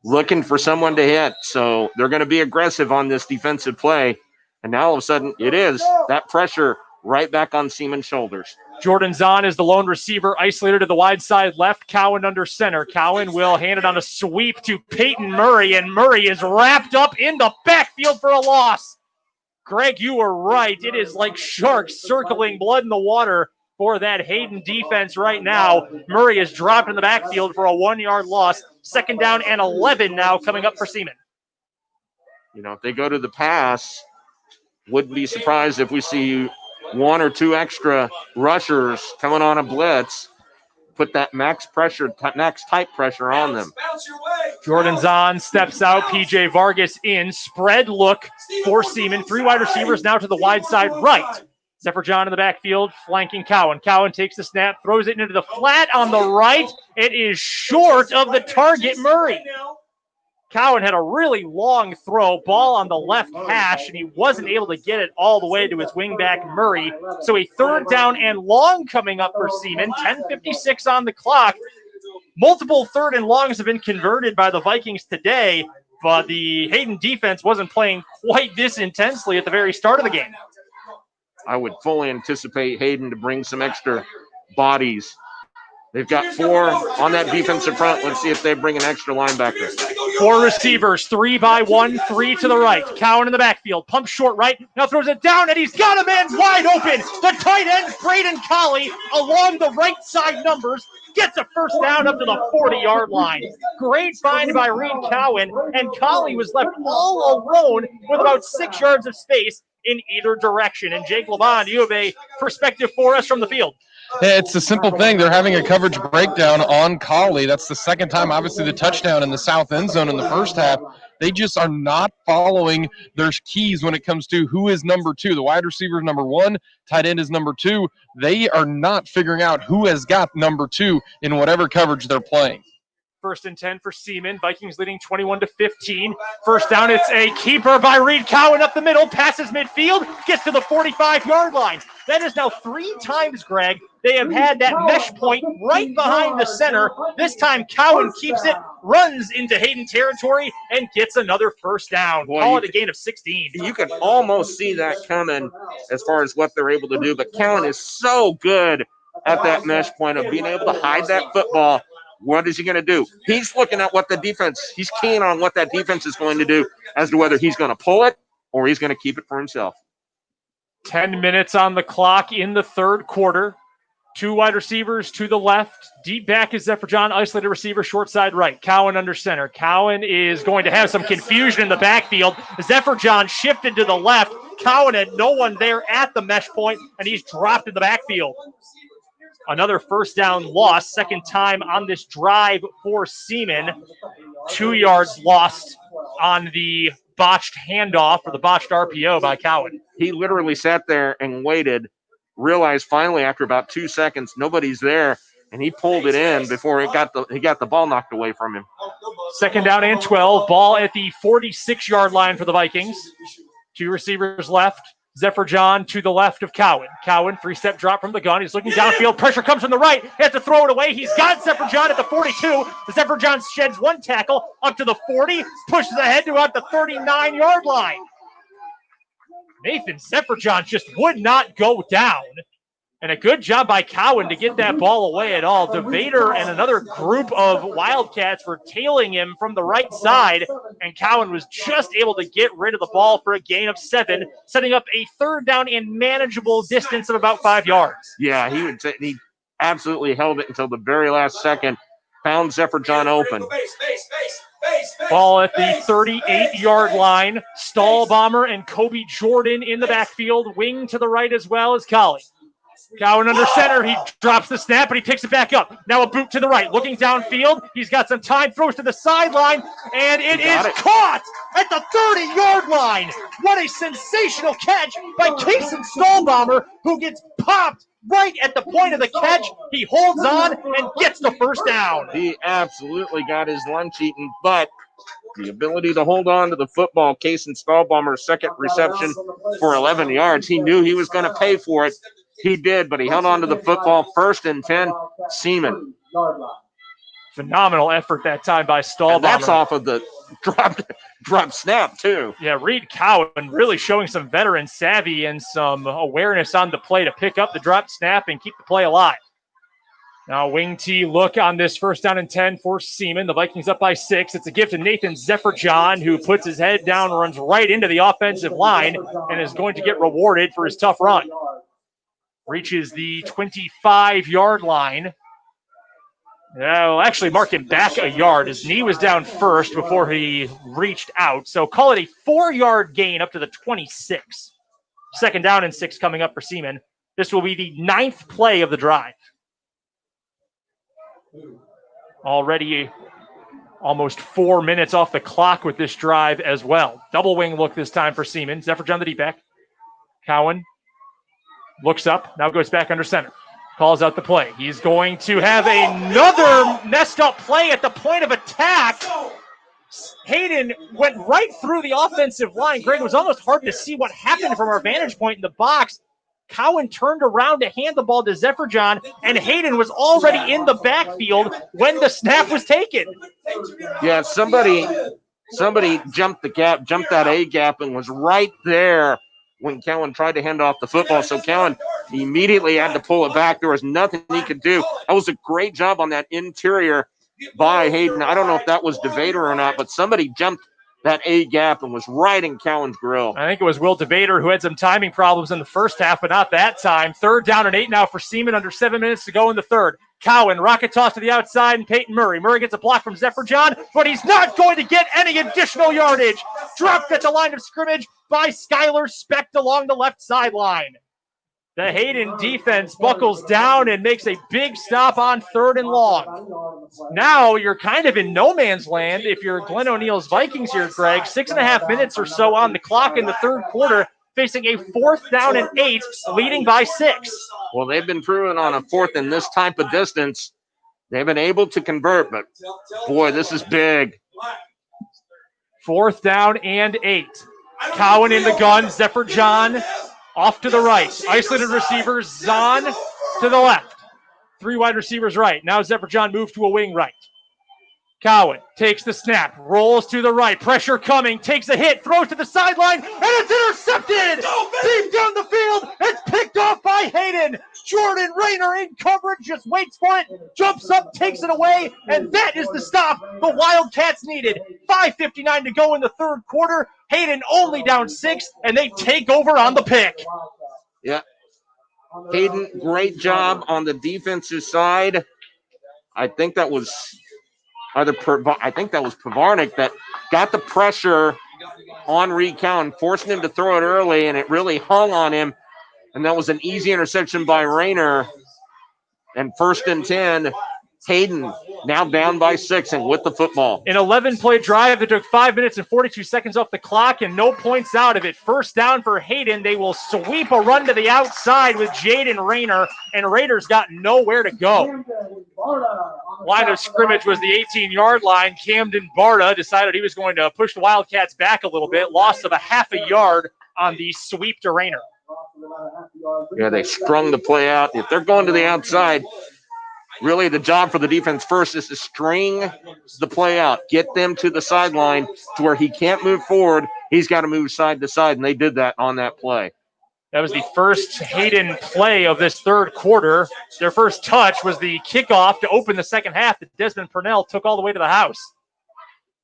looking for someone to hit. So they're going to be aggressive on this defensive play. And now all of a sudden it is that pressure right back on Seaman's shoulders. Jordan Zahn is the lone receiver, isolated to the wide side left. Cowan under center. Cowan will hand it on a sweep to Peyton Murray, and Murray is wrapped up in the backfield for a loss. Greg, you were right. It is like sharks circling blood in the water for that Hayden defense right now. Murray is dropped in the backfield for a 1-yard loss. 2nd down and 11 now coming up for Seaman. You know, if they go to the pass, wouldn't be surprised if we see 1 or 2 extra rushers coming on a blitz, put that max type pressure on them. Jordan Zahn steps out. PJ Vargas in. Spread look for Seaman. 3 wide receivers now to the wide side right. Zephyr John in the backfield, flanking Cowan. Cowan takes the snap, throws it into the flat on the right. It is short of the target, Murray. Cowan had a really long throw, ball on the left hash, and he wasn't able to get it all the way to his wingback, Murray. So a 3rd down and long coming up for Seaman. 10:56 on the clock. Multiple 3rd and longs have been converted by the Vikings today, but the Hayden defense wasn't playing quite this intensely at the very start of the game. I would fully anticipate Hayden to bring some extra bodies. They've got 4 on that defensive front. Let's see if they bring an extra linebacker. 4 receivers, 3 by 1, 3 to the right. Cowan in the backfield, pump short right, now throws it down, and he's got a man wide open. The tight end, Braden Colley, along the right side numbers, gets a 1st down up to the 40-yard line. Great find by Reed Cowan, and Colley was left all alone with about 6 yards of space in either direction. And Jake LeBond, you have a perspective for us from the field. It's a simple thing. They're having a coverage breakdown on Colley. That's the 2nd time, obviously, the touchdown in the south end zone in the first half. They just are not following their keys when it comes to who is number 2. The wide receiver is number 1, tight end is number 2. They are not figuring out who has got number 2 in whatever coverage they're playing. 1st and 10 for Seaman. Vikings leading 21-15. 1st down, it's a keeper by Reed Cowan up the middle, passes midfield, gets to the 45-yard line. That is now 3 times, Greg, they have had that mesh point right behind the center. This time Cowan keeps it, runs into Hayden territory, and gets another 1st down. Call it a gain of 16. You could almost see that coming as far as what they're able to do, but Cowan is so good at that mesh point of being able to hide that football. What is he going to do? He's looking at what the defense, he's keen on what that defense is going to do as to whether he's going to pull it or he's going to keep it for himself. 10 minutes on the clock in the 3rd quarter. 2 wide receivers to the left. Deep back is Zephyr John, isolated receiver, short side right. Cowan under center. Cowan is going to have some confusion in the backfield. Zephyr John shifted to the left. Cowan had no one there at the mesh point, and he's dropped in the backfield. Another 1st down loss, 2nd time on this drive for Seaman. 2 yards lost on the botched handoff or the botched RPO by Cowan. He literally sat there and waited, realized finally after about 2 seconds nobody's there, and he pulled it in before he got the ball knocked away from him. 2nd down and 12. Ball at the 46-yard line for the Vikings. 2 receivers left. Zephyr John to the left of Cowan. Cowan, 3-step drop from the gun. He's looking downfield. Pressure comes from the right. He has to throw it away. He's got Zephyr John at the 42. Zephyr John sheds 1 tackle up to the 40. Pushes ahead to about the 39-yard line. Nathan Zephyr John just would not go down. And a good job by Cowan to get that ball away at all. DeVader and another group of Wildcats were tailing him from the right side, and Cowan was just able to get rid of the ball for a gain of 7, setting up a 3rd down and manageable distance of about 5 yards. Yeah, he absolutely held it until the very last second, found Zephyr John open. Ball at the 38-yard line. Stahlbomber and Kobe Jordan in the backfield. Wing to the right as well as Collie. Cowan under center. He drops the snap, but he picks it back up. Now a boot to the right. Looking downfield. He's got some time. Throws to the sideline, and it is caught at the 30-yard line. What a sensational catch by Kason Stahlbomber, who gets popped right at the point of the catch. He holds on and gets the 1st down. He absolutely got his lunch eaten, but the ability to hold on to the football, Kason Stahlbomber's 2nd reception for 11 yards. He knew he was going to pay for it. He did, but he held on to the football. 1st and 10, Seaman. Phenomenal effort that time by Stahlbomber. And that's off of the drop snap, too. Yeah, Reed Cowan really showing some veteran savvy and some awareness on the play to pick up the drop snap and keep the play alive. Now wing T look on this 1st down and 10 for Seaman. The Vikings up by 6. It's a gift to Nathan Zephyr John, who puts his head down, runs right into the offensive line, and is going to get rewarded for his tough run. Reaches the 25-yard line. Well, actually mark him back a yard. His knee was down first before he reached out. So call it a 4-yard gain up to the 26. 2nd down and 6 coming up for Seaman. This will be the 9th play of the drive. Already almost 4 minutes off the clock with this drive as well. Double wing look this time for Seaman. Zephyr John the deep back. Cowan looks up, now goes back under center. Calls out the play. He's going to have another messed up play at the point of attack. Hayden went right through the offensive line. Greg, it was almost hard to see what happened from our vantage point in the box. Cowan turned around to hand the ball to Zephyr John, and Hayden was already in the backfield when the snap was taken. Yeah, somebody jumped the gap, jumped that A gap, and was right there when Cowan tried to hand off the football. So Cowan immediately had to pull it back. There was nothing he could do. That was a great job on that interior by Hayden. I don't know if that was DeVader or not, but somebody jumped that A gap and was right in Cowan's grill. I think it was Will DeVader who had some timing problems in the first half, but not that time. 3rd down and 8 now for Seaman, under 7 minutes to go in the 3rd. Cowan, rocket toss to the outside, and Peyton Murray. Murray gets a block from Zephyr John, but he's not going to get any additional yardage. Dropped at the line of scrimmage by Skylar Specht along the left sideline. The Hayden defense buckles down and makes a big stop on 3rd and long. Now you're kind of in no man's land if you're Glenn O'Neill's Vikings here, Greg. 6.5 minutes or so on the clock in the 3rd quarter, facing a 4th down and 8, leading by 6. Well, they've been proven on a 4th in this type of distance. They've been able to convert, but boy, this is big. 4th down and 8. Cowan in the gun, Zephyr John off to the right. Isolated receivers, Zahn to the left. 3 wide receivers right. Now Zephyr John moves to a wing right. Cowan takes the snap, rolls to the right. Pressure coming, takes a hit, throws to the sideline, and it's intercepted! Deep down the field, it's picked off by Hayden. Jordan Rayner in coverage, just waits for it, jumps up, takes it away, and that is the stop the Wildcats needed. 5:59 to go in the 3rd quarter. Hayden only down 6, and they take over on the pick. Yeah. Hayden, great job on the defensive side. I think that was Pavarnik that got the pressure on Reed Cowan, forcing him to throw it early, and it really hung on him. And that was an easy interception by Rayner. And 1st and 10, Hayden now down by 6 and with the football. An 11-play drive that took 5 minutes and 42 seconds off the clock and no points out of it. First down for Hayden. They will sweep a run to the outside with Jaden Rayner, and Raiders got nowhere to go. Line of scrimmage was the 18-yard line. Camden Barta decided he was going to push the Wildcats back a little bit. Loss of a half a yard on the sweep to Rayner. Yeah, they strung the play out. If they're going to the outside, really the job for the defense first is to string the play out, get them to the sideline to where he can't move forward. He's got to move side to side, and they did that on that play. That was the first Hayden play of this third quarter. Their first touch was the kickoff to open the second half that Desmond Purnell took all the way to the house.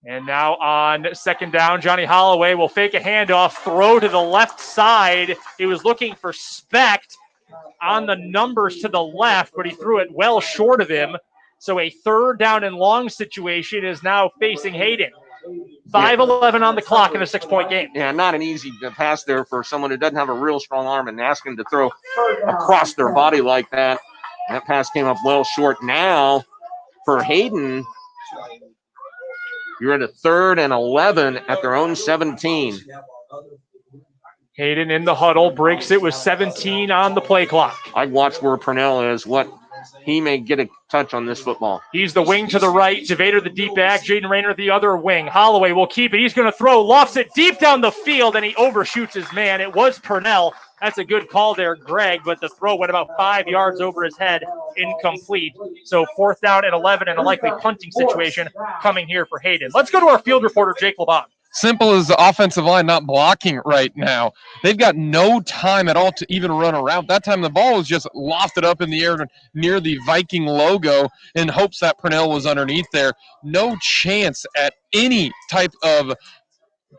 And now on second down, Johnny Holloway will fake a handoff, throw to the left side. He was looking for Specht on the numbers to the left, but he threw it well short of him. So a third down and long situation is now facing Hayden. 5:11 on the clock in a 6-point game. Yeah, not an easy pass there for someone who doesn't have a real strong arm, and ask him to throw across their body like that. That pass came up well short. Now for Hayden, you're at a 3rd and 11 at their own 17. Hayden in the huddle, breaks it with 17 on the play clock. I'd watch where Purnell is, what he may get a touch on this football. He's the wing to the right, Devader the deep back, Jaden Rayner the other wing. Holloway will keep it. He's going to throw, lofts it deep down the field, and he overshoots his man. It was Purnell. That's a good call there, Greg, but the throw went about 5 yards over his head, incomplete. So 4th down and 11 and a likely punting situation coming here for Hayden. Let's go to our field reporter, Jake LeBon. Simple as the offensive line not blocking right now. They've got no time at all to even run around. That time the ball was just lofted up in the air near the Viking logo in hopes that Purnell was underneath there. No chance at any type of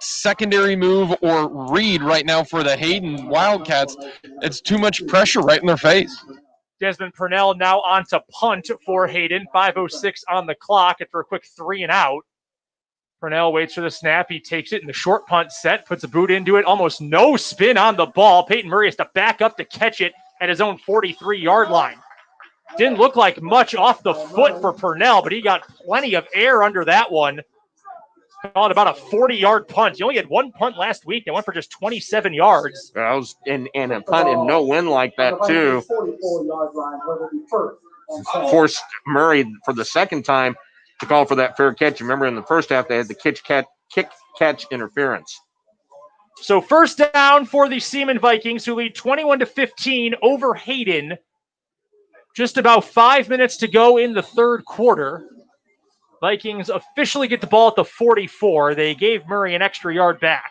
secondary move or read right now for the Hayden Wildcats. It's too much pressure right in their face. Desmond Purnell now on to punt for Hayden. 5:06 on the clock after a quick 3 and out. Purnell waits for the snap. He takes it in the short punt set, puts a boot into it. Almost no spin on the ball. Peyton Murray has to back up to catch it at his own 43-yard line. Didn't look like much off the foot for Purnell, but he got plenty of air under that one. Call it about a 40-yard punt. He only had one punt last week. They went for just 27 yards. That was and a punt in no wind like that, too. Forced Murray for the second time to call for that fair catch. Remember, in the first half, they had the kick-catch interference. So first down for the Seaman Vikings, who lead 21-15 over Hayden. Just about 5 minutes to go in the third quarter. Vikings officially get the ball at the 44. They gave Murray an extra yard back.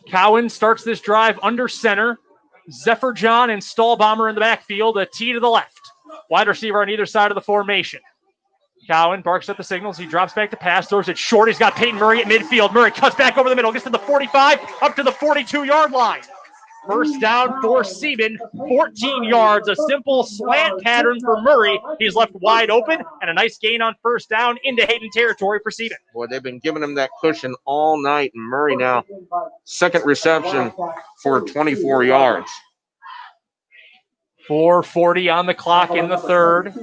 Cowan starts this drive under center. Zephyr John and Stahlbomber in the backfield, a T to the left. Wide receiver on either side of the formation. Cowan barks at the signals. He drops back to pass, throws it short. He's got Peyton Murray at midfield. Murray cuts back over the middle, gets to the 45, up to the 42-yard line. First down for Seaman, 14 yards, a simple slant pattern for Murray. He's left wide open, and a nice gain on first down into Hayden territory for Seaman. Boy, they've been giving him that cushion all night, and Murray now, second reception for 24 yards. 4:40 on the clock in the third.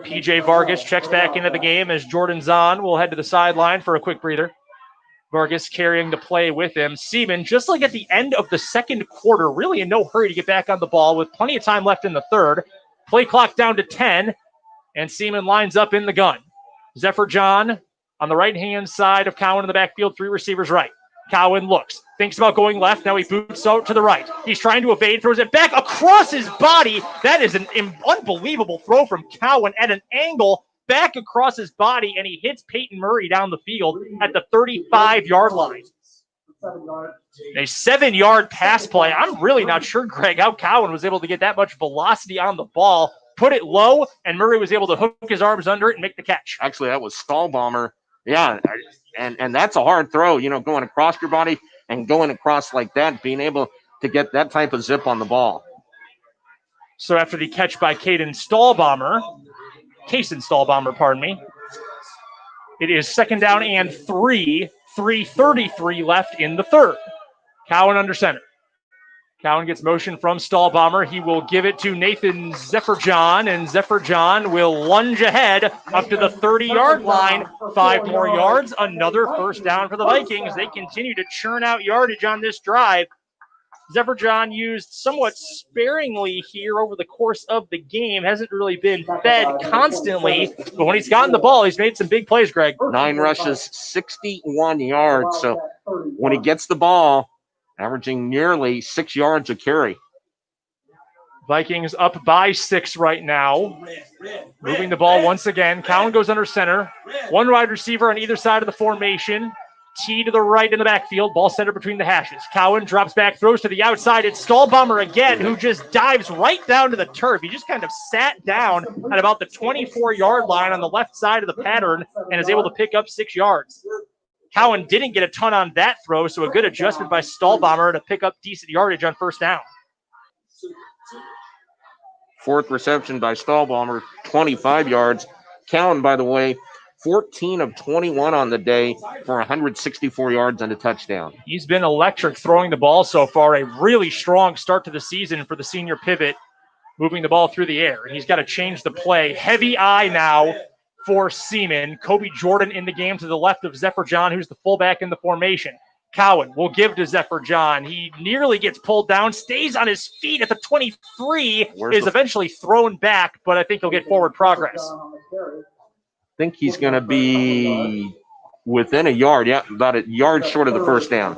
PJ Vargas checks back into the game as Jordan Zahn will head to the sideline for a quick breather. Vargas carrying the play with him. Seaman, just like at the end of the second quarter, really in no hurry to get back on the ball with plenty of time left in the third. Play clock down to 10, and Seaman lines up in the gun. Zephyr John on the right-hand side of Cowan in the backfield, 3 receivers right. Cowan looks, thinks about going left. Now he boots out to the right. He's trying to evade, throws it back across his body. That is an unbelievable throw from Cowan at an angle back across his body, and he hits Peyton Murray down the field at the 35-yard line. A 7-yard pass play. I'm really not sure, Greg, how Cowan was able to get that much velocity on the ball, put it low, and Murray was able to hook his arms under it and make the catch. Actually, that was Stahlbomber. Yeah, and that's a hard throw, you know, going across your body and going across like that, being able to get that type of zip on the ball. So after the catch by Caden Stahlbomber, pardon me, it is second down and 3, 3:33 left in the third. Cowan under center. Cowan gets motion from Stahlbomber. He will give it to Nathan Zephyrjohn, and Zephyrjohn will lunge ahead up to the 30-yard line. 5 more yards, another first down for the Vikings. They continue to churn out yardage on this drive. Zephyrjohn used somewhat sparingly here over the course of the game. Hasn't really been fed constantly, but when he's gotten the ball, he's made some big plays, Greg. 9 rushes, 61 yards. So when he gets the ball, averaging nearly 6 yards a carry. Vikings up by 6 right now. Moving the ball once again. Cowan goes under center. 1 wide receiver on either side of the formation. T to the right in the backfield. Ball centered between the hashes. Cowan drops back, throws to the outside. It's Stahlbomber again, who just dives right down to the turf. He just kind of sat down at about the 24-yard line on the left side of the pattern and is able to pick up 6 yards. Cowan didn't get a ton on that throw, so a good adjustment by Stahlbomber to pick up decent yardage on first down. 4th reception by Stahlbomber, 25 yards. Cowan, by the way, 14 of 21 on the day for 164 yards and a touchdown. He's been electric throwing the ball so far. A really strong start to the season for the senior pivot, moving the ball through the air. And he's got to change the play. Heavy eye now for Seaman. Kobe Jordan in the game to the left of Zephyrjohn, who's the fullback in the formation. Cowan will give to Zephyrjohn. He nearly gets pulled down, stays on his feet at the 23, is eventually thrown back, but I think he'll get forward progress. I think he's going to be within a yard. Yeah, about a yard short of the first down.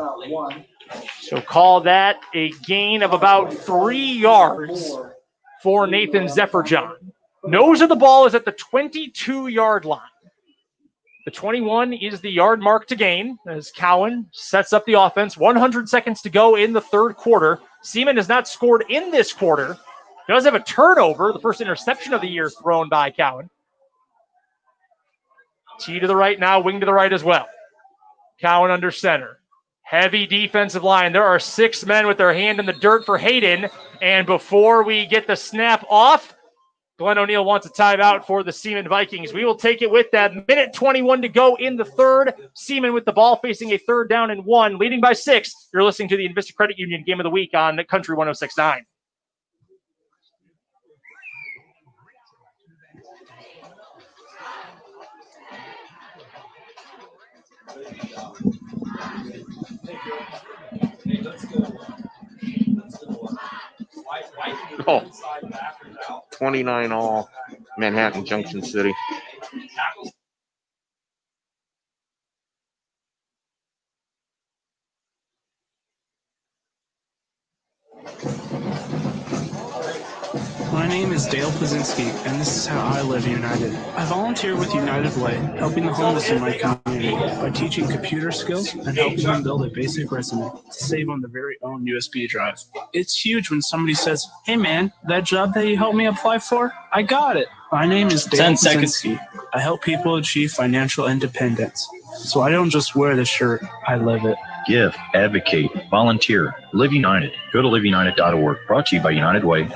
So call that a gain of about 3 yards for Nathan Zephyrjohn. Nose of the ball is at the 22-yard line. The 21 is the yard mark to gain as Cowan sets up the offense. 100 seconds to go in the third quarter. Seaman has not scored in this quarter. Does have a turnover, the first interception of the year thrown by Cowan. T to the right now, wing to the right as well. Cowan under center. Heavy defensive line. There are 6 men with their hand in the dirt for Hayden. And before we get the snap off, Glenn O'Neill wants a timeout for the Seaman Vikings. We will take it with that. Minute 21 to go in the third. Seaman with the ball facing a 3rd down and 1, leading by 6. You're listening to the Envista Credit Union Game of the Week on Country 106.9. Oh, 29 all, Manhattan Junction City. My name is Dale Plazinski, and this is how I live United. I volunteer with United Way, helping the homeless in my community by teaching computer skills and helping them build a basic resume to save on their very own USB drive. It's huge when somebody says, "Hey man, that job that you helped me apply for, I got it." My name is Dale Plazinski. I help people achieve financial independence. So I don't just wear the shirt, I live it. Give, advocate, volunteer, Live United. Go to liveunited.org. Brought to you by United Way.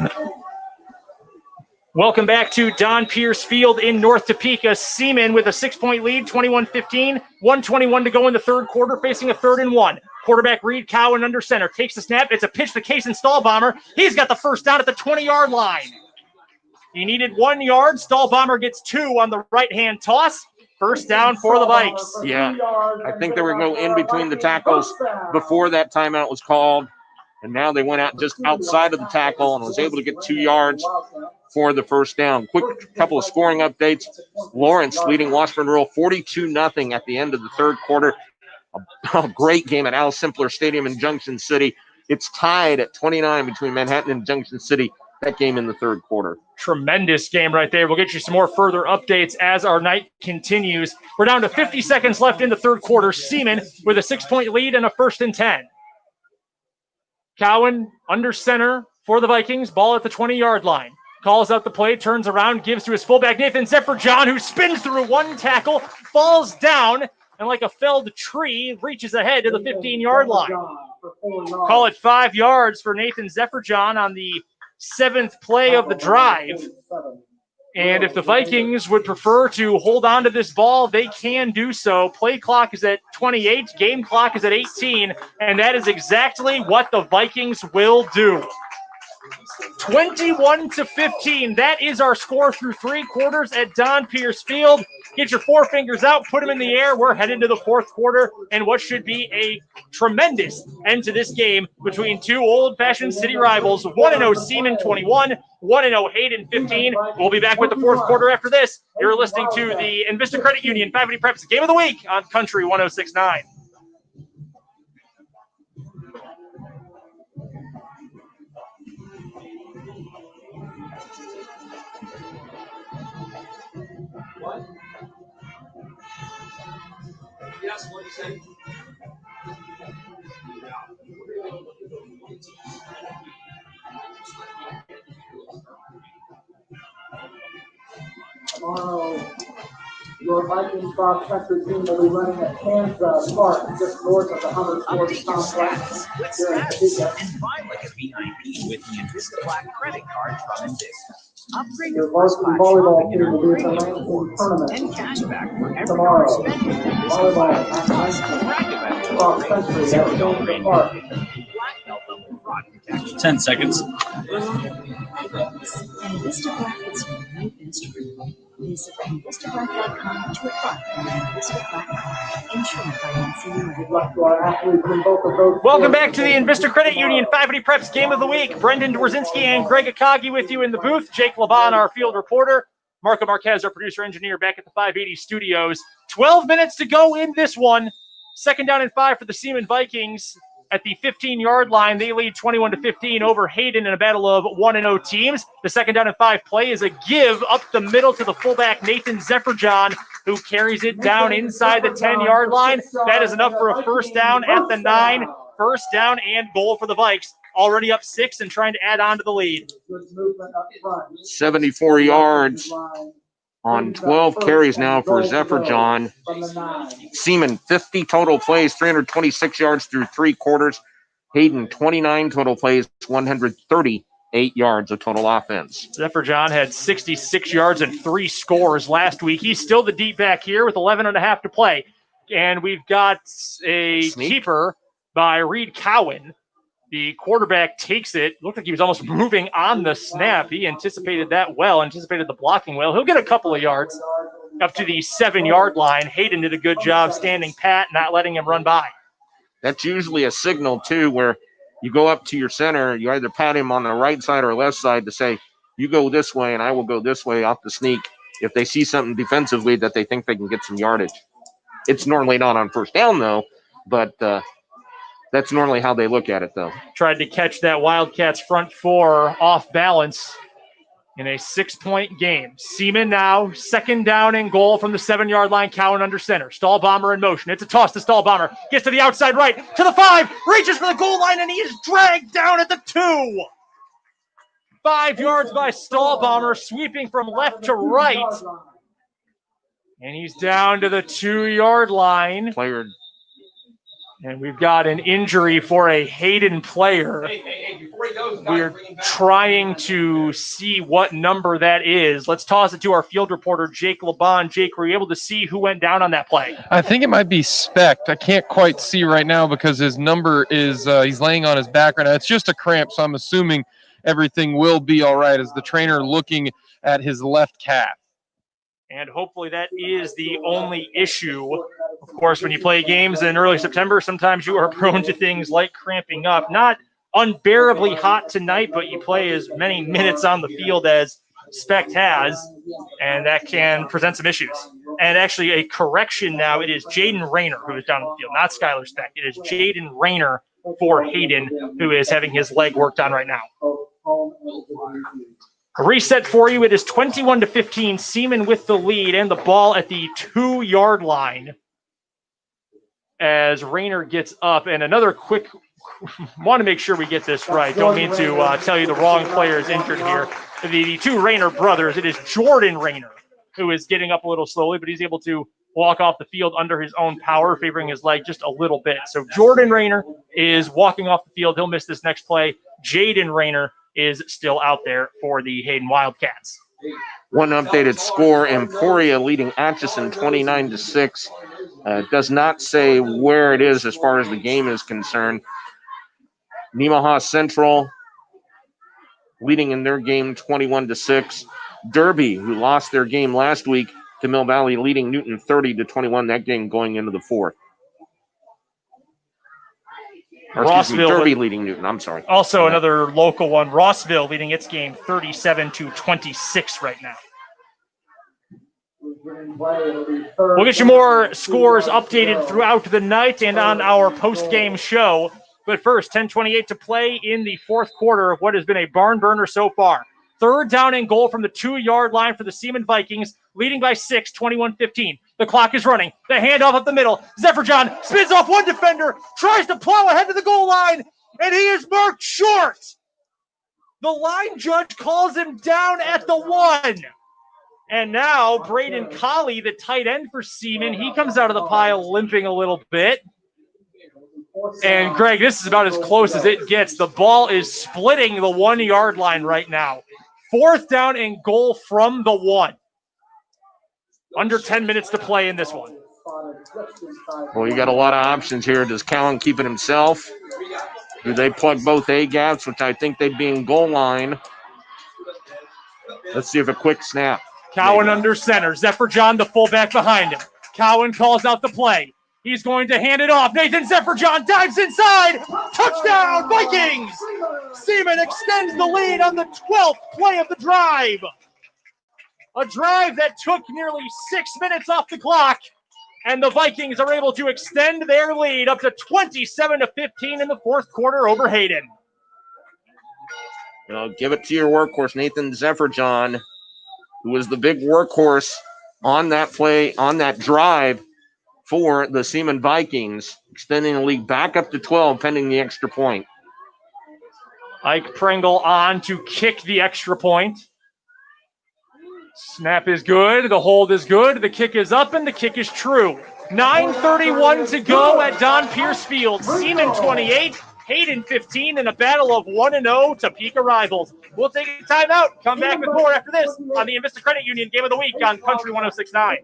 Welcome back to Don Pierce Field in North Topeka. Seaman with a 6-point lead, 21-15, 1:21 to go in the third quarter, facing a 3rd and 1. Quarterback Reed Cowan under center, takes the snap. It's a pitch to Case and Stahlbomber. He's got the first down at the 20-yard line. He needed 1 yard. Stahlbomber gets 2 on the right-hand toss. First down for the Vikes. Yeah, I think they were going to go in between the tackles before that timeout was called. And now they went out just outside of the tackle and was able to get 2 yards for the first down. Quick couple of scoring updates. Lawrence leading Washburn Rural 42-0 at the end of the third quarter. A great game at Al Simpler Stadium in Junction City. It's tied at 29 between Manhattan and Junction City. That game in the third quarter. Tremendous game right there. We'll get you some more further updates as our night continues. We're down to 50 seconds left in the third quarter. Seaman with a 6-point lead and a 1st and 10. Cowan under center for the Vikings. Ball at the 20-yard line. Calls out the play, turns around, gives to his fullback, Nathan Zephyrjohn, who spins through 1 tackle, falls down, and like a felled tree, reaches ahead to the 15-yard line. Call it 5 yards for Nathan Zephyrjohn on the 7th play of the drive. And if the Vikings would prefer to hold on to this ball, they can do so. Play clock is at 28, game clock is at 18, and that is exactly what the Vikings will do. 21-15. That is our score through 3 quarters at Don Pierce Field. Get your 4 fingers out, put them in the air. We're headed to the 4th quarter and what should be a tremendous end to this game between 2 old-fashioned city rivals. 1-0 Seaman 21, 1-0 Hayden 15. We'll be back with the 4th quarter after this. You're listening to the Envista Credit Union 580 Preps Game of the Week on Country 106.9. Yes, what do you say? Tomorrow, your Viking cross-country team will be running at Kansas Park, just north of the Hummer Sports Complex. With status and buy like a VIP with the Envista Black credit card from Envista. Upgrade Your your first varsity class volleyball shopping in team our will be at the premium Lansing rewards tournament and cash back for every tomorrow. dollar spent with Envista Volleyball Black. at Plus, Lansing brag about your cross-country at $0 Kansas rate Park. black belt level fraud protection. 10 seconds. Envista Black is your new best friend. Visit EnvistaBlack.com to apply for an Envista Black card. Insurance financing. Good luck to our athletes in both of those Welcome sports. back to the Envista Credit Union 580 Preps Game of the Week. Brendan Dworzinski and Greg Akagi with you in the booth. Jake Laban, our field reporter. Marco Marquez, our producer-engineer, back at the 580 studios. 12 minutes to go in this one. 2nd down and 5 for the Seaman Vikings. At the 15-yard line, they lead 21-15 over Hayden in a battle of 1-0 teams. The 2nd down and 5 play is a give up the middle to the fullback, Nathan Zephyr-John, who carries it down inside the 10-yard line. That is enough for a 1st down at the 9. 1st down and goal for the Vikes. Already up 6 and trying to add on to the lead. 74 yards on 12 carries now for Zephyr-John. Seaman, 50 total plays, 326 yards through 3 quarters. Hayden, 29 total plays, 138 yards of total offense. Zephyr-John had 66 yards and 3 scores last week. He's still the deep back here with 11.5 to play. And we've got a keeper by Reed Cowan. The quarterback takes it. Looked like he was almost moving on the snap. He anticipated that well, anticipated the blocking well. He'll get a couple of yards up to the 7-yard line. Hayden did a good job standing pat, not letting him run by. That's usually a signal, too, where you go up to your center. You either pat him on the right side or left side to say, you go this way and I will go this way off the sneak if they see something defensively that they think they can get some yardage. It's normally not on 1st down, though, but that's normally how they look at it, though. Tried to catch that Wildcats front 4 off balance in a 6-point game. Seaman now, 2nd down and goal from the 7-yard line. Cowan under center. Stall Bomber in motion. It's a toss to Stall Bomber. Gets to the outside right, to the 5, reaches for the goal line, and he is dragged down at the 2. 5 yards by Stall Bomber, sweeping from left to right. And he's down to the 2-yard line. Player. And we've got an injury for a Hayden player. We're trying to see what number that is. Let's toss it to our field reporter, Jake Laban. Jake, were you able to see who went down on that play? I think it might be Specht. I can't quite see right now because his number is he's laying on his back right now. It's just a cramp, so I'm assuming everything will be all right as the trainer looking at his left calf. And hopefully that is the only issue. Of course, when you play games in early September, sometimes you are prone to things like cramping up. Not unbearably hot tonight, but you play as many minutes on the field as Specht has, and that can present some issues. And actually, a correction now, it is Jaden Rayner who is down on the field, not Skylar Specht. It is Jaden Rayner for Hayden, who is having his leg worked on right now. A reset for you. It is 21-15. Seaman with the lead and the ball at the 2-yard line as Rayner gets up. And another quick, want to make sure we get this right. Don't mean to tell you the wrong player is injured here. The 2 Rayner brothers, it is Jordan Rayner who is getting up a little slowly, but he's able to walk off the field under his own power, favoring his leg just a little bit. So Jordan Rayner is walking off the field. He'll miss this next play. Jaden Rayner is still out there for the Hayden Wildcats. One updated score, Emporia leading Atchison 29-6. It does not say where it is as far as the game is concerned. Nemaha Central leading in their game 21-6. Derby, who lost their game last week to Mill Valley, leading Newton 30-21. That game going into the fourth. Rossville Derby leading Newton. I'm sorry. Also another local one. Rossville leading its game 37-26 right now. We'll get you more scores updated throughout the night and on our post-game show. But first, 10:28 to play in the fourth quarter of what has been a barn burner so far. Third down and goal from the 2-yard line for the Seaman Vikings, leading by 6, 21-15. The clock is running. The handoff up the middle. Zephyr John spins off one defender, tries to plow ahead to the goal line, and he is marked short. The line judge calls him down at the 1. And now Braden Colley, the tight end for Seaman, he comes out of the pile limping a little bit. And Greg, this is about as close as it gets. The ball is splitting the 1-yard line right now. Fourth down and goal from the 1. Under 10 minutes to play in this one. Well, you got a lot of options here. Does Cowan keep it himself? Do they plug both A gaps, which I think they'd be in goal line? Let's see if a quick snap. Cowan under center. Zephyr John, the fullback behind him. Cowan calls out the play. He's going to hand it off. Nathan Zephyr John dives inside. Touchdown, Vikings! Seaman extends the lead on the 12th play of the drive. A drive that took nearly 6 minutes off the clock, and the Vikings are able to extend their lead up to 27-15 in the fourth quarter over Hayden. Give it to your workhorse, Nathan Zephyr John, who was the big workhorse on that play, on that drive for the Seaman Vikings, extending the lead back up to 12 pending the extra point. Ike Pringle on to kick the extra point. Snap is good. The hold is good. The kick is up, and the kick is true. 9:31 to go at Don Pierce Field. Seaman 28, Hayden 15 in a battle of 1-0 Topeka rivals. We'll take a timeout. Come back with more after this on the Envista Credit Union Game of the Week on Country 106.9.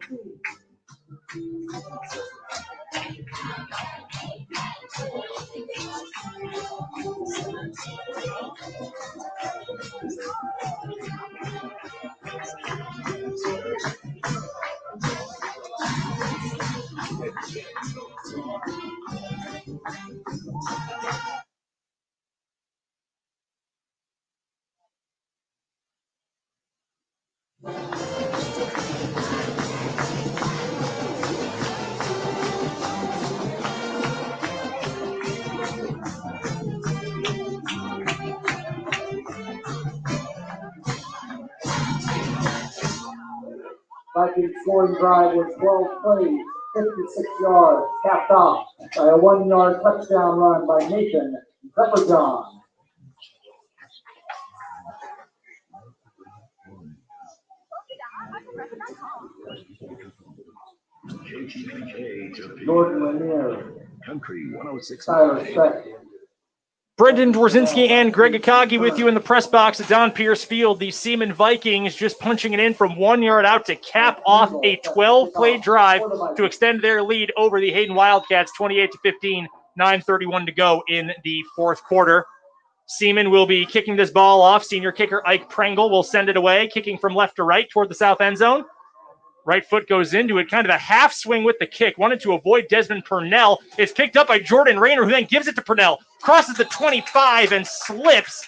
Viking scoring drive with 12 plays, 56 yards, capped off by a 1-yard touchdown run by Nathan Zephyr John. Jordan Lanier, Country 106. Tyler Speck. Brendan Dworzinski and Greg Akagi with you in the press box at Don Pierce Field. The Seaman Vikings just punching it in from 1 yard out to cap off a 12-play drive to extend their lead over the Hayden Wildcats, 28-15, 9:31 to go in the fourth quarter. Seaman will be kicking this ball off. Senior kicker Ike Pringle will send it away, kicking from left to right toward the south end zone. Right foot goes into it, kind of a half swing with the kick. Wanted to avoid Desmond Purnell. It's picked up by Jordan Rayner, who then gives it to Purnell. Crosses the 25 and slips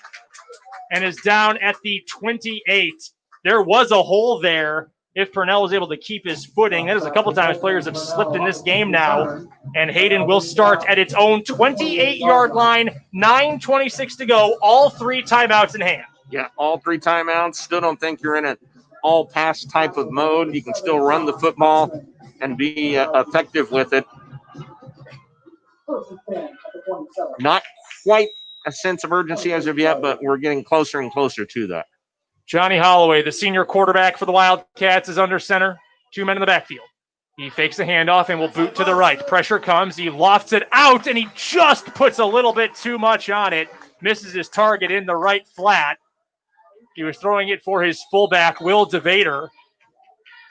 and is down at the 28. There was a hole there if Purnell was able to keep his footing. That is a couple times players have slipped in this game now. And Hayden will start at its own 28-yard line, 9:26 to go, all 3 timeouts in hand. Yeah, all 3 timeouts. Still don't think you're in an all-pass type of mode. You can still run the football and be effective with it. Not quite a sense of urgency as of yet, but we're getting closer and closer to that. Johnny Holloway, the senior quarterback for the Wildcats, is under center. 2 men in the backfield. He fakes the handoff and will boot to the right. Pressure comes. He lofts it out, and he just puts a little bit too much on it. Misses his target in the right flat. He was throwing it for his fullback, Will DeVader,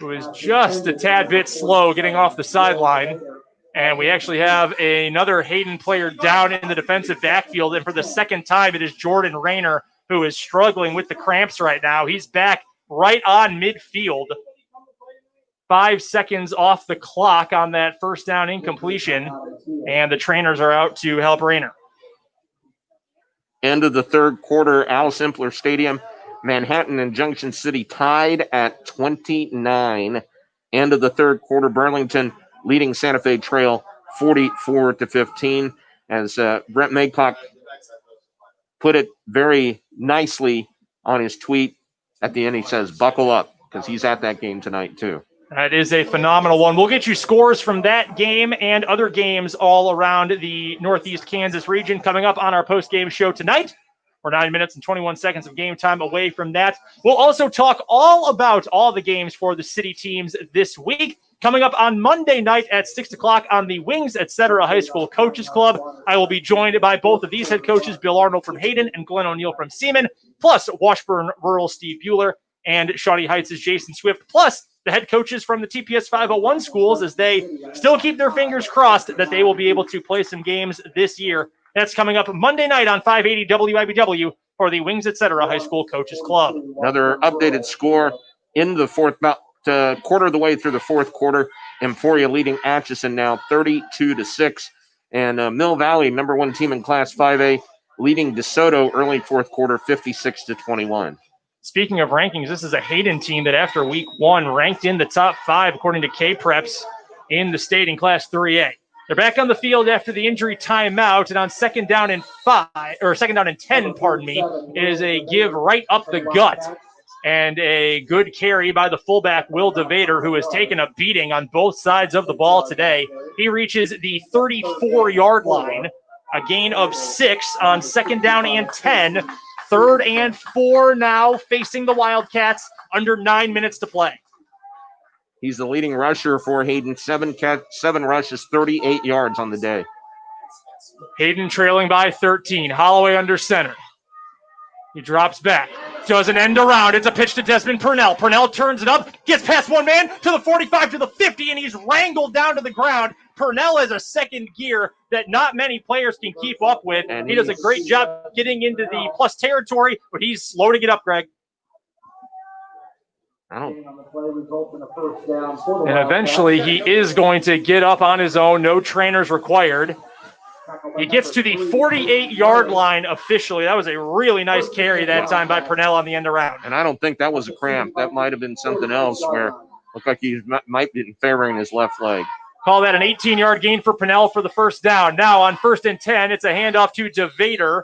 who is just a tad bit slow getting off the sideline. And we actually have another Hayden player down in the defensive backfield. And for the second time, it is Jordan Rayner who is struggling with the cramps right now. He's back right on midfield. 5 seconds off the clock on that first down incompletion. And the trainers are out to help Rayner. End of the third quarter, Al Simpler Stadium. Manhattan and Junction City tied at 29. End of the third quarter, Burlington leading Santa Fe Trail 44-15. As Brent Maycock put it very nicely on his tweet at the end, he says, buckle up, because he's at that game tonight too. That is a phenomenal one. We'll get you scores from that game and other games all around the Northeast Kansas region coming up on our post-game show tonight. We're 9 minutes and 21 seconds of game time away from that. We'll also talk all about all the games for the city teams this week. Coming up on Monday night at 6 o'clock on the Wings, Etc. High School Coaches Club. I will be joined by both of these head coaches, Bill Arnold from Hayden and Glenn O'Neill from Seaman, plus Washburn Rural Steve Bueller and Shawnee Heights' Jason Swift, plus the head coaches from the TPS 501 schools as they still keep their fingers crossed that they will be able to play some games this year. That's coming up Monday night on 580 WIBW for the Wings Etc. High School Coaches Club. Another updated score in the fourth, about quarter of the way through the fourth quarter. Emporia leading Atchison now 32-6. And Mill Valley, number one team in Class 5A, leading DeSoto early fourth quarter 56-21. Speaking of rankings, this is a Hayden team that after week one ranked in the top 5 according to K-Preps in the state in Class 3A. They're back on the field after the injury timeout, and on second down and 10, pardon me, is a give right up the gut. And a good carry by the fullback, Will DeVader, who has taken a beating on both sides of the ball today. He reaches the 34-yard line, a gain of 6 on second down and 10. 3rd and 4 now facing the Wildcats, under 9 minutes to play. He's the leading rusher for Hayden, 7 rushes, 38 yards on the day. Hayden trailing by 13. Holloway under center. He drops back. Does an end around. It's a pitch to Desmond Purnell. Purnell turns it up, gets past one man to the 45 to the 50, and he's wrangled down to the ground. Purnell has a second gear that not many players can keep up with. And he does a great job getting into the plus territory, but he's slow to get up, Greg. And eventually he is going to get up on his own. No trainers required. He gets to the 48-yard line officially. That was a really nice carry that time by Purnell on the end around. And I don't think that was a cramp. That might have been something else where it looked like he might be favoring his left leg. Call that an 18-yard gain for Purnell for the first down. Now on 1st and 10, it's a handoff to DeVader.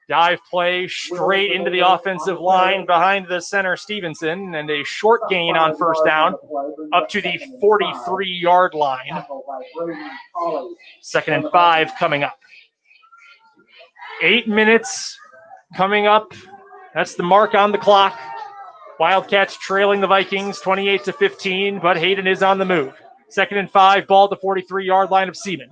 Dive play straight into the offensive line behind the center, Stevenson, and a short gain on first down up to the 43-yard line. 2nd and 5 coming up. 8 minutes coming up. That's the mark on the clock. Wildcats trailing the Vikings 28-15, but Hayden is on the move. 2nd and 5, ball at the 43-yard line of Seaman.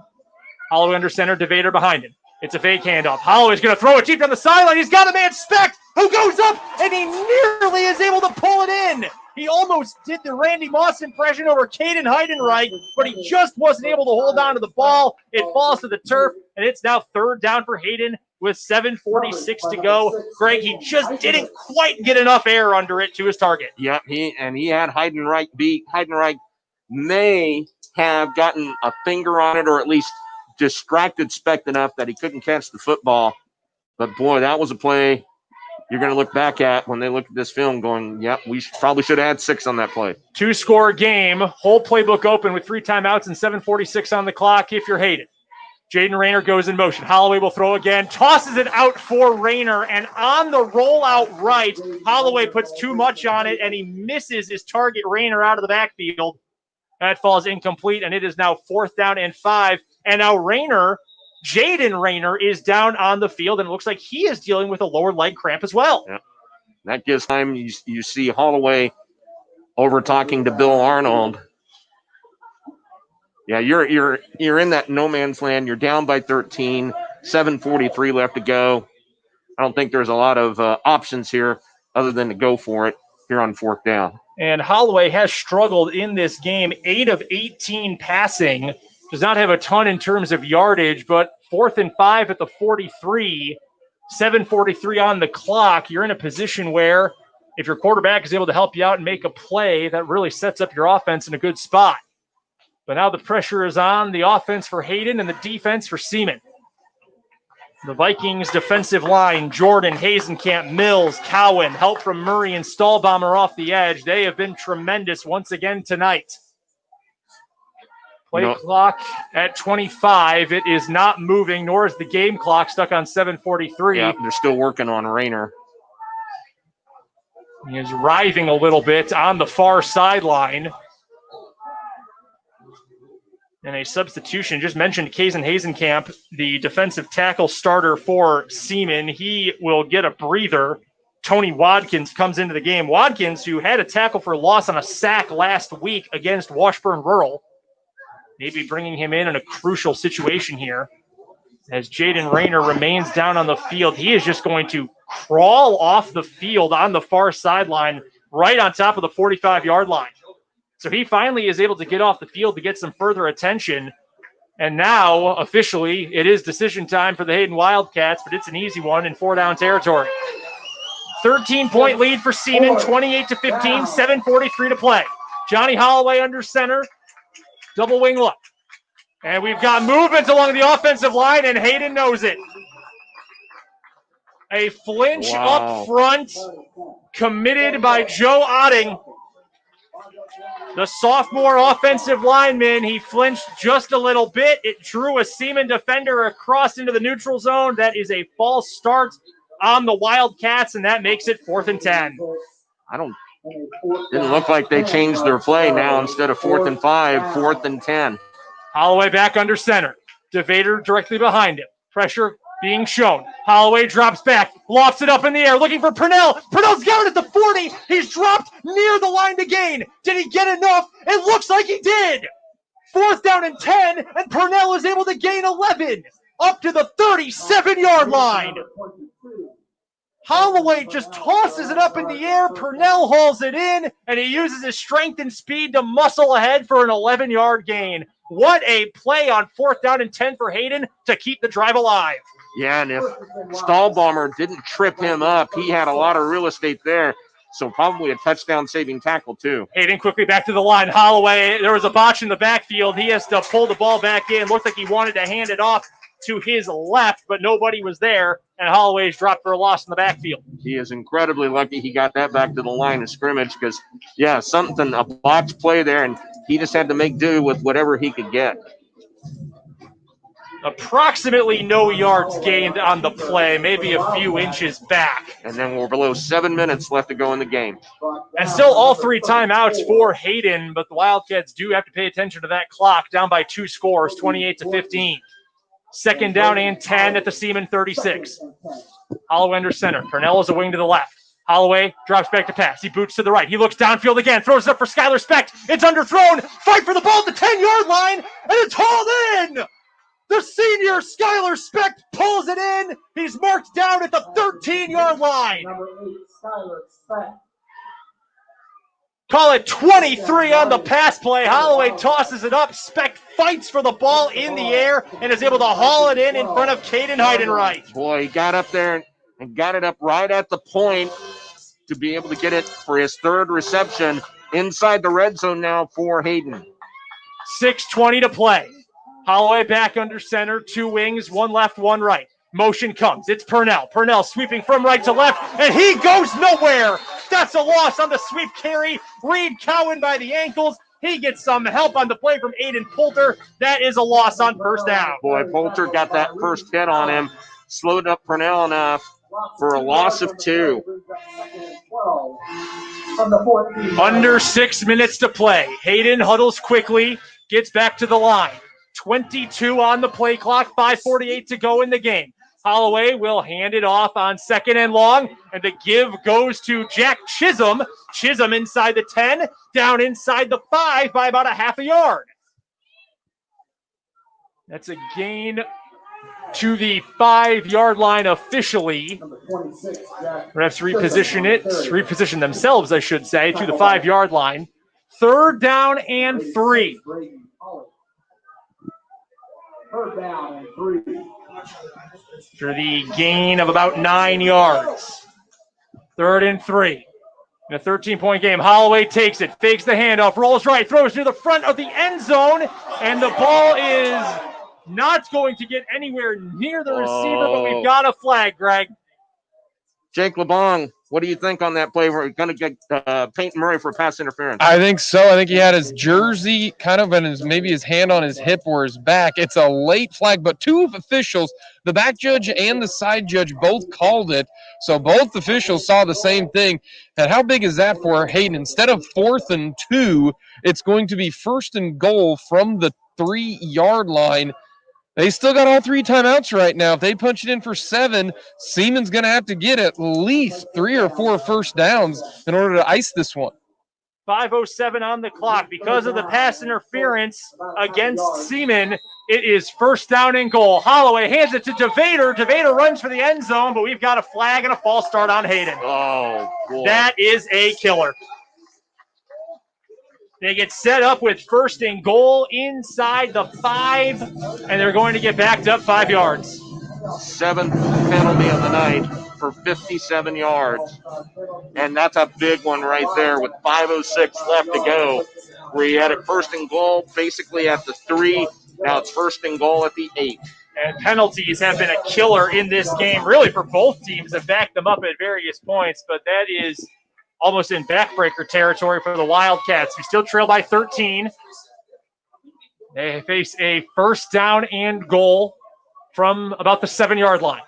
Holloway under center, DeVader behind him. It's a fake handoff. Holloway's going to throw it deep down the sideline. He's got a man, Specht, who goes up, and he nearly is able to pull it in. He almost did the Randy Moss impression over Caden Heidenreich, but he just wasn't able to hold on to the ball. It falls to the turf, and it's now 3rd down for Hayden with 7:46 to go. Greg, he just didn't quite get enough air under it to his target. Yep, he had Heidenreich beat. Heidenreich may have gotten a finger on it, or at least distracted Specht enough that he couldn't catch the football. But boy, that was a play you're going to look back at when they look at this film going, yep, we probably should have had 6 on that play. 2-score game, whole playbook open with 3 timeouts and 7:46 on the clock if you're Hayden. Jaden Rayner goes in motion. Holloway will throw again, tosses it out for Rayner, and on the rollout right, Holloway puts too much on it, and he misses his target, Rayner, out of the backfield. That falls incomplete, and it is now 4th down and 5. And now Jaden Rayner, is down on the field, and it looks like he is dealing with a lower leg cramp as well. Yeah. That gives time. You see Holloway over talking to Bill Arnold. Yeah, you're in that no man's land. You're down by 13, 7:43 left to go. I don't think there's a lot of options here other than to go for it here on 4th down. And Holloway has struggled in this game, 8 of 18 passing. Does not have a ton in terms of yardage, but 4th and 5 at the 43, 7:43 on the clock. You're in a position where if your quarterback is able to help you out and make a play, that really sets up your offense in a good spot. But now the pressure is on the offense for Hayden and the defense for Seaman. The Vikings defensive line, Jordan, Hazenkamp, Mills, Cowan, help from Murray and Stahlbaumer off the edge. They have been tremendous once again tonight. Play clock at 25. It is not moving, nor is the game clock stuck on 7:43. Yeah, they're still working on Rayner. He is writhing a little bit on the far sideline. And a substitution. Just mentioned Kaysen Hazenkamp, the defensive tackle starter for Seaman. He will get a breather. Tony Watkins comes into the game. Watkins, who had a tackle for loss on a sack last week against Washburn Rural. Maybe bringing him in a crucial situation here. As Jaden Rayner remains down on the field, he is just going to crawl off the field on the far sideline, right on top of the 45-yard line. So he finally is able to get off the field to get some further attention. And now, officially, it is decision time for the Hayden Wildcats, but it's an easy one in 4-down territory. 13-point lead for Seaman, 28-15, 7:43 to play. Johnny Holloway under center, double wing look. And we've got movement along the offensive line, and Hayden knows it. A flinch up front committed by Joe Otting. The sophomore offensive lineman, he flinched just a little bit. It drew a Seaman defender across into the neutral zone. That is a false start on the Wildcats, and that makes it 4th and 10. Didn't look like they changed their play now. Instead of 4th and 5, 4th and 10. Holloway back under center. DeVader directly behind him. Pressure being shown. Holloway drops back, lofts it up in the air, looking for Purnell. Purnell's got it at the 40. He's dropped near the line to gain. Did he get enough? It looks like he did. 4th down and 10, and Purnell is able to gain 11 up to the 37-yard line. Holloway just tosses it up in the air. Purnell hauls it in, and he uses his strength and speed to muscle ahead for an 11-yard gain. What a play on 4th down and 10 for Hayden to keep the drive alive. Yeah, and if Stahlbaumer didn't trip him up, he had a lot of real estate there. So probably a touchdown-saving tackle, too. Hayden quickly back to the line. Holloway, there was a botch in the backfield. He has to pull the ball back in. Looked like he wanted to hand it off to his left, but nobody was there, and Holloway's dropped for a loss in the backfield. He is incredibly lucky he got that back to the line of scrimmage because, yeah, a botched play there, and he just had to make do with whatever he could get. Approximately no yards gained on the play, maybe a few inches back. And then we're below 7 minutes left to go in the game. And still all 3 timeouts for Hayden, but the Wildcats do have to pay attention to that clock, down by 2 scores, 28-15. 2nd down and 10 at the Seaman 36. Holloway under center. Purnell is a wing to the left. Holloway drops back to pass. He boots to the right. He looks downfield again. Throws it up for Skylar Specht. It's underthrown. Fight for the ball at the 10-yard line, and it's hauled in. The senior Skylar Specht pulls it in. He's marked down at the 13-yard line. Call it 23 on the pass play. Holloway tosses it up. Specht fights for the ball in the air and is able to haul it in front of Caden Heidenreich. Boy, he got up there and got it up right at the point to be able to get it for his 3rd reception inside the red zone now for Hayden. 6:20 to play. Holloway back under center, 2 wings, 1 left, 1 right. Motion comes. It's Purnell. Purnell sweeping from right to left, and he goes nowhere. That's a loss on the sweep carry. Reed Cowan by the ankles. He gets some help on the play from Aiden Poulter. That is a loss on 1st down. Boy, Poulter got that first hit on him, slowed up Purnell enough for a loss of 2. Under 6 minutes to play. Hayden huddles quickly, gets back to the line. 22 on the play clock, 5:48 to go in the game. Holloway will hand it off on 2nd and long, and the give goes to Jack Chisholm. Chisholm inside the 10, down inside the 5 by about a half a yard. That's a gain to the 5-yard line officially. Refs reposition themselves, I should say, to the 5-yard line. 3rd down and 3. 3rd down and 3. For the gain of about 9 yards. 3rd and 3. In a 13-point game, Holloway takes it, fakes the handoff, rolls right, throws to the front of the end zone, and the ball is not going to get anywhere near the receiver, but we've got a flag, Greg. Jake LeBong, what do you think on that play? We're going to get Peyton Murray for pass interference. I think so. I think he had his jersey kind of in maybe his hand on his hip or his back. It's a late flag, but 2 officials, the back judge and the side judge, both called it. So both officials saw the same thing. And how big is that for Hayden? Instead of 4th and 2, it's going to be 1st and goal from the 3-yard line. They still got all 3 timeouts right now. If they punch it in for 7, Seaman's going to have to get at least 3 or 4 first downs in order to ice this one. 5:07 on the clock. Because of the pass interference against Seaman, it is 1st down and goal. Holloway hands it to DeVader. DeVader runs for the end zone, but we've got a flag and a false start on Hayden. Oh, boy. That is a killer. They get set up with 1st and goal inside the 5, and they're going to get backed up 5 yards. 7th penalty of the night for 57 yards. And that's a big one right there with 5:06 left to go. Where you had it 1st and goal basically at the 3. Now it's 1st and goal at the 8. And penalties have been a killer in this game, really for both teams, have backed them up at various points, but that is almost in backbreaker territory for the Wildcats, who still trail by 13. They face a 1st down and goal from about the 7-yard line.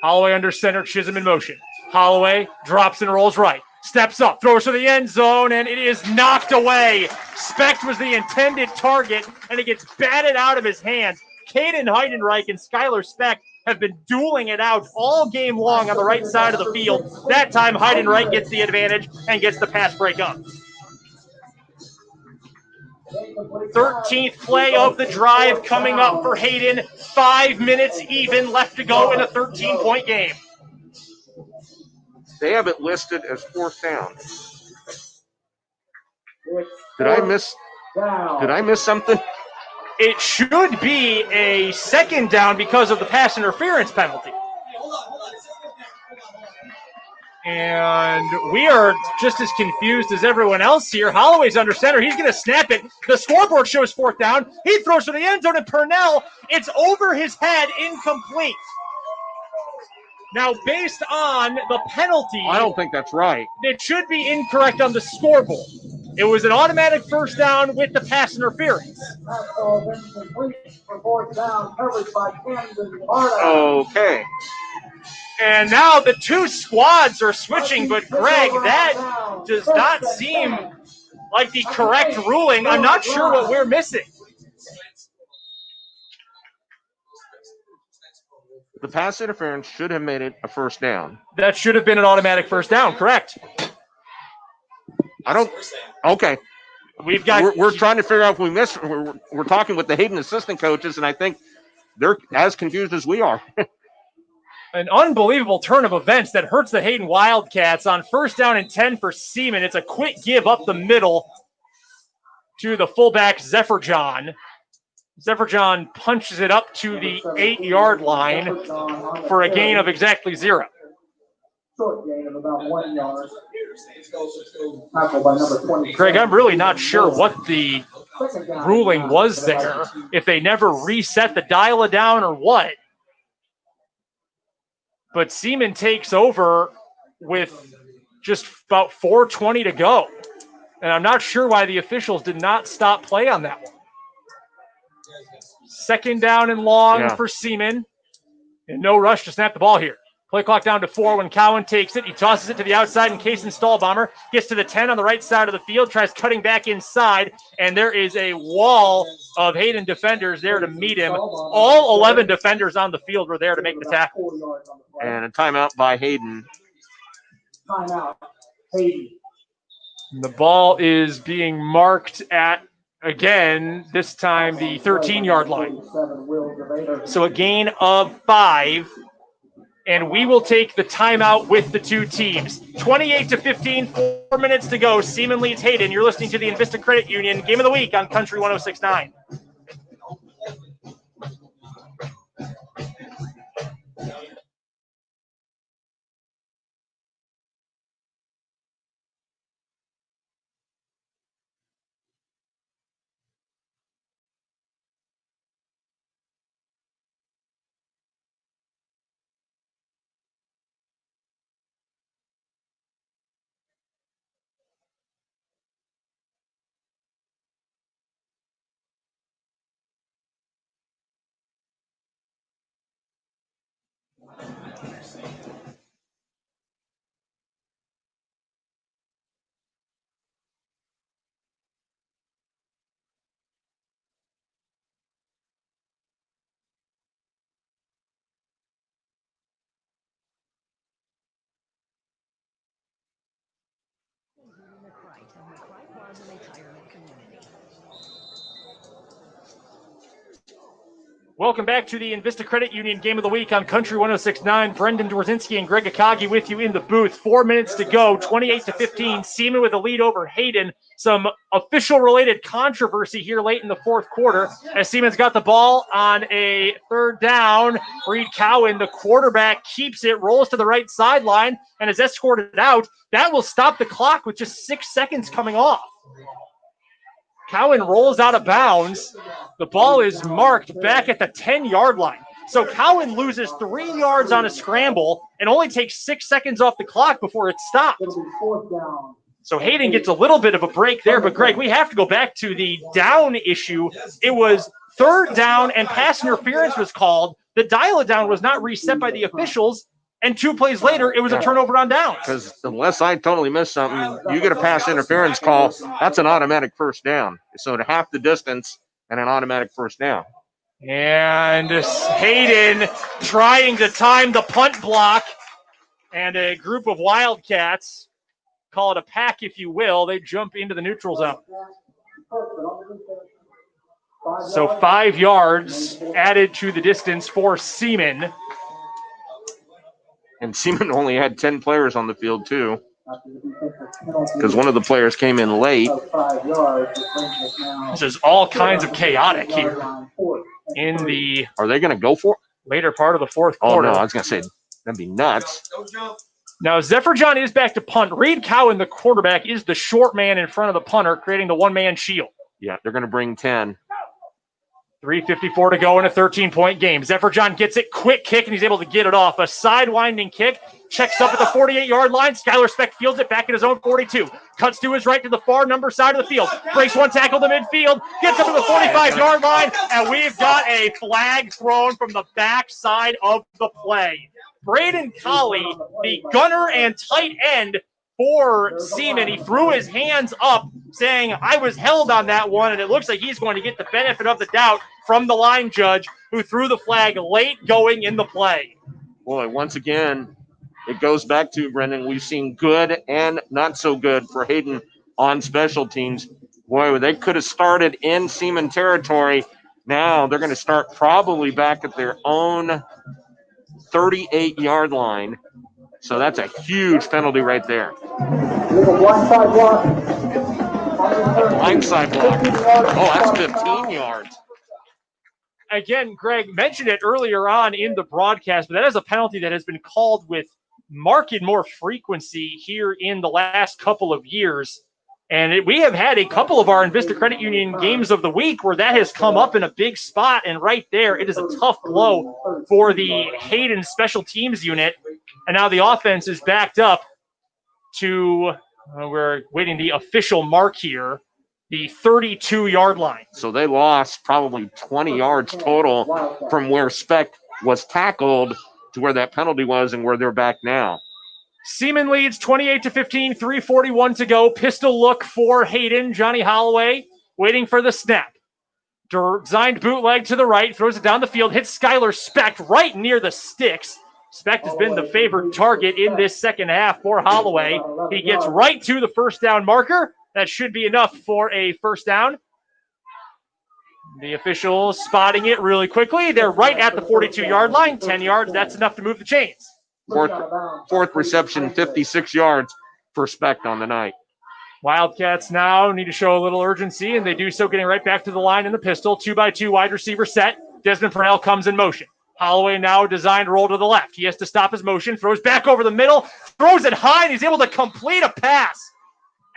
Holloway under center, Chisholm in motion. Holloway drops and rolls right. Steps up, throws to the end zone, and it is knocked away. Specht was the intended target, and it gets batted out of his hands. Caden Heidenreich and Skylar Specht have been dueling it out all game long on the right side of the field. That time, Heidenreich gets the advantage and gets the pass break up. 13th play of the drive coming up for Hayden. 5 minutes even left to go in a 13-point game. They have it listed as 4th down. Did I miss something? It should be a 2nd down because of the pass interference penalty. And we are just as confused as everyone else here. Holloway's under center. He's going to snap it. The scoreboard shows 4th down. He throws to the end zone, and Purnell, it's over his head, incomplete. Now, based on the penalty, I don't think that's right. It should be incorrect on the scoreboard. It was an automatic 1st down with the pass interference. Okay. And now the 2 squads are switching, but Greg, that does not seem like the correct ruling. I'm not sure what we're missing. The pass interference should have made it a 1st down. That should have been an automatic 1st down, correct? Okay. We've got. We're trying to figure out if we missed. We're talking with the Hayden assistant coaches, and I think they're as confused as we are. An unbelievable turn of events that hurts the Hayden Wildcats on 1st down and 10 for Seaman. It's a quick give up the middle to the fullback, Zephyrjohn. Zephyrjohn punches it up to the 8-yard line for a gain of exactly 0. Short gain of about 1 yard. Tackled by number 20. Greg, I'm really not sure what the ruling was there. If they never reset the dial down or what. But Seaman takes over with just about 4:20 to go. And I'm not sure why the officials did not stop play on that one. 2nd down and long for Seaman. And no rush to snap the ball here. Play clock down to 4 when Cowan takes it. He tosses it to the outside in case Stallbomber gets to the 10 on the right side of the field, tries cutting back inside, and there is a wall of Hayden defenders there to meet him. All 11 defenders on the field were there to make the tackle. And a timeout by Hayden. Timeout, Hayden. The ball is being marked at Again, this time the 13-yard line. So a gain of 5. And we will take the timeout with the two teams. 28-15, 4 minutes to go. Seaman leads Hayden. You're listening to the Envista Credit Union Game of the Week on Country 106.9. Welcome back to the Envista Credit Union Game of the Week on Country 106.9. Brendan Dworzinski and Greg Akagi with you in the booth. 4 minutes to go, 28-15. Seaman with a lead over Hayden. Some official-related controversy here late in the fourth quarter as Seaman's got the ball on a third down. Reed Cowan, the quarterback, keeps it, rolls to the right sideline, and is escorted out. That will stop the clock with just 6 seconds coming off. Cowan rolls out of bounds. The ball is marked back at the 10-yard line. So Cowan loses 3 yards on a scramble and only takes 6 seconds off the clock before it's stopped. So Hayden gets a little bit of a break there. But, Greg, we have to go back to the down issue. It was third down and pass interference was called. The dial-it-down was not reset by the officials. And 2 plays later, it was a turnover on downs. Because unless I totally missed something, you get a pass interference call, that's an automatic first down. So to half the distance and an automatic first down. And Hayden trying to time the punt block. And a group of Wildcats, call it a pack if you will, they jump into the neutral zone. So 5 yards added to the distance for Seaman. And Seaman only had 10 players on the field, too, because one of the players came in late. This is all kinds of chaotic here in the Are they going to go for it? Later part of the fourth Oh, quarter. no, I was going to say, that'd be nuts. Now, Zephyr John is back to punt. Reed Cowan, the quarterback, is the short man in front of the punter, creating the one-man shield. Yeah, they're going to bring 10. 3:54 to go in a 13-point game. Zephyr John gets it, quick kick, and he's able to get it off. A sidewinding kick, checks up at the 48-yard line. Skylar Speck fields it back at his own 42. Cuts to his right to the far number side of the field. Breaks one tackle to midfield, gets up to the 45-yard line, and we've got a flag thrown from the back side of the play. Braden Colley, the gunner and tight end for Seaman, he threw his hands up saying, I was held on that one, and it looks like he's going to get the benefit of the doubt from the line judge who threw the flag late going in the play. Boy, once again, it goes back to, Brendan, we've seen good and not so good for Hayden on special teams. Boy, they could have started in Seaman territory. Now they're going to start probably back at their own 38-yard line. So that's a huge penalty right there. Blindside block. Blindside block. Oh, that's 15 yards. Again, Greg mentioned it earlier on in the broadcast, but that is a penalty that has been called with marked more frequency here in the last couple of years. And we have had a couple of our Envista Credit Union games of the week where that has come up in a big spot. And right there, it is a tough blow for the Hayden special teams unit. And now the offense is backed up to, we're waiting the official mark here, the 32-yard line. So they lost probably 20 yards total from where Speck was tackled to where that penalty was and where they're back now. Seaman leads 28-15, 3:41 to go. Pistol look for Hayden. Johnny Holloway waiting for the snap. Designed bootleg to the right, throws it down the field, hits Skylar Speck right near the sticks. Speck has been the favored target in this second half for Holloway. He gets right to the first down marker. That should be enough for a first down. The officials spotting it really quickly. They're right at the 42-yard line. 10 yards, that's enough to move the chains. Fourth reception, 56 yards for Specht on the night. Wildcats now need to show a little urgency, and they do so getting right back to the line in the pistol. 2-by-2 wide receiver set. Desmond Purnell comes in motion. Holloway now designed to roll to the left. He has to stop his motion, throws back over the middle, throws it high, and he's able to complete a pass.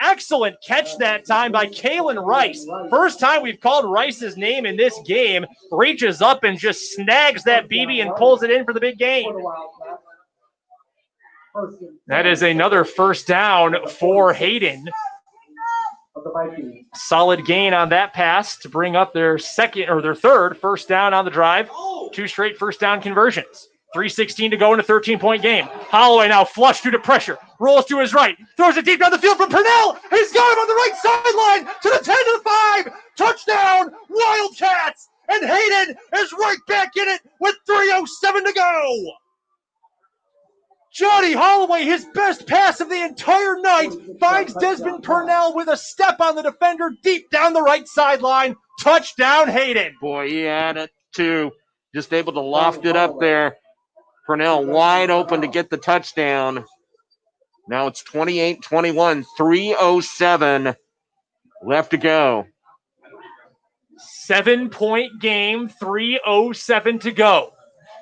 Excellent catch that time by Kalen Rice. First time we've called Rice's name in this game. Reaches up and just snags that BB and pulls it in for the big gain. That is another first down for Hayden. Solid gain on that pass to bring up their third first down on the drive. 2 straight first down conversions. 3:16 to go in a 13-point game. Holloway now flushed due to pressure. Rolls to his right. Throws it deep down the field from Purnell. He's got him on the right sideline to the 10 to the 5. Touchdown, Wildcats. And Hayden is right back in it with 3:07 to go. Johnny Holloway, his best pass of the entire night, finds Desmond Purnell with a step on the defender deep down the right sideline. Touchdown, Hayden. Boy, he had it too. Just able to loft it up there. Purnell wide open to get the touchdown. Now it's 28-21, 3:07 left to go. 7-point game, 3:07 to go.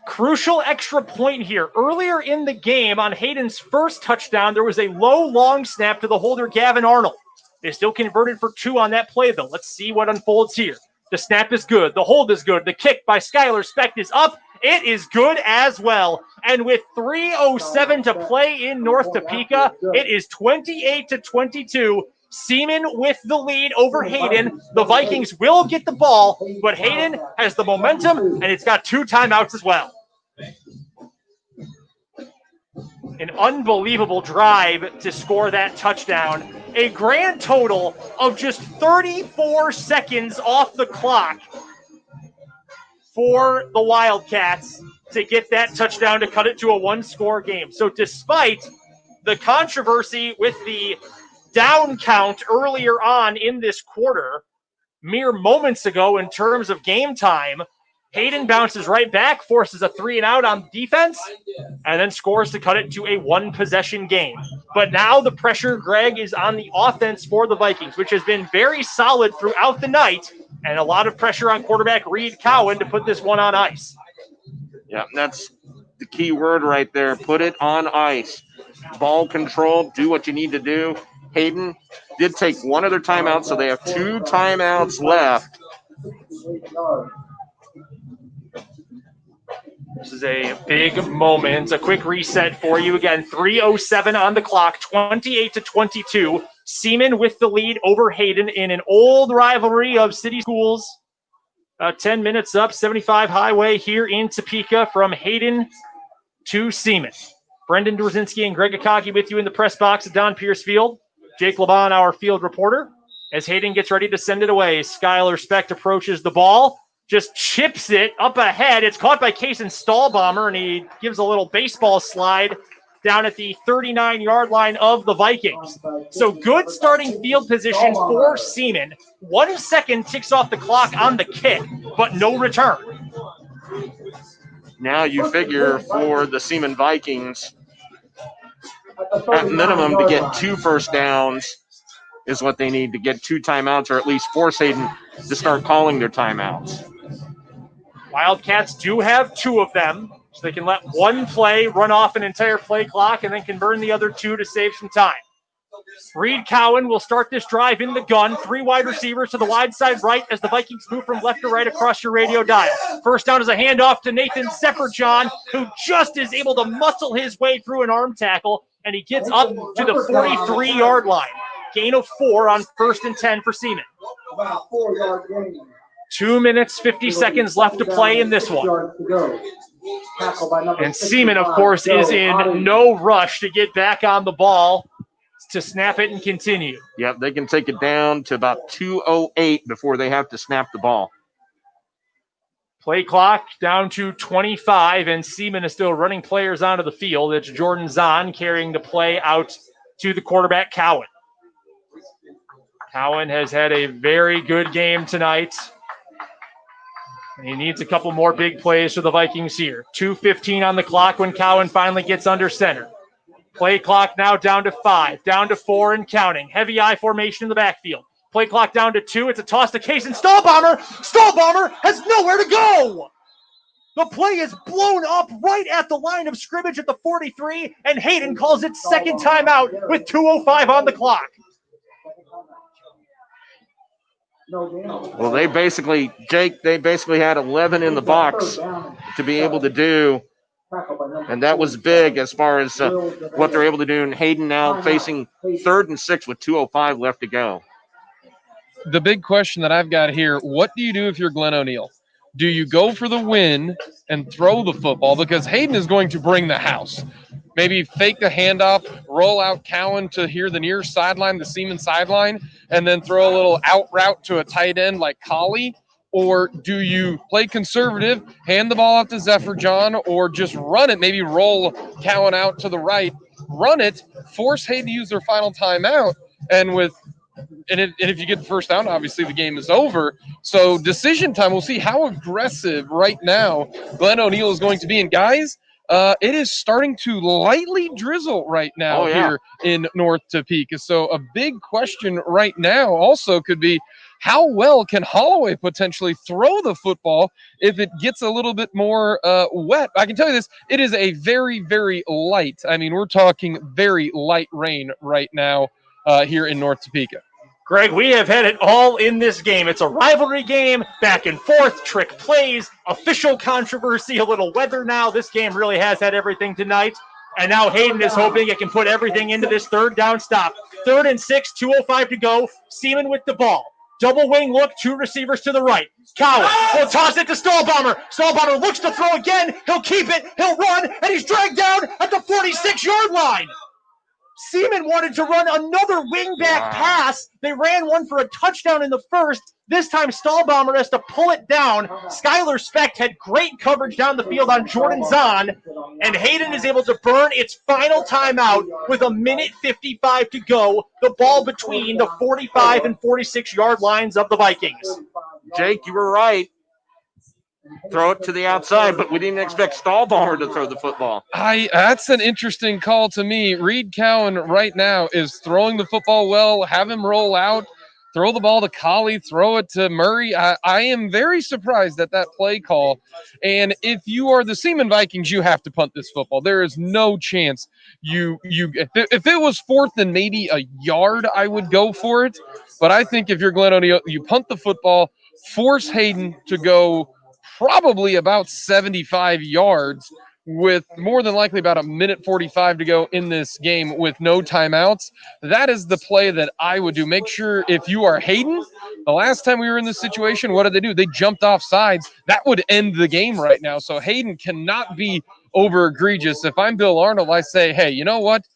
Crucial extra point here. Earlier in the game, on Hayden's first touchdown, there was a low, long snap to the holder, Gavin Arnold. They still converted for 2 on that play, though. Let's see what unfolds here. The snap is good. The hold is good. The kick by Skylar Specht is up. It is good as well. And with 3:07 to play in North Topeka, it is 28-22. Seaman with the lead over Hayden. The Vikings will get the ball, but Hayden has the momentum, and it's got 2 timeouts as well. An unbelievable drive to score that touchdown. A grand total of just 34 seconds off the clock for the Wildcats to get that touchdown to cut it to a 1-score game. So despite the controversy with the down count earlier on in this quarter, mere moments ago in terms of game time, Hayden bounces right back, forces a 3-and-out on defense, and then scores to cut it to a 1-possession game. But now the pressure, Greg, is on the offense for the Vikings, which has been very solid throughout the night, and a lot of pressure on quarterback Reed Cowan to put this one on ice. Yeah, that's the key word right there. Put it on ice. Ball control, do what you need to do. Hayden did take one of their timeouts, so they have 2 timeouts left. This is a big moment. A quick reset for you. Again, 3:07 on the clock, 28-22. Seaman with the lead over Hayden in an old rivalry of city schools. 10 minutes up, 75 Highway here in Topeka from Hayden to Seaman. Brendan Dworzinski and Greg Akagi with you in the press box at Don Pierce Field. Jake Laban, our field reporter, as Hayden gets ready to send it away. Skylar Specht approaches the ball, just chips it up ahead. It's caught by Kaysen Stahlbomber, and he gives a little baseball slide down at the 39-yard line of the Vikings. So good starting field position for Seaman. 1 second ticks off the clock on the kick, but no return. Now you figure for the Seaman Vikings, at minimum to get 2 first downs is what they need to get 2 timeouts, or at least force Hayden to start calling their timeouts. Wildcats do have 2 of them, so they can let 1 play run off an entire play clock and then can burn the other 2 to save some time. Reed Cowan will start this drive in the gun. 3 wide receivers to the wide side right as the Vikings move from left to right across your radio dial. First down is a handoff to Nathan Sepperjohn, who just is able to muscle his way through an arm tackle, and he gets up to the 43-yard line. Gain of 4 on 1st and 10 for Seaman. About 4-yard gain. 2 minutes, 50 seconds left to play in this one. And Seaman, of course, is in no rush to get back on the ball to snap it and continue. Yep, they can take it down to about 2:08 before they have to snap the ball. Play clock down to 25, and Seaman is still running players onto the field. It's Jordan Zahn carrying the play out to the quarterback, Cowan. Cowan has had a very good game tonight. He needs a couple more big plays for the Vikings here. 2:15 on the clock when Cowan finally gets under center. Play clock now down to 5, down to 4 and counting. Heavy I formation in the backfield. Play clock down to 2. It's a toss to Case and Stahlbomber. Stahlbomber has nowhere to go. The play is blown up right at the line of scrimmage at the 43, and Hayden calls it second timeout with 2:05 on the clock. Well, they basically had 11 in the box to be able to do, and that was big as far as what they're able to do. And Hayden now facing 3rd and 6 with 2:05 left to go. The big question that I've got here, what do you do if you're Glenn O'Neill? Do you go for the win and throw the football? Because Hayden is going to bring the house. Maybe fake the handoff, roll out Cowan to here the near sideline, the Seaman sideline, and then throw a little out route to a tight end like Collie? Or do you play conservative, hand the ball off to Zephyr John, or just run it, maybe roll Cowan out to the right, run it, force Hayden to use their final timeout, and if you get the first down, obviously the game is over. So decision time, we'll see how aggressive right now Glenn O'Neill is going to be. And guys, it is starting to lightly drizzle right now here in North Topeka. So a big question right now also could be, how well can Holloway potentially throw the football if it gets a little bit more wet? I can tell you this, it is a very, very light, we're talking very light rain right now here in North Topeka. Greg, we have had it all in this game. It's a rivalry game, back and forth, trick plays, official controversy, a little weather now. This game really has had everything tonight. And now Hayden is hoping it can put everything into this third down stop. 3rd and 6, 2:05 to go. Seaman with the ball. Double wing look, 2 receivers to the right. Cowan will toss it to Stahlbomber. Stahlbomber looks to throw again. He'll keep it. He'll run, and he's dragged down at the 46-yard line. Seaman wanted to run another wingback pass. They ran one for a touchdown in the first. This time, Stahlbomber has to pull it down. Skylar Specht had great coverage down the field on Jordan Zahn, and Hayden is able to burn its final timeout with 1:55 to go. The ball between the 45 and 46-yard lines of the Vikings. Jake, you were right. Throw it to the outside, but we didn't expect Stahlbomber to throw the football. That's an interesting call to me. Reed Cowan right now is throwing the football well, have him roll out, throw the ball to Collie, throw it to Murray. I am very surprised at that play call. And if you are the Seaman Vikings, you have to punt this football. There is no chance if it was 4th and maybe a yard, I would go for it. But I think if you're Glenn O'Neill, you punt the football, force Hayden to go probably about 75 yards with more than likely about 1:45 to go in this game with no timeouts. That is the play that I would do. Make sure if you are Hayden, the last time we were in this situation, what did they do? They jumped off sides. That would end the game right now. So Hayden cannot be over egregious. If I'm Bill Arnold, I say, hey, you know what?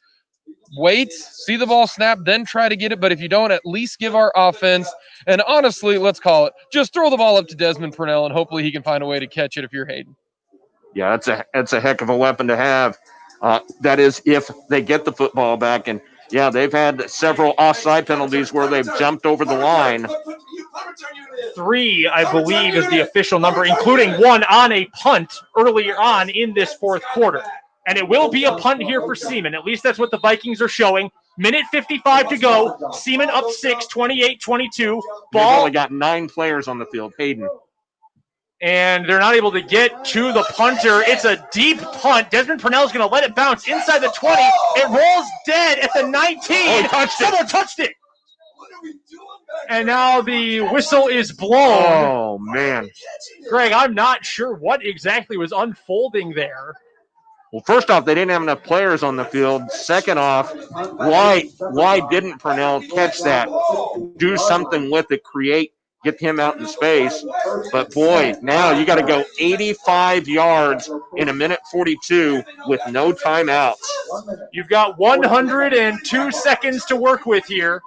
Wait, see the ball snap, then try to get it. But if you don't, at least give our offense, and honestly, let's call it, just throw the ball up to Desmond Purnell, and hopefully he can find a way to catch it if you're Hayden. Yeah, that's a heck of a weapon to have. That is if they get the football back. And, yeah, they've had several offside penalties where they've jumped over the line. 3, I believe, is the official number, including one on a punt earlier on in this fourth quarter. And it will be a punt here for Seaman. At least that's what the Vikings are showing. 1:55 to go. Seaman up 6, 28-22. They've only got 9 players on the field. Hayden. And they're not able to get to the punter. It's a deep punt. Desmond Purnell's going to let it bounce inside the 20. It rolls dead at the 19. Someone touched it. And now the whistle is blown. Oh, man. Greg, I'm not sure what exactly was unfolding there. Well, first off, they didn't have enough players on the field. Second off, why didn't Purnell catch that? Do something with it, get him out in space. But, boy, now you got to go 85 yards in 1:42 with no timeouts. You've got 102 seconds to work with here.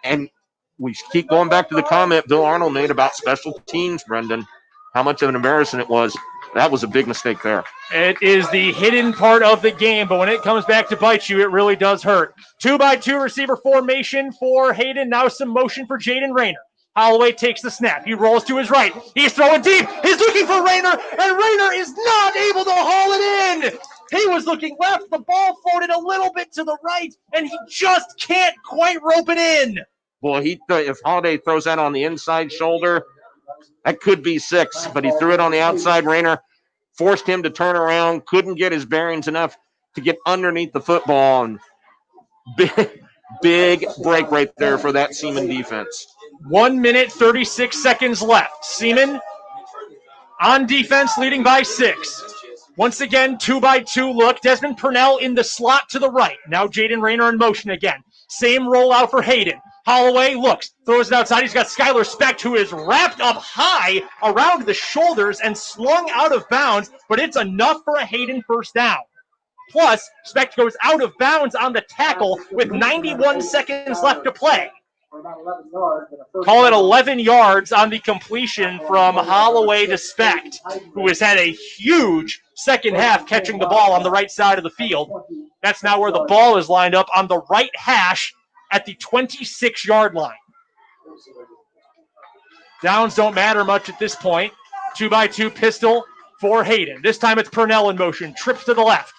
And we keep going back to the comment Bill Arnold made about special teams, Brendan. How much of an embarrassment it was. That was a big mistake there. It is the hidden part of the game, but when it comes back to bite you, it really does hurt. 2-by-2 receiver formation for Hayden. Now some motion for Jaden Rayner. Holloway takes the snap. He rolls to his right. He's throwing deep. He's looking for Rayner, and Rayner is not able to haul it in. He was looking left. The ball floated a little bit to the right, and he just can't quite rope it in. Boy, if Holiday throws that on the inside shoulder, that could be 6, but he threw it on the outside. Rayner forced him to turn around, couldn't get his bearings enough to get underneath the football. And big break right there for that Seaman defense. 1 minute, 36 seconds left. Seaman on defense, leading by 6. Once again, 2-by-2 look. Desmond Purnell in the slot to the right. Now Jaden Rayner in motion again. Same rollout for Hayden. Holloway looks, throws it outside. He's got Skylar Specht, who is wrapped up high around the shoulders and slung out of bounds, but it's enough for a Hayden first down. Plus, Specht goes out of bounds on the tackle with 91 seconds left to play. Call it 11 yards on the completion from Holloway to Specht, who has had a huge second half catching the ball on the right side of the field. That's now where the ball is lined up on the right hash at the 26-yard line. Downs don't matter much at this point. 2-by-2 pistol for Hayden. This time it's Purnell in motion. Trips to the left.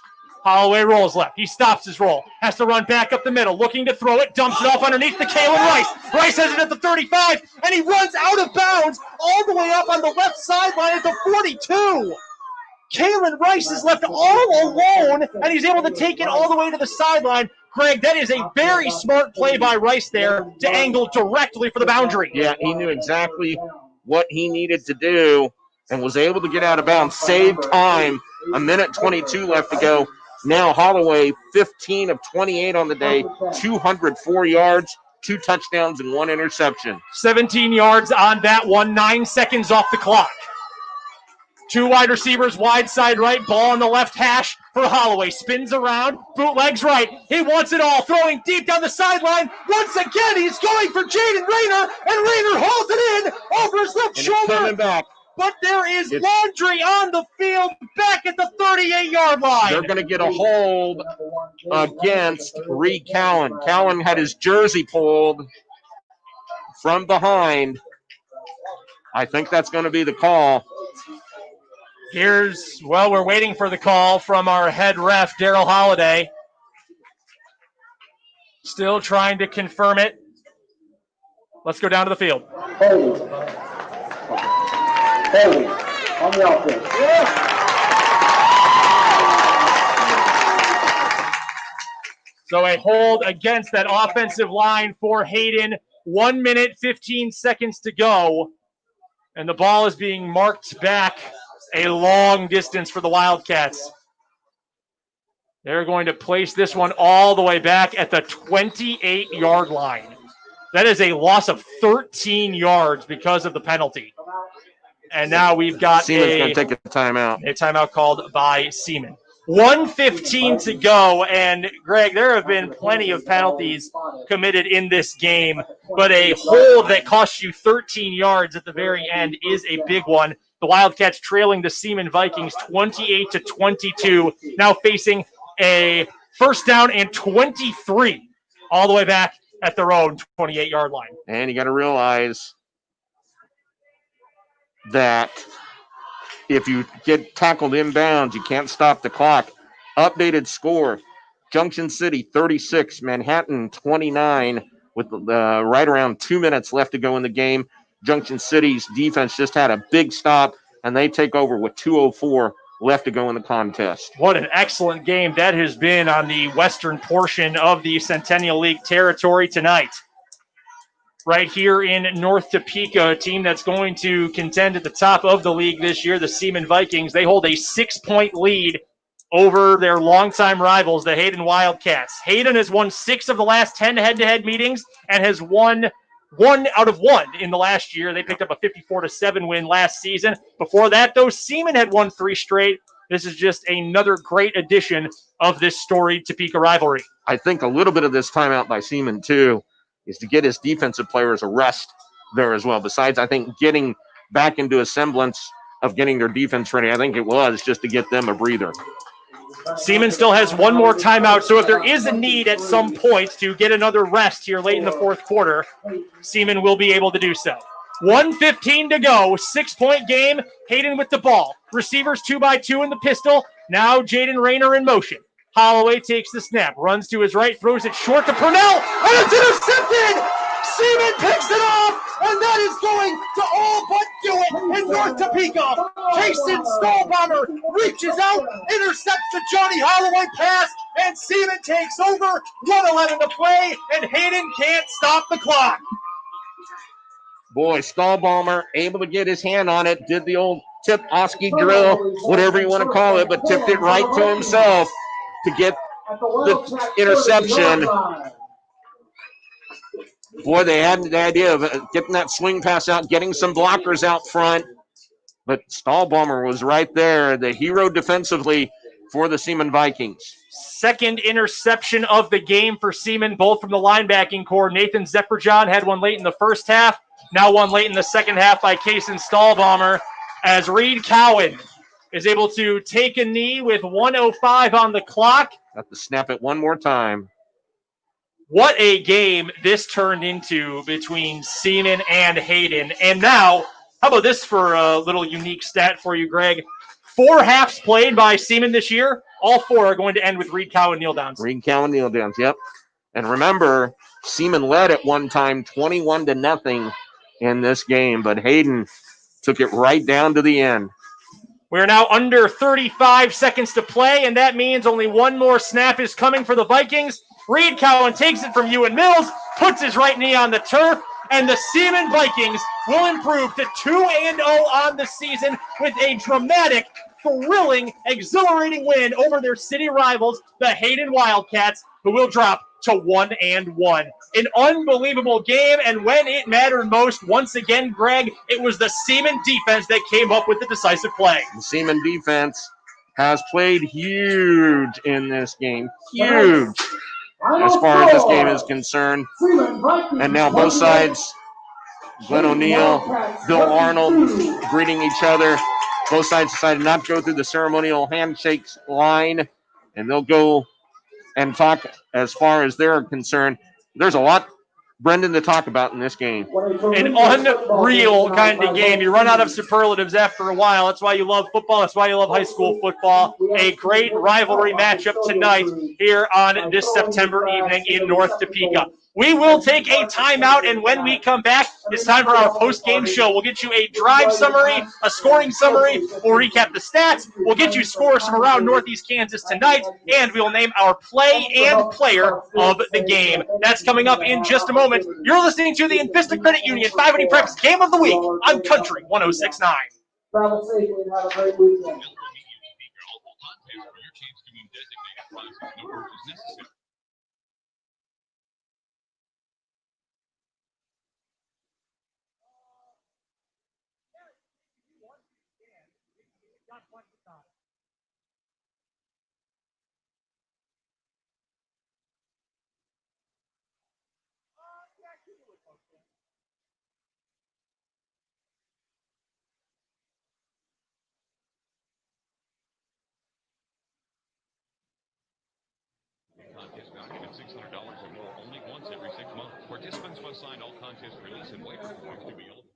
Holloway rolls left. He stops his roll. Has to run back up the middle. Looking to throw it. Dumps it off underneath the Kalen Rice. Rice has it at the 35. And he runs out of bounds all the way up on the left sideline at the 42. Kalen Rice is left all alone. And he's able to take it all the way to the sideline. Greg, that is a very smart play by Rice there to angle directly for the boundary. Yeah, he knew exactly what he needed to do and was able to get out of bounds. Save time. 1 minute 22 left to go. Now Holloway, 15 of 28 on the day, 204 yards, 2 touchdowns, and 1 interception. 17 yards on that one, 9 seconds off the clock. 2 wide receivers, wide side right, ball on the left hash for Holloway. Spins around, bootlegs right. He wants it all, throwing deep down the sideline. Once again, he's going for Jaden Rayner, and Rayner hauls it in over his left shoulder. Coming back. But there is laundry on the field back at the 38-yard line. They're going to get a hold against Reed Cowan. Cowan had his jersey pulled from behind. I think that's going to be the call. We're waiting for the call from our head ref, Daryl Holliday. Still trying to confirm it. Let's go down to the field. Hayden on the offense. So a hold against that offensive line for Hayden. 1 minute, 15 seconds to go. And the ball is being marked back a long distance for the Wildcats. They're going to place this one all the way back at the 28-yard line. That is a loss of 13 yards because of the penalty. And now we've got Seaman's going to take a timeout. A timeout called by Seaman. 1:15 to go, and Greg, there have been plenty of penalties committed in this game, but a hold that costs you 13 yards at the very end is a big one. The Wildcats trailing the Seaman Vikings 28-22, now facing a first down and 23 all the way back at their own 28-yard line. And you got to realize that if you get tackled inbounds, you can't stop the clock. Updated score, Junction City 36, Manhattan 29, with right around 2 minutes left to go in the game. Junction City's defense just had a big stop, and they take over with 2:04 left to go in the contest. What an excellent game that has been on the western portion of the Centennial League territory tonight. Right here in North Topeka, a team that's going to contend at the top of the league this year, the Seaman Vikings. They hold a 6-point lead over their longtime rivals, the Hayden Wildcats. Hayden has won 6 of the last 10 head-to-head meetings and has won 1 out of 1 in the last year. They picked up a 54-7 win last season. Before that, though, Seaman had won 3 straight. This is just another great addition of this storied Topeka rivalry. I think a little bit of this timeout by Seaman, too, is to get his defensive players a rest there as well. Besides, I think getting back into a semblance of getting their defense ready, I think it was just to get them a breather. Seaman still has one more timeout, so if there is a need at some point to get another rest here late in the fourth quarter, Seaman will be able to do so. 1:15 to go, 6-point game. Hayden with the ball. Receivers 2x2 in the pistol. Now Jaden Rayner in motion. Holloway takes the snap, runs to his right, throws it short to Purnell, and it's intercepted! Seaman picks it off, and that is going to all but do it in North Topeka. Jason Stallbomber reaches out, intercepts the Johnny Holloway pass, and Seaman takes over. 1:11 to play, and Hayden can't stop the clock. Boy, Stallbomber able to get his hand on it, did the old tip Oski drill, whatever you want to call it, but tipped it right to himself to get the interception. Boy, they had the idea of getting that swing pass out, getting some blockers out front, but Stallbomber was right there, the hero defensively for the Seaman Vikings. Second interception of the game for Seaman, both from the linebacking core. Nathan Zepperjohn had one late in the first half, now one late in the second half by Kason Stallbomber, as Reed Cowan is able to take a knee with 1:05 on the clock. Got to snap it one more time. What a game this turned into between Seaman and Hayden. And now, how about this for a little unique stat for you, Greg? 4 halves played by Seaman this year. All 4 are going to end with Reed Cowan kneel downs. Reed Cowan kneel downs, yep. And remember, Seaman led at one time 21-0 in this game, but Hayden took it right down to the end. We're now under 35 seconds to play, and that means only one more snap is coming for the Vikings. Reed Cowan takes it from Ewan Mills, puts his right knee on the turf, and the Seaman Vikings will improve to 2-0 on the season with a dramatic, thrilling, exhilarating win over their city rivals, the Hayden Wildcats, who will drop to 1-1. An unbelievable game, and when it mattered most, once again, Greg, it was the Seaman defense that came up with the decisive play. The Seaman defense has played huge in this game. Huge as far as this game is concerned. And now both sides, Glenn O'Neill, Bill Arnold, greeting each other. Both sides decided not to go through the ceremonial handshakes line, and they'll go and talk as far as they're concerned. There's a lot, Brendan, to talk about in this game. An unreal kind of game. You run out of superlatives after a while. That's why you love football. That's why you love high school football. A great rivalry matchup tonight here on this September evening in North Topeka. We will take a timeout, and when we come back, it's time for our post-game show. We'll get you a drive summary, a scoring summary. We'll recap the stats. We'll get you scores from around Northeast Kansas tonight, and we'll name our play and player of the game. That's coming up in just a moment. You're listening to the Envista Credit Union 580 Preps Game of the Week on Country 106.9. Travel safely and have a great weekend. Contest valued at $600 or more only once every 6 months. Participants must sign all contest release and waiver forms to be eligible.